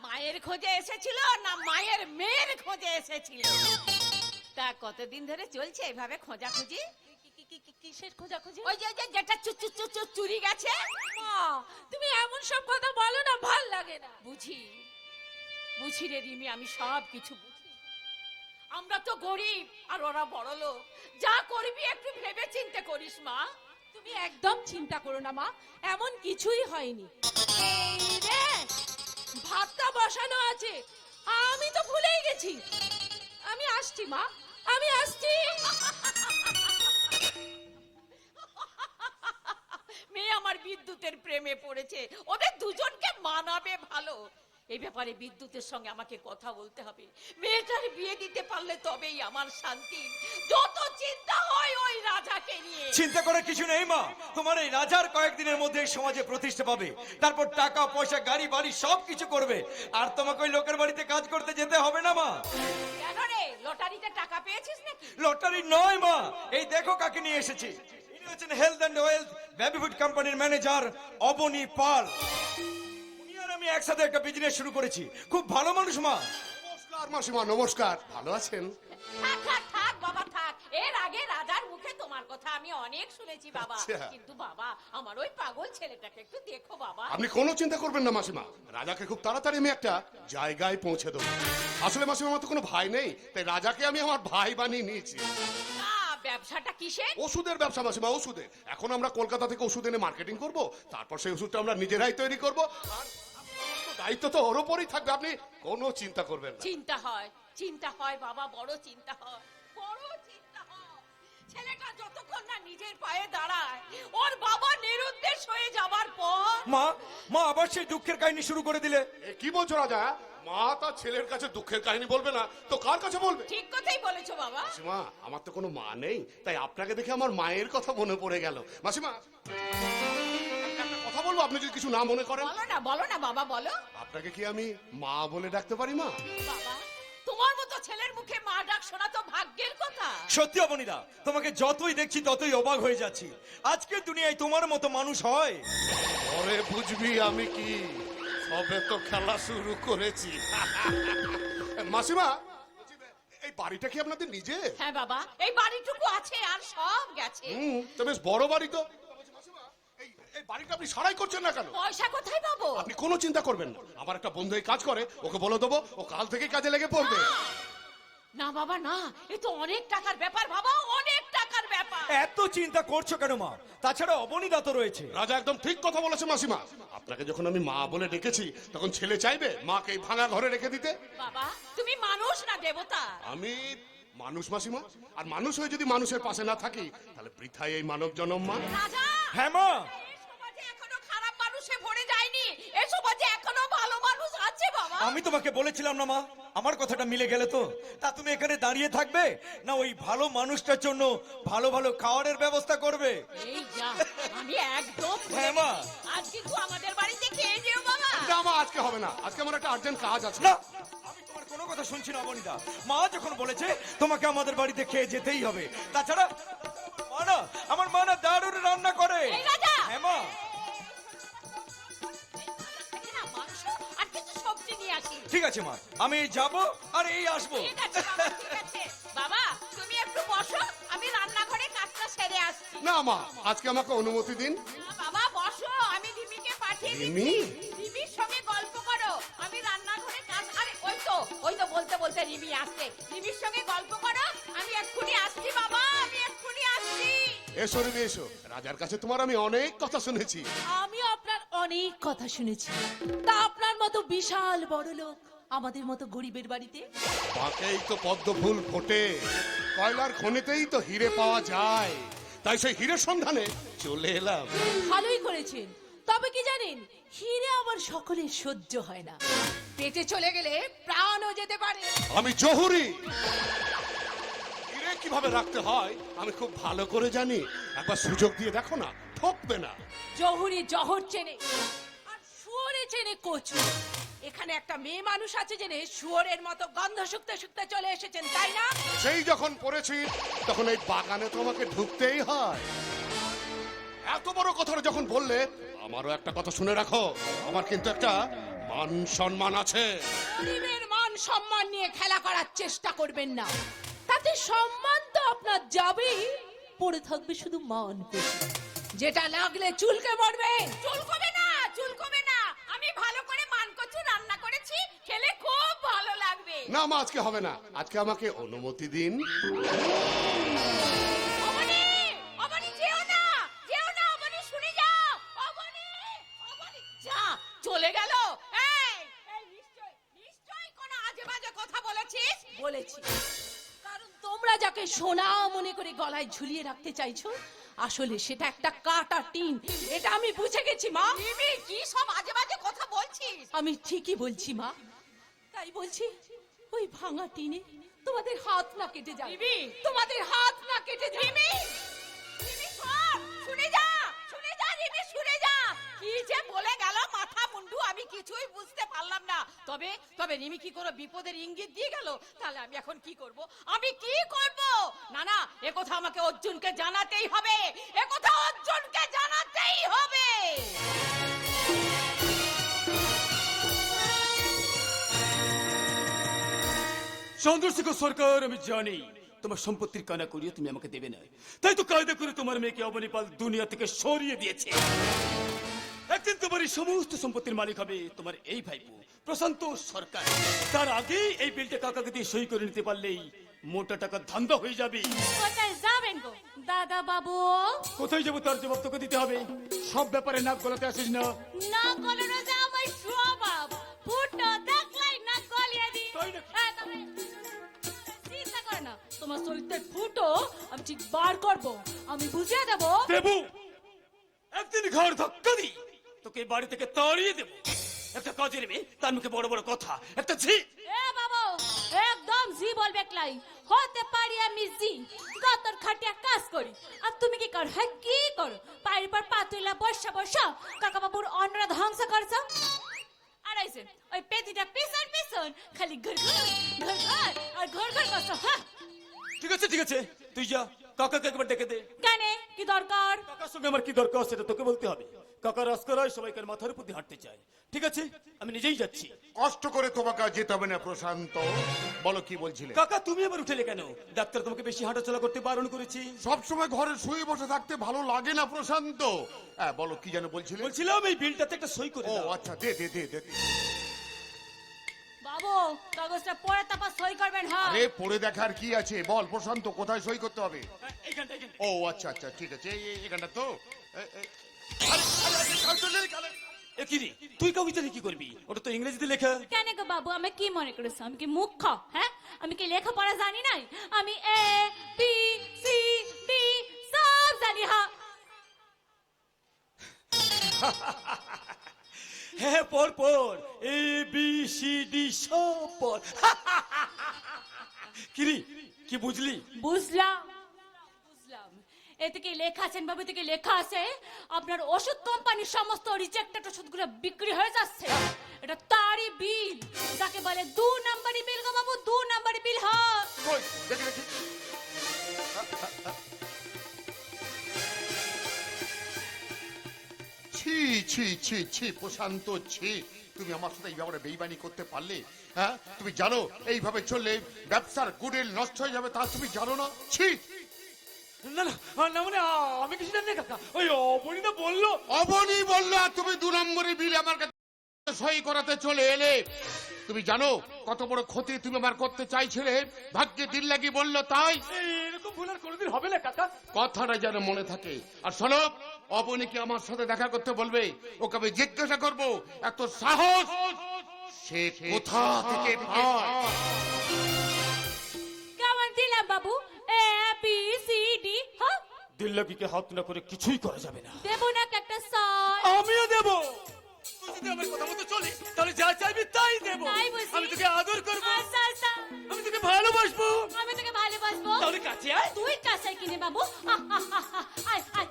মায়ের খোঁজে এসেছিল না মায়ের মেয়ের খোঁজে এসেছিল? তা কতদিন ধরে চলছে এভাবে খোঁজাখুঁজি?
কিসের খোঁজাখুঁজি?
ওই যে যেটা চুরি গেছে।
মা, তুমি এমন সব কথা বলো না, ভাল লাগে না।
বুঝি রে রিমি, আমি সব কিছু বুঝি। আমরা তো গরিব আর ওরা বড় লোক। যা করবি একটু ভেবে চিন্তে করিস মা।
তুমি একদম চিন্তা করো না মা, এমন কিছুই হয়নি। এই রে, ভাতটা বসানো আছে, আমি তো ভুলেই গেছি। আমি আসছি মা, আমি আসছি।
মেয়ে আমার বিদ্যুতের প্রেমে পড়েছে, ওদের দুজনকে মানাবে ভালো। এই ব্যাপারে বিদ্যুতের সঙ্গে আমাকে কথা বলতে হবে। মেয়েটার বিয়ে দিতে পারলে তবেই আমার শান্তি। যত চিন্তা হয় ওই রাজাকে নিয়ে।
চিন্তা করার কিছু নেই মা, তোমার এই রাজার কয়েকদিনের মধ্যে এই সমাজে প্রতিষ্ঠা পাবে, তারপর টাকা পয়সা গাড়ি বাড়ি সব কিছু করবে, আর তোমাকে ওই লোকের বাড়িতে কাজ করতে যেতে হবে না মা।
কেন রে লটারিতে টাকা পেয়েছিস নাকি?
লটারি নয় মা, এই দেখো কাকে নিয়ে এসেছি। ইনি হচ্ছেন health and wealth baby food কোম্পানির ম্যানেজার অবনী পাল। উনি আর আমি একসাথে একটা বিজনেস শুরু করেছি, খুব ভালো মানুষ মা।
নমস্কার মাসিমা, নমস্কার। ভালো আছেন?
থাক থাক থাক বাবা থাক, এর আগে রাজার মুখে তোমার কথা আমি অনেক শুনেছি বাবা,
আচ্ছা।
কিন্তু বাবা আমার ওই পাগল ছেলেটাকে একটু দেখো বাবা।
আপনি কোনো চিন্তা করবেন না মাসিমা, রাজাকে খুব তাড়াতাড়ি আমি একটা জায়গায় পৌঁছে দেবো। আসলে মাসিমা আমার তো কোনো ভাই নেই, তাই রাজাকে আমি আমার ভাই বানিয়ে নিয়েছি।
না, ব্যবসাটা কিসের?
ওষুধের ব্যবসা মাসিমা, ওষুধের। এখন আমরা কলকাতা থেকে ওষুধ এনে মার্কেটিং করব, তারপর সেই ওষুধটা আমরা নিজেরাই তৈরি করব, আর দায়িত্ব তো ওর উপরই থাকবে। আপনি কোনো চিন্তা করবেন না।
চিন্তা হয় বাবা, বড় চিন্তা হয়, বড় চিন্তা হয়। ছেলেটা যতক্ষণ না নিজের পায়ে দাঁড়ায়, ওর বাবা নিরুদ্দেশ হয়ে যাবার পর
মা, মা আবার সেই দুঃখের কাহিনী শুরু করে দিলে।
এ কি বলছো রাজা? মা তার ছেলের কাছে দুঃখের কাহিনী বলবে না তো কার কাছে বলবে?
ঠিক কথাই বলেছো বাবা।
মাসিমা, আমার তো কোনো মা নেই, তাই আপনাকে দেখে আমার মায়ের কথা মনে পড়ে গেল। মাসিমা, একটা কথা বলবো, আপনি যদি কিছু না মনে করেন।
বলো না বাবা, বলো।
আপনাকে কি আমি মা বলে ডাকতে পারি মা?
বাবা, তোমার মতো ছেলের মুখে মা ডাক শোনা তো ভাগ্যের কথা।
সত্যি অবনীদা, তোমাকে যতই দেখছি ততই অবাক হয়ে যাচ্ছি। আজকের দুনিয়ায় তোমার মতো মানুষ হয়?
পরে বুঝবি আমি কি, সবে তো খেলা শুরু করেছি। মাসিমা, এই বাড়িটা কি আপনাদের নিজে?
হ্যাঁ বাবা, এই বাড়িটুকু আছে আর সব গেছে।
তো বেশ বড় বাড়ি তো। মাসিমা, এই বাড়িটা আপনি সারাই করছেন না কেন?
পয়সা কোথায় পাবো?
আপনি কোনো চিন্তা করবেন না, আমার একটা বন্ধু এই কাজ করে, ওকে বলে দেবো, ও কাল থেকে কাজে লেগে পড়বে।
না বাবা না, এ তো অনেক টাকার ব্যাপার বাবা, অনেক টাকার ব্যাপার।
এত চিন্তা করছো কেন মা? তাছাড়া অবনীদা তো রয়েছে।
রাজা একদম ঠিক কথা বলেছে মাসিমা। আপনাকে যখন আমি মা বলে ডেকেছি, তখন ছেলে চাইবে মাকে এই ভাঙা ঘরে রেখে দিতে?
বাবা, তুমি মানুষ না দেবতা?
আমি মানুষ মাসিমা, আর মানুষ হয়ে যদি মানুষের পাশে না থাকি, তাহলে বৃথায় এই মানব জন্ম মা।
রাজা,
হ্যাঁ মা,
এই সমাজে এখনো খারাপ মানুষে ভরে যায়নি, এই সমাজে এখনো ভালো মানুষ আছে বাবা।
আমি তোমাকে বলেছিলাম না মা, আমার কথাটা মিলে গেলে তো? তা তুমি এখানে দাঁড়িয়ে থাকবে না ওই ভালো মানুষটার জন্য ভালো ভালো খাওয়ারের ব্যবস্থা করবে?
এই যা, আমি একদম
হ্যাঁ মা।
আজ কিন্তু আমাদের বাড়িতে খেয়ে যেও বাবা।
না মা, আজকে হবে না, আজকে আমার একটা আর্জেন্ট কাজ আছে।
না, আমি তোমার কোনো কথা শুনছি না অবনীদা। মা যখন বলেছে তোমাকে আমাদের বাড়িতে খেয়ে যেতেই হবে, তাছাড়া আমার মা না দারুণ রান্না করে।
এই রাজা!
হ্যাঁ মা।
না, মাংস আর কিছু সবজি নিয়ে আসি।
ঠিক আছে মা, আমি যাব আর এই আসবো।
ঠিক আছে বাবা, ঠিক আছে। বাবা, তুমি একটু বসো, আমি রান্নাঘরে কাজটা সেরে আসছি।
না মা, আজকে আমাকে অনুমতি দিন।
না বাবা, বসো, আমি রিমিকে পাঠিয়ে
রিমি?
দিচ্ছি। রিমির সঙ্গে গল্প করো, আমি রান্নাঘরে কাজ। আরে ওই তো বলতে বলতে রিমি আসছে। রিমির সঙ্গে গল্প করো, আমি এক্ষুনি আসছি বাবা, আমি এক্ষুনি আসছি।
এসো রিমি, এসো। রাজার কাছে তোমার আমি অনেক কথা শুনেছি।
আমি আপনার অনেক কথা শুনেছি, তা আপনার মতো বিশাল বড় লোক আমাদের মতো গরিবের বাড়িতে?
বাঁকেই তো পদ্ম ফুল ফোটে, কয়লার খনিতেই তো হিরে পাওয়া যায়, তাই সেই হিরের সন্ধানে চলে এলাম।
ভালোই করেছেন, তবে কি জানেন, হিরে আবার সকলের সহ্য হয় না, পেটে চলে গেলে প্রাণও যেতে পারে।
আমি জহুরি, হিরে কিভাবে রাখতে হয় আমি খুব ভালো করে জানি। একবার সুযোগ দিয়ে দেখো না, ঠকবে না।
জহুরি জহর চেনে আর শুয়োরে চেনে কচু। এখানে একটা মেয়ে মানুষ আছে জেনে শুয়োরের মতো গন্ধ শুকতে শুকতে চলে এসেছেন, তাই না?
সেই যখন পড়েছি, তখন এই বাগানে তো আমাকে ঢুকতেই হয়। এত বড় কথাটা যখন বললে, আমারও একটা কথা শুনে রাখো, আমার কিন্তু একটা মান সম্মান আছে।
গরিবের মান সম্মান নিয়ে খেলা করার চেষ্টা করবেন না, তাতে সম্মান তো আপনার যাবেই, পড়ে থাকবে শুধু মান। যেটা লাগলে চুলকে পড়বে।
চুলকবে না, চুলকবে না। আমি ভালো করে মানকচু রান্না করেছি, খেলে খুব ভালো লাগবে।
না মা, আজকে হবে না, আজকে আমাকে অনুমতি দিন।
অবনী, অবনী যেও না, অবনী শুনে যাও। অবনী, যা, চলে গেল। এই নিশ্চয়ই কোনো আজেবাজে কথা বলেছিস।
বলেছি, কারণ তোমরা যাকে সোনা মনে করে গলায় ঝুলিয়ে রাখতে চাইছো, আসলে সেটা একটা কাটা টিন। এটা আমি বুঝে গেছি মা।
রিমি, কি সব আজেবাজে কথা বলছিস?
আমি ঠিকই বলছি মা, তাই বলছি ওই ভাঙা টিনে তোমাদের হাত না কেটে যাবে।
রিমি!
তোমাদের হাত না কেটে যাবে।
রিমি, শোন।
রিমি কি করে বিপদের ইঙ্গিত দিয়ে গেল, তাহলে আমি এখন কি করব? আমি কি করব? না না, এ কথা আমাকে অর্জুনকে জানাতেই হবে, এ কথা অর্জুনকে জানাতেই হবে।
চন্দ্রশেখর সরকার, আমি জানি তোমার সম্পত্তির কানা করিয়ে তুমি আমাকে দেবে না, তাই তো কায়দা করে তোমার মেয়েকে অবনীপাল দুনিয়া থেকে সরিয়ে দিয়েছে। একদিন তোমার এই সমস্ত সম্পত্তির মালিক হবে তোমার এই ভাইপো প্রশান্ত সরকার। তার আগে এই বিলটা কাকাকে দিয়ে সই করে নিতে পারলেই মোটা টাকা ধান্দা হয়ে যাবে।
কোথায় যাবেন গো দাদা বাবু?
কোথায় যাবো তার জবাব তোকে দিতে হবে। সব ব্যাপারে নাক গলাতে আসিস না।
না গলানো যে আমার স্বভাব, ফুটো দেখলাই না গলিয়ে দি।
তাই নাকি?
হ্যাঁ, তবে চিন্তা করে না, তোমার চরিত্রের ফুটো আমি ঠিক বার করব, আমি বুঝিয়ে দেবো।
দেবু, একদিন ঘর ধাক্কা দি তোকে এই বাড়ি থেকে তাড়িয়ে দেবো। একটা কাজের মেয়ে, তার মুখে বড় বড় কথা, একটা ঝি।
এ বাবু, একদম জি বলবে একলাই। হতে পারি আমি জি, গতর খাটিয়া কাজ করি, আর তুমি কি কর? হ্যাঁ, কি করো? পায়ের পর পা তুইলা বসা বসা কাকা বাবুর অন্নরা ধ্বংস করছো। আর আইছে ওই পেটিটা পিছন পিছন খালি ঘর ঘর ঘর ঘর আর ঘর ঘর করছো। হ্যাঁ,
ঠিক আছে ঠিক আছে, তুই যা, কাকাকে একবার ডেকে দে।
কেন, কি দরকার?
কাকার সঙ্গে আমার কি দরকার সেটা তোকে বলতে হবে। কাকা রাস্তায় সবাইকার মাথার উপর দিয়ে হাঁটতে চায়। ঠিক আছে, আমি নিজেই যাচ্ছি।
কষ্ট করে তোমাকে আর যেতে হবে না প্রশান্ত। বলো কি বলছিলে?
কাকা তুমি আবার উঠেলে কেন? ডাক্তার তোমাকে বেশি হাঁটাচলা করতে বারণ করেছি।
সবসময় ঘরে শুয়ে বসে থাকতে ভালো লাগে না প্রশান্ত। হ্যাঁ বলো, কি যেন বলছিলে?
বলছিলাম এই বিলটাতে একটা সই করে
ও
দাও।
আচ্ছা, দে দে দে দে।
বাবু, কাগজটা পড়ে তারপর সই করবেন। হ্যাঁ,
আরে পড়ে দেখার কি আছে? বল প্রশান্ত, কোথায় সই করতে হবে?
এইখানটা এইখানটা।
ও আচ্ছা আচ্ছা, ঠিক আছে, এখানটা তো। আরে, আরে, আরে, কাল চলে এলি, কাল।
এ কি রে, তুই কাগজ জানি কি করবি? ওটা তো ইংরেজিতে লেখা।
কেন গো বাবু, আমি কি মনে করেছো আমি কি মূর্খ? হ্যাঁ, আমি কি লেখাপড়া জানি নাই? আমি এ বি সি ডি সব জানি।
হ্যাঁ, পর পর এ বি সি ডি সব পর। কিরি, কি বুঝলি?
বুঝলাম বুঝলাম, এতে কি লেখা আছেন বাবু? এতে কি লেখা আছে আপনার ওষুধ কোম্পানির সমস্ত রিজেক্টেড ওষুধগুলো বিক্রি হয়ে যাচ্ছে? এটা তারই বিল, যাকে বলে 2 নাম্বারি বিল গো বাবু, 2 নাম্বারি বিল। হ্যাঁ,
কই, দেখি দেখি। ছি ছি ছি ছি প্রশান্ত, ছি। তুমি আমার সাথে এই ব্যাপারে বেইমানি করতে পারলে? হ্যাঁ, তুমি জানো এইভাবে চললে ব্যবসার গুডউইল নষ্ট হয়ে যাবে, তা তুমি জানো না? ছি।
না না না, মানে আমি কিছু জানি না কাকা, ওই অবনীতা বললো।
অবনী বললো আর তুমি 2 নম্বরের বিল আমার কাছে সই করাতে চলে এলে। তুমি জানো কত বড় ক্ষতি তুমি আমার করতে চাইছিলে? ভাগ্যে দিল লাগি বললো তাই।
এরকম ভুল আর কোনোদিন হবে না কাকা।
কথাটা যেন মনে থাকে। আর শোনো, অবনীকে আমার সাথে দেখা করতে বলবে, ওকে আমি জিজ্ঞাসা করবো এত সাহস সে কোথা থেকে পায়।
কেমন দিলাম বাবু? A B C D. হ্যাঁ,
দিল্লাগিকে হাত না করে কিছুই করা যাবে না।
দেবো না একটা সই?
আমিও দেব। তুই যদি আমার কথা মতো চলিস তাহলে যা চাইবি তাই দেব।
তাই বলছি।
আমি তোকে আদর করবো,
আচ্ছা আচ্ছা,
আমি তোকে ভালোবাসবো।
আমি তোকে ভালোবাসবো।
তাহলে কাছে আয়।
তুই কাছে কিনে বাবু। আয় আয়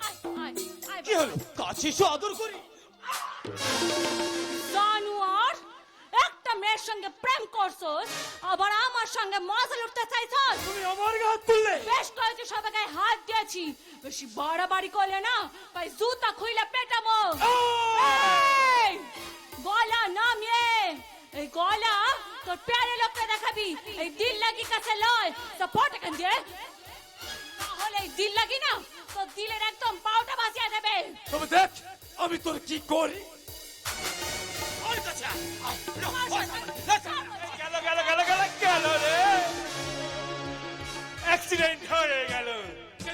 আয় আয় আয়।
কি হলো, কাছে এসে আদর করি।
জানোয়ার, একটা মেয়ের সঙ্গে প্রেম করছস, আবার আমার সঙ্গে মজা লুটতে চাইছস?
তুমি আমার গায়ে হাত তুললে।
বেশ কয়েছি সবাই গায়ে হাত দিয়েছি, বেশি বাড়াবাড়ি করলে না তাই জুতা খুইলে পেটামো। এই, গলা নামিয়ে, এই গলা তোর প্যারে লোককে দেখাবি, এই দিল লাগি কাছে লয় তো পটাকান দিয়ে, তাহলে এই দিল লাগি না তোর দিলের একদম পাউটা বাঁচিয়ে দেবে।
তবে দেখ আমি তোর কি করি। ওর কাছে আয়। আয়, গেল গেল গেল গেল গেল রে, অ্যাক্সিডেন্ট হয়ে গেল।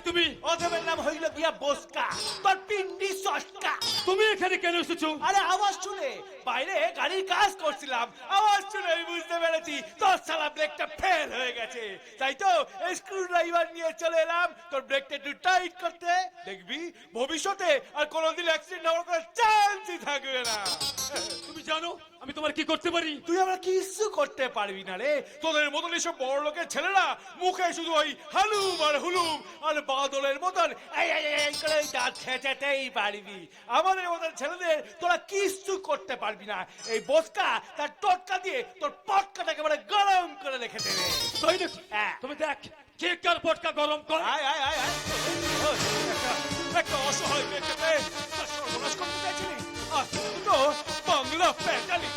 তুমি
অথবের নাম হইল গিয়া বসকা, তোর পিন্ডি সস্কা।
তুমি এখানে কেন এসেছো?
আরে আওয়াজ শুনে, বাইরে গাড়ির কাজ করছিলাম, আওয়াজ শুনে আমি বুঝতে পেরেছি তোর সালা ব্রেকটা ফেল হয়ে গেছে। তাই তো স্ক্রু ড্রাইভার নিয়ে চলে এলাম তোর ব্রেকটা একটু টাইট করতে। দেখবি ভবিষ্যতে আর কোনোদিন অ্যাক্সিডেন্ট হওয়ার কোনো চান্সই থাকবে না।
তুমি জানো আমি তোমার কি করতে পারি?
তুই আমরা কিছু করতে পারবি না রে।
তোদের মতন এসব বড় লোকের ছেলেরা মুখে শুধু ওই হালুম আর হুলুম আর
বাদলের মতন এই করে দাঁত ছেঁচাতেই পারবি। আমাদের মতন ছেলেদের তোরা কিচ্ছু করতে পারবি না। এই বসকা তার টটকা দিয়ে তোর পটকাটা একেবারে গরম করে রেখে দেবে। হ্যাঁ।
তুমি দেখ কে কার পটকা গরম করে।
আয় আয় আয় আয়। একটা অসহায় মেয়েকে পেয়ে তার সর্বনাশ করতে চাইছিলি, আর তুই তো বাংলা প্যাঁচালি।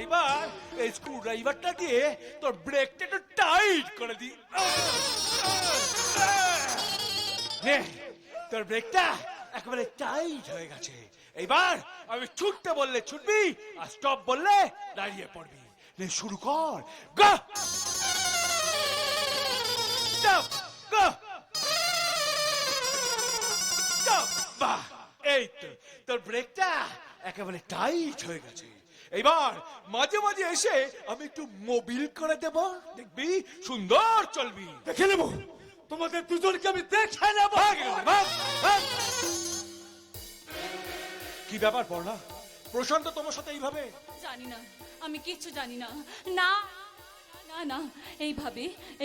এইবার এই স্ক্রু ড্রাইভারটা দিয়ে তোর ব্রেকটা একটু টাইট করে দি। নে, তোর ব্রেকটা একেবারে টাইট হয়ে গেছে। এইবার আমি ছুটতে বললে ছুটবি, আর স্টপ বললে দাঁড়িয়ে পড়বি। নে, শুরু কর। গো স্টপ, গো স্টপ। বাহ, এই তো তোর ব্রেকটা একেবারে টাইট হয়ে গেছে। এইবার মাঝে মাঝে এসে আমি একটু মোবিল করে দেব, দেখবি সুন্দর চলবি।
দেখে নেবো তোমাদের দুজনকে, আমি দেখে নেবো।
কি ব্যাপার পড়না, প্রশান্ত তোমার সাথে এইভাবে?
জানি না, আমি কিচ্ছু জানি না। না না না,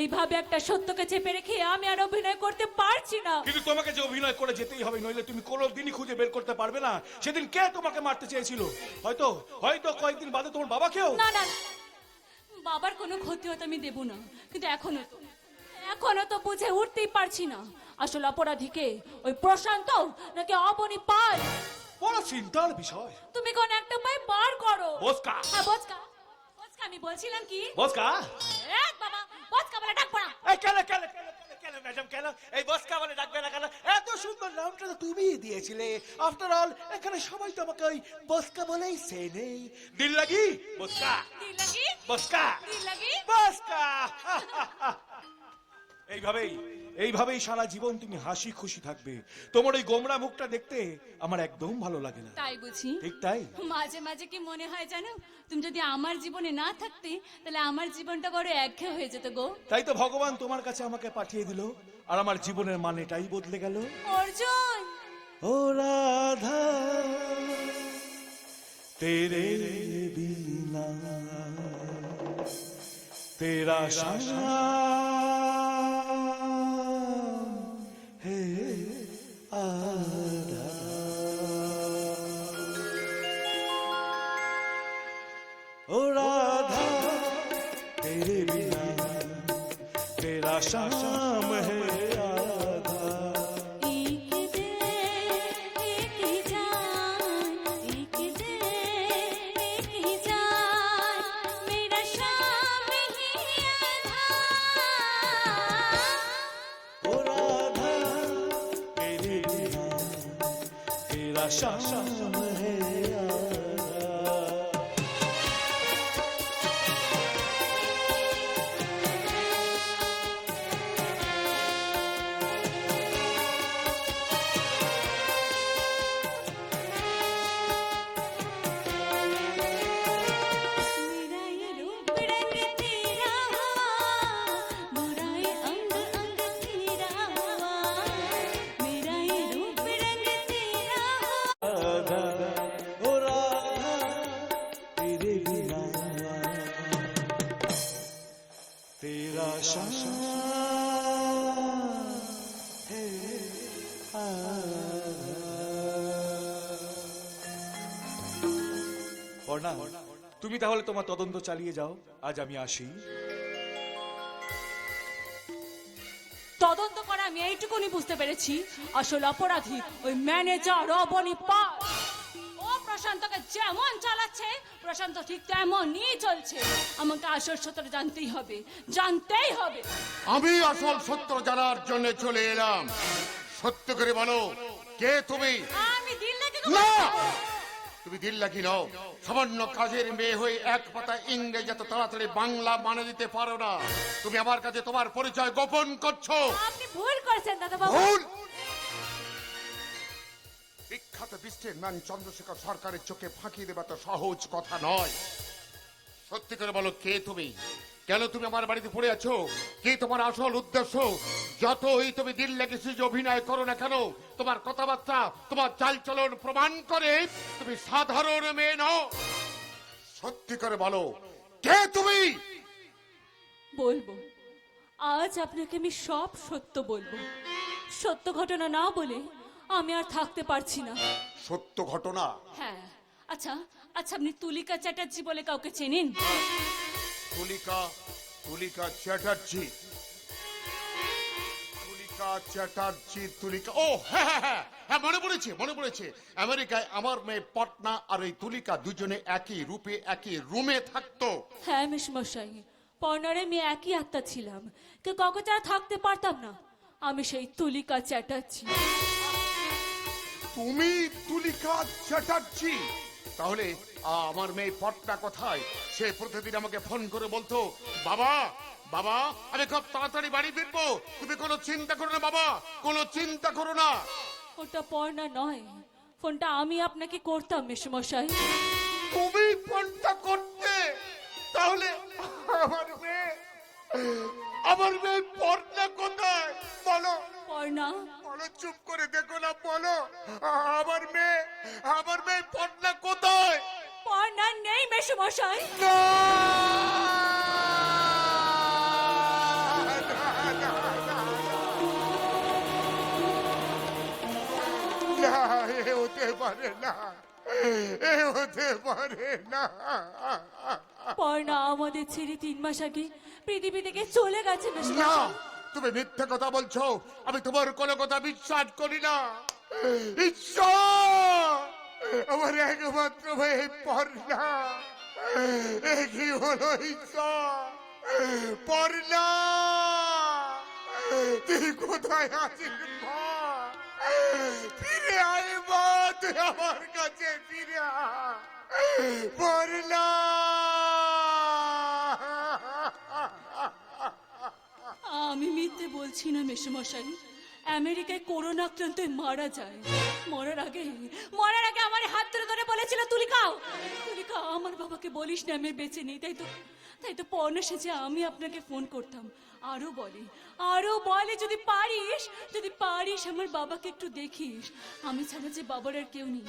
এইভাবে একটা সত্যকে চেপে রেখে আমি আর অভিনয় করতে পারছি না।
কিন্তু তোমাকে যে অভিনয় করে যেতেই হবে, নইলে তুমি কোনোদিনই খুঁজে বের করতে পারবে না সেদিন কে তোমাকে মারতে চেয়েছিল। হয়তো হয়তো কয়েকদিন বাদে তোমার বাবাকেও।
না না, বাবার কোনো ক্ষতি হতে আমি দেব না, কিন্তু এখনো তো বুঝে উঠতেই পারছি না আসলে অপরাধীকে ওই প্রশান্ত নাকি অবনী পাল।
বড় চিন্তার বিষয়।
তুমি কোন একটা উপায় বার করো।
বসকা।
হ্যাঁ, বসকা আমি বলছিলাম কি।
বসকা?
বাবা, বসকা বলে ডাকবো না।
এই কেন কেন কেন কেন ম্যাডাম, কেন এই বসকা বলে ডাকবে না কেন? এত সুন্দর নামটা তো তুমিই দিয়েছিলে। আফটার অল এখানে সবাই তোমাকে ওই বসকা বলেই চেনে। দিল লাগি বসকা,
দিল লাগি
বসকা,
দিল লাগি
বসকা। এইভাবেই সারা জীবন তুমি হাসি খুশি থাকবে। তোমার ওই গোমরা মুখটা দেখতে আমার একদম ভালো লাগে না।
তাই বুঝি?
ঠিক তাই।
মাঝে মাঝে কি মনে হয় জানো, তুমি যদি আমার জীবনে না থাকতে তাহলে আমার জীবনটা বড় একঘেয়ে হয়ে যেত গো।
তাই তো ভগবান তোমার কাছে আমাকে পাঠিয়ে দিল, আর আমার জীবনের মানেটাই বদলে গেল।
অর্জুন,
ও রাধা তেরে বিনা तेरा शाम है आधा। ओ राधा तेरे बिना तेरा शाम है आधा।
एक दिल एक जान, एक दिल एक जान, मेरा शाम ही आधा।
ओ राधा तेरे बिना तेरा शाम है आधा।
मेरा ये रूप रंग तेरा, मोरा ये अंग अंग तेरा, मेरा ये रूप रंग तेरा।
राधा ओ राधा तेरे बिना तेरा शाम है পর্ণা, তুমি তাহলে তোমার তদন্ত চালিয়ে যাও, আজ আমি আসি।
তদন্ত করা আমি এইটুকুনি বুঝতে পেরেছি, আসল অপরাধী ওই ম্যানেজার অবনী পাল। ও প্রশান্তকে যেমন চালাচ্ছে, প্রশান্ত ঠিক তেমনই চলছে। আমাকে আসল সত্যটা জানতেই হবে, জানতেই হবে।
আমি আসল সত্য জানার জন্য চলে এলাম। সত্য করে বলো, কে তুমি?
আমি দিল লাগে
না, তুমি দিল্লাকি নও। সামান্য কাজের মেয়ে হয়ে এক পাতা ইংরেজি এত তাড়াতাড়ি বাংলা মানে দিতে পারো না। তুমি আমার কাছে তোমার পরিচয় গোপন করছো।
আপনি ভুল করেছেন দাদা বাবু।
ভুল। বিখ্যাত বিজনেসম্যান চন্দ্রশেখর সরকারের চোখে ফাঁকি দেবা তো সহজ কথা নয়। সত্যি করে বলো, কে তুমি? কেন তুমি আমার বাড়িতে পড়ে আছো? কি তোমার আসল উদ্দেশ্য? যতই তুমি দিল লেগেছি যে অভিনয় করো না কেন, তোমার কথাবার্তা, তোমার চালচলন প্রমাণ করে তুমি সাধারণ মেয়ে নও। সত্যি করে বলো, কে তুমি?
বলবো, আজ আপনাকে আমি সব সত্য বলবো। সত্য ঘটনা না বলে আমি আর থাকতে পারছি না।
সত্য ঘটনা?
হ্যাঁ। আচ্ছা আচ্ছা, আপনি তুলিকা চ্যাটার্জি বলে কাউকে চেনেন?
তুলিকা তুলিকা চ্যাটার্জি, তুলিকা চ্যাটার্জি, তুলিকা, ও হ্যাঁ হ্যাঁ হ্যাঁ হ্যাঁ, মনে পড়েছে। আমেরিকায় আমার মেয়ে পটনা আর এই তুলিকা দুজনে একই রূপে একই রুমে থাকতো।
হ্যাঁ মেশমশাই, পর্নারে আমি একই আত্মা ছিলাম, কেউ কাউকে ছাড়া থাকতে পারতাম না। আমি সেই তুলিকা চ্যাটার্জি।
তুমি তুলিকা চ্যাটার্জি? তাহলে আমার মেয়ে পটনা কোথায়? সে প্রতিদিন আমাকে ফোন করে বলতো, বাবা বাবা আমি খুব তাড়াতাড়ি বাড়ি ফিরবো, তুমি কোনো চিন্তা করো না বাবা, কোনো চিন্তা করো না।
ওটা পর্না নয়, ফোনটা আমি আপনাকে করতাম মেশমশাই।
তুমি ফোনটা করতে? তাহলে আমার মেয়ে পর্দা কোথায় বলো?
পর্না?
বলো, চুপ করে দেখো না, বলো আমার মেয়ে পর্দা কোথায়?
পর্না নেই মেশমশাই।
না, এ হতে পারে না, এ হতে পারে না।
পর্না আমাদের ছেড়ে 3 মাস আগে পৃথিবী থেকে চলে গেছে
না,
মেশমশাই।
তুমি মিথ্যে কথা বলছো, আমি তোমার কোনো কথা বিশ্বাস করি না। ঈশ্বর, আমার একমাত্র মেয়ে পর্ণা, এ কি হলো ঈশ্বর? পর্ণা, তুই কোথায় আছিস মা? ফিরে আয় মা, তুই আমার কাছে ফিরে আয় পর্ণা।
আমি মিথ্যে বলছি না মেশমশাই, আমেরিকায় করোনা আক্রান্ত মারা যায়। মরার আগে আমার হাত ধরে ধরে বলেছিল, তুলিকা আমার বাবাকে বলিস না আমি বেঁচে নেই। তাই তো পর্ণা সেজে আমি আপনাকে ফোন করতাম। আরো বলে যদি পারিস আমার বাবাকে একটু দেখিস। আমি ছাড়া যে বাবার আর কেউ নেই।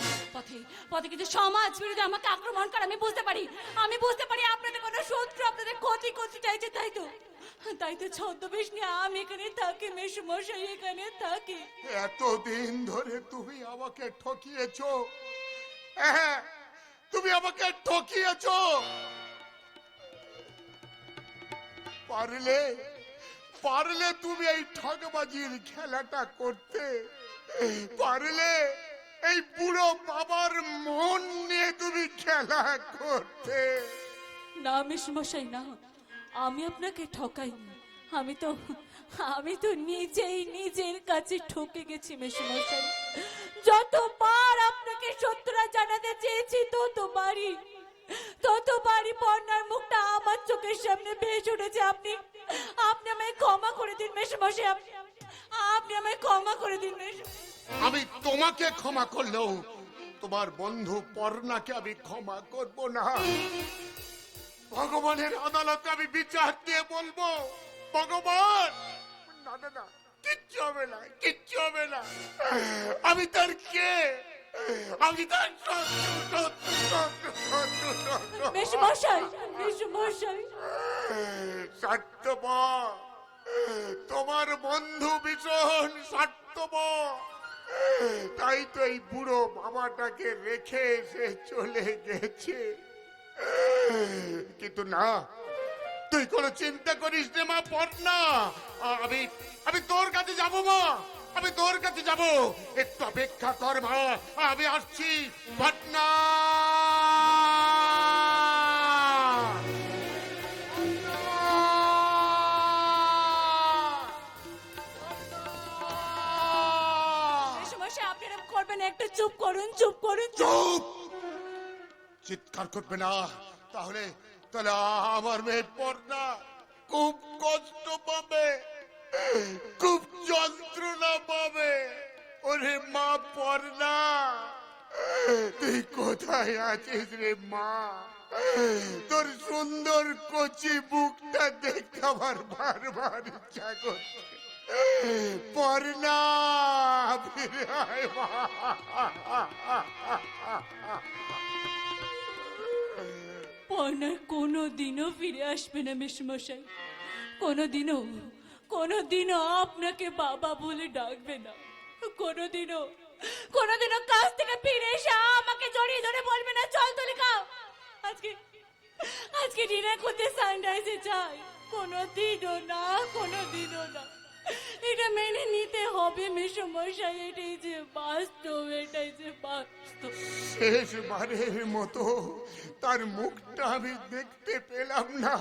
পথে কিছু সমাজ বিরোধী আমাকে আক্রমণ করে আমি বুঝতে পারি আপনাদের কোনো শত্রু আপনাদের ক্ষতি করতে চাইছে। তাই তো ছদ্মবেশ নিয়ে আমি এখানে থাকি মেশমশাই, এখানে থাকি।
এতদিন ধরে তুমি আমাকে ঠকিয়েছো, হ্যাঁ তুমি আমাকে ঠকিয়েছো। পারলে তুমি এই ঠগবাজির খেলাটা করতে, পারলে এই বুড়ো বাবার মন নিয়ে তুমি খেলা করতে।
না মেশমশাই না, আমি আপনাকে ঠকাইনি। আমি তো নিজেই নিজের কাছে ঠকে গেছি মেশমশাই। যতবার আপনাকে সত্যটা জানাতে চেয়েছি ততবারই পর্ণার মুখটা আমার চোখের সামনে ভেসে উঠেছে। আপনি আমায় ক্ষমা করে দিন মেশমশাই, আপনি আমায় ক্ষমা করে দিন মেশমশাই।
আমি তোমাকে ক্ষমা করলেও তোমার বন্ধু পর্ণাকে আমি ক্ষমা করব না। ভগবানের আদালতে আমি বিচার দিয়ে বলবো, ভগবান না, কিচ্ছু হবে না, আমি তার কে? আমি তার
মেশমশাই
স্বার্থপর, তোমার বন্ধু ভীষণ স্বার্থপর। তাই তো এই বুড়ো বাবাটাকে রেখে এসে চলে গেছে। কিন্তু না, তুই কোনো চিন্তা করিস না মা পর্ণা, আমি তোর কাছে যাবো মা, আমি তোর কাছে যাব। একটু অপেক্ষা কর মা, আমি আসছি পর্ণা।
মেশমশাই আপনি এরকম করবেন না, একটু চুপ করুন।
চুপ, চিৎকার করবে না, তাহলে আমার মেয়ে পর্ণা খুব কষ্ট পাবে, খুব যন্ত্রণা পাবে। ওরে মা পর্ণা, তুই কোথায় আছিস রে মা? তোর সুন্দর কচি বুকটা দেখতে আমার বারবার ইচ্ছা করছে। পর্ণা, ফিরে আয় মা।
পর্ণা কোনোদিনও ফিরে আসবে না মেশমশাই, কোনোদিনও আপনাকে বাবা বলে ডাকবে না। কোনোদিনও কাজ থেকে ফিরে এসে আমাকে জড়িয়ে ধরে বলবে না চল তুলিকা আজকে ডিনার করতে সানরাইজে যাই। কোনোদিনও না। এটা মেনে নিতে হবে মেসোমশাই, এটাই যে বাস্তব।
শেষবারের মতো তার মুখটা আমি দেখতে পেলাম না,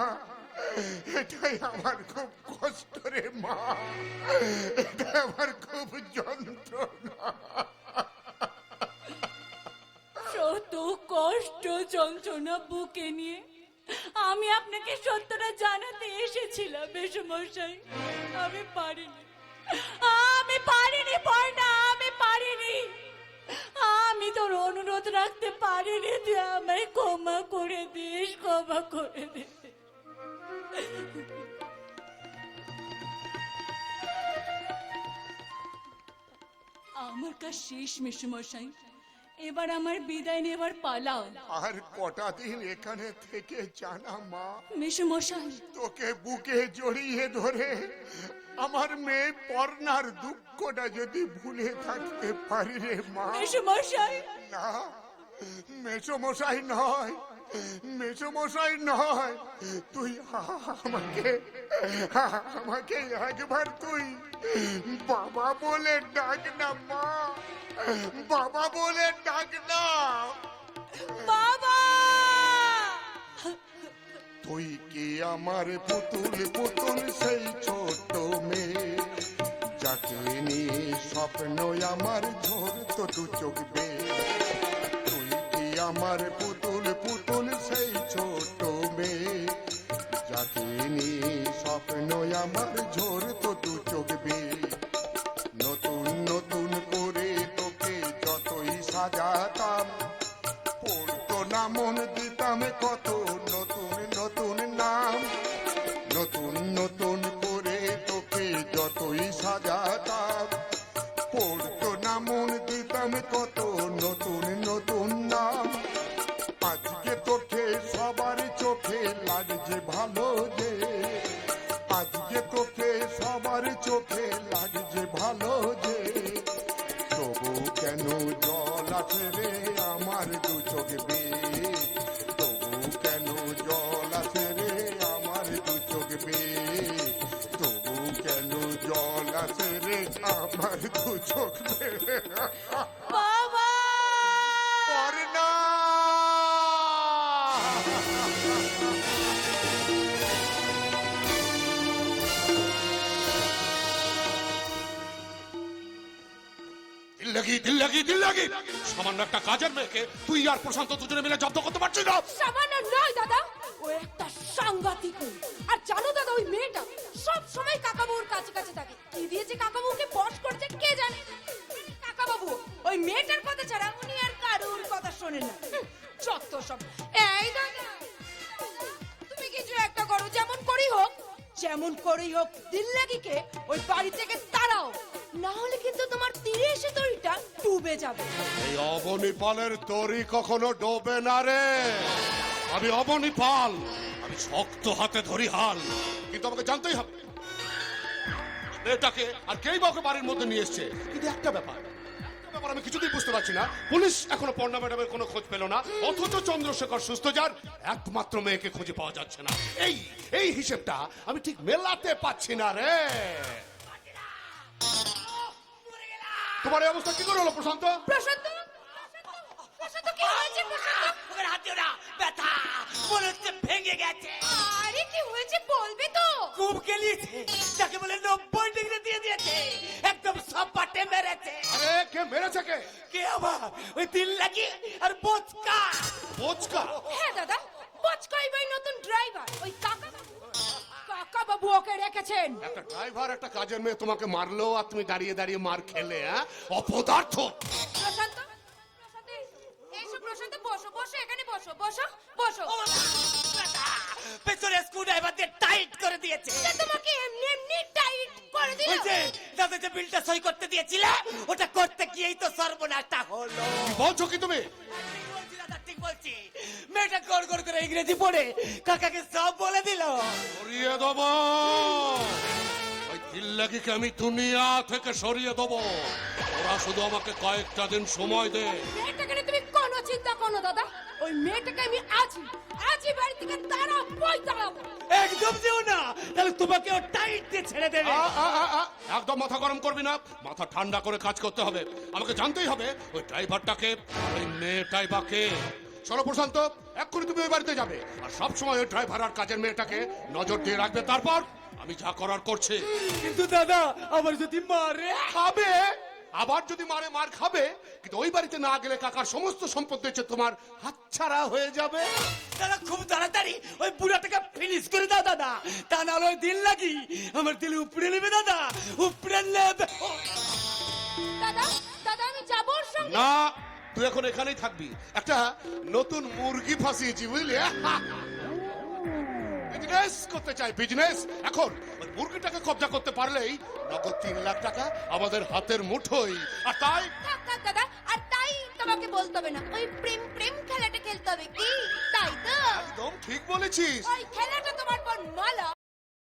এটাই আমার খুব কষ্ট রে মা, এটা আমার খুব যন্ত্রণা।
শত কষ্ট যন্ত্রণা বুকে নিয়ে আমি আপনাকে সত্যটা জানাতে এসেছিলাম মেসোমশাই। আমি পারিনি পর্ণা, আমি পারিনি। আমি তোর অনুরোধ রাখতে পারিনি, তুই আমায় ক্ষমা করে দিস। আমার কাজ শেষ মেসোমশাই, এবার আমার বিদায় নেবার পালা।
আর কটা দিন এখানে থেকে জানা মা,
মেসোমশাই
তোকে বুকে জড়িয়ে ধরে আমার মেয়ে পর্ণার দুঃখটা যদি ভুলে থাকতে পারি রে মা।
মেসোমশাই
না, মেসোমশাই নয়, তুই আমাকে একবার তুই বাবা বলে ডাক না মা, বাবা বলে ডাক না।
বাবা,
তুই কি আমার পুতুল সেই ছোট মেয়ে, যাকে নিয়ে স্বপ্ন আমার ঝরতো দু চোখ বেয়ে। তুই কি আমার পুতুল সেই ছোট মেয়ে, যাকে নিয়ে স্বপ্ন আমার ঝরতো দু চোখ বেয়ে। নতুন করে তোকে যতই সাজাতাম, পড়তো না মন দিতাম কত নতুন নাম। নতুন করে তোকে যতই সাজাতাম, পড়তো না মন দিতাম কত নতুন নাম। আজকে তোকে সবার চোখে লাগছে ভালো যে, আজকে তোকে সবার চোখে লাগছে ভালো যে, তবু কেন জল আছে রে আমার দু চোখ বেয়ে, তবু কেন জল আছে রে আমার দু চোখ বেয়ে, তবু কেন জল আছে রে আমার দু চোখ বেয়ে।
বাবা,
পর্ণা!
দিল লাগি সামান্য একটা কাজের মেয়েকে তুই আর প্রশান্ত দুজনে মিলে জব্দ করতে পারছিস না।
সামান্য নয় দাদা, ও একটা সাংঘাতিক মেয়ে। আর জানো দাদা, ওই মেয়েটা সব সময় কাকাবাবুর কাছে থাকে। কি দিয়েছে কাকাবাবুকে বশ করছে কে জানে। কাকাবাবু ওই মেয়েটার কথা ছাড়া উনি আর কারুর কথা শোনেন না। যত সব। এই দাদা, তুমি কিছু একটা করো, যেমন করেই হোক দিল্লাগিকে ওই বাড়ি থেকে তাড়াও, না হলে কিন্তু তোমার তীরে এসে দড়িটা ডুবে যাবে।
এই অবনী পালের তরি কখনো ডোবে না রে। আমি অবনী পাল, আমি শক্ত হাতে ধরি হাল, কিন্তু আমাকে জানতেই হবে এটাকে আর কেই বা ওকে বাড়ির মধ্যে নিয়ে এসছে। কিন্তু একটা ব্যাপার আমি কিছুতেই বুঝতে পারছি না, পুলিশ এখনো পর্ণা ম্যাডামের কোনো খোঁজ পেল না, অথচ চন্দ্রশেখর সুস্থজার একমাত্র মেয়েকে খুঁজে পাওয়া যাচ্ছে না। এই হিসেবটা আমি ঠিক মেলাতে পাচ্ছি না রে। তোমার এই অবস্থা কি করে হলো প্রশান্ত?
প্রশান্ত কি হয়েছে?
ওকে হাত দিও না, ব্যথা মনে হচ্ছে ভেঙে গেছে।
আরে কি হয়েছে বলবি তো?
খুব গেলিয়েছে, যাকে বলে 90 ডিগ্রি দিয়ে দিয়েছে, একদম সপাটে মেরেছে।
আরে কে মেরেছে?
কে আবার? ওই দিল লাগি আর বোচকা।
হ্যাঁ দাদা, বচকাই ভাই নতুন ড্রাইভার, ওই কাকাবাবু ওকে রেখেছেন।
একটা ড্রাইভার একটা কাজের মেয়ে তোমাকে মারলো আর তুমি দাঁড়িয়ে মার খেলে? হ্যাঁ, অপদার্থ।
প্রশান্ত, এসো প্রশান্ত, বসো এখানে বসো।
পেছনে স্ক্রু ড্রাইভার দিয়ে টাইট করে দিয়েছে।
তোমাকে এমনি টাইট করে দিল।
ওই যে দাদা যে বিলটা সই করতে দিয়েছিলে, ওটা করতে গিয়েই তো সর্বনাশটা হলো।
বলছো কি তুমি?
ঠিক বলছি মেয়েটা গড় গড় করে ইংরেজি পড়ে কাকাকে সব বলে দিল।
সরিয়ে দেবো ওই দিল্লাগিকে আমি দুনিয়া থেকে সরিয়ে দেবো। ওরা শুধু আমাকে কয়েকটা দিন সময় দে।
মেয়েটাকে নিয়ে তুমি কোনো চিন্তা করো না দাদা, ওই মেয়েটাকে আমি আজই বাড়ি থেকে তাড়াবো।
একদম যেও না, তাহলে তোমাকে ও টাইট দিয়ে ছেড়ে দেবে।
একদম মাথা গরম করবি না, মাথা ঠান্ডা করে কাজ করতে হবে। আমাকে জানতেই হবে ওই ড্রাইভারটাকে, ওই মেয়েটাই বা কে। চলো প্রশান্ত, এক্ষুনি তুমি ওই বাড়িতে যাবে আর সব সময় ওই ড্রাইভার আর কাজের মেয়েটাকে নজর দিয়ে রাখবে। তারপর আমি যা করার করছি।
কিন্তু দাদা আবার যদি মারে?
খাবে, আবার যদি মার খাবে, কিন্তু ওই বাড়িতে না গেলে কাকার সমস্ত সম্পত্তি হচ্ছে তোমার হাতছাড়া হয়ে যাবে।
দাদা খুব তাড়াতাড়ি ওই বুড়াটাকে ফিনিশ করে দাও দাদা, তা নাহলে ওই দিল লাগি আমার দিলে উপড়ে নেবে দাদা, উপড়ে নেবে।
দাদা আমি যাবো ওর সঙ্গে।
না, তুই এখন এখানেই থাকবি। একটা নতুন মুরগি ফাঁসিয়েছি বুঝলি। বিজনেস করতে চাই, বিজনেস। এখন ওই মুরগিটাকে কবজা করতে পারলেই নগদ 3 লাখ টাকা আমাদের হাতের মুঠোই। আর তাই
থাক দাদা, আর তাই তোমাকে বলতে হবে না, ওই প্রেম খেলাটা খেলতে হবে কি, তাই তো?
একদম ঠিক বলেছিস।
ওই খেলাটা তোমার বোন মালা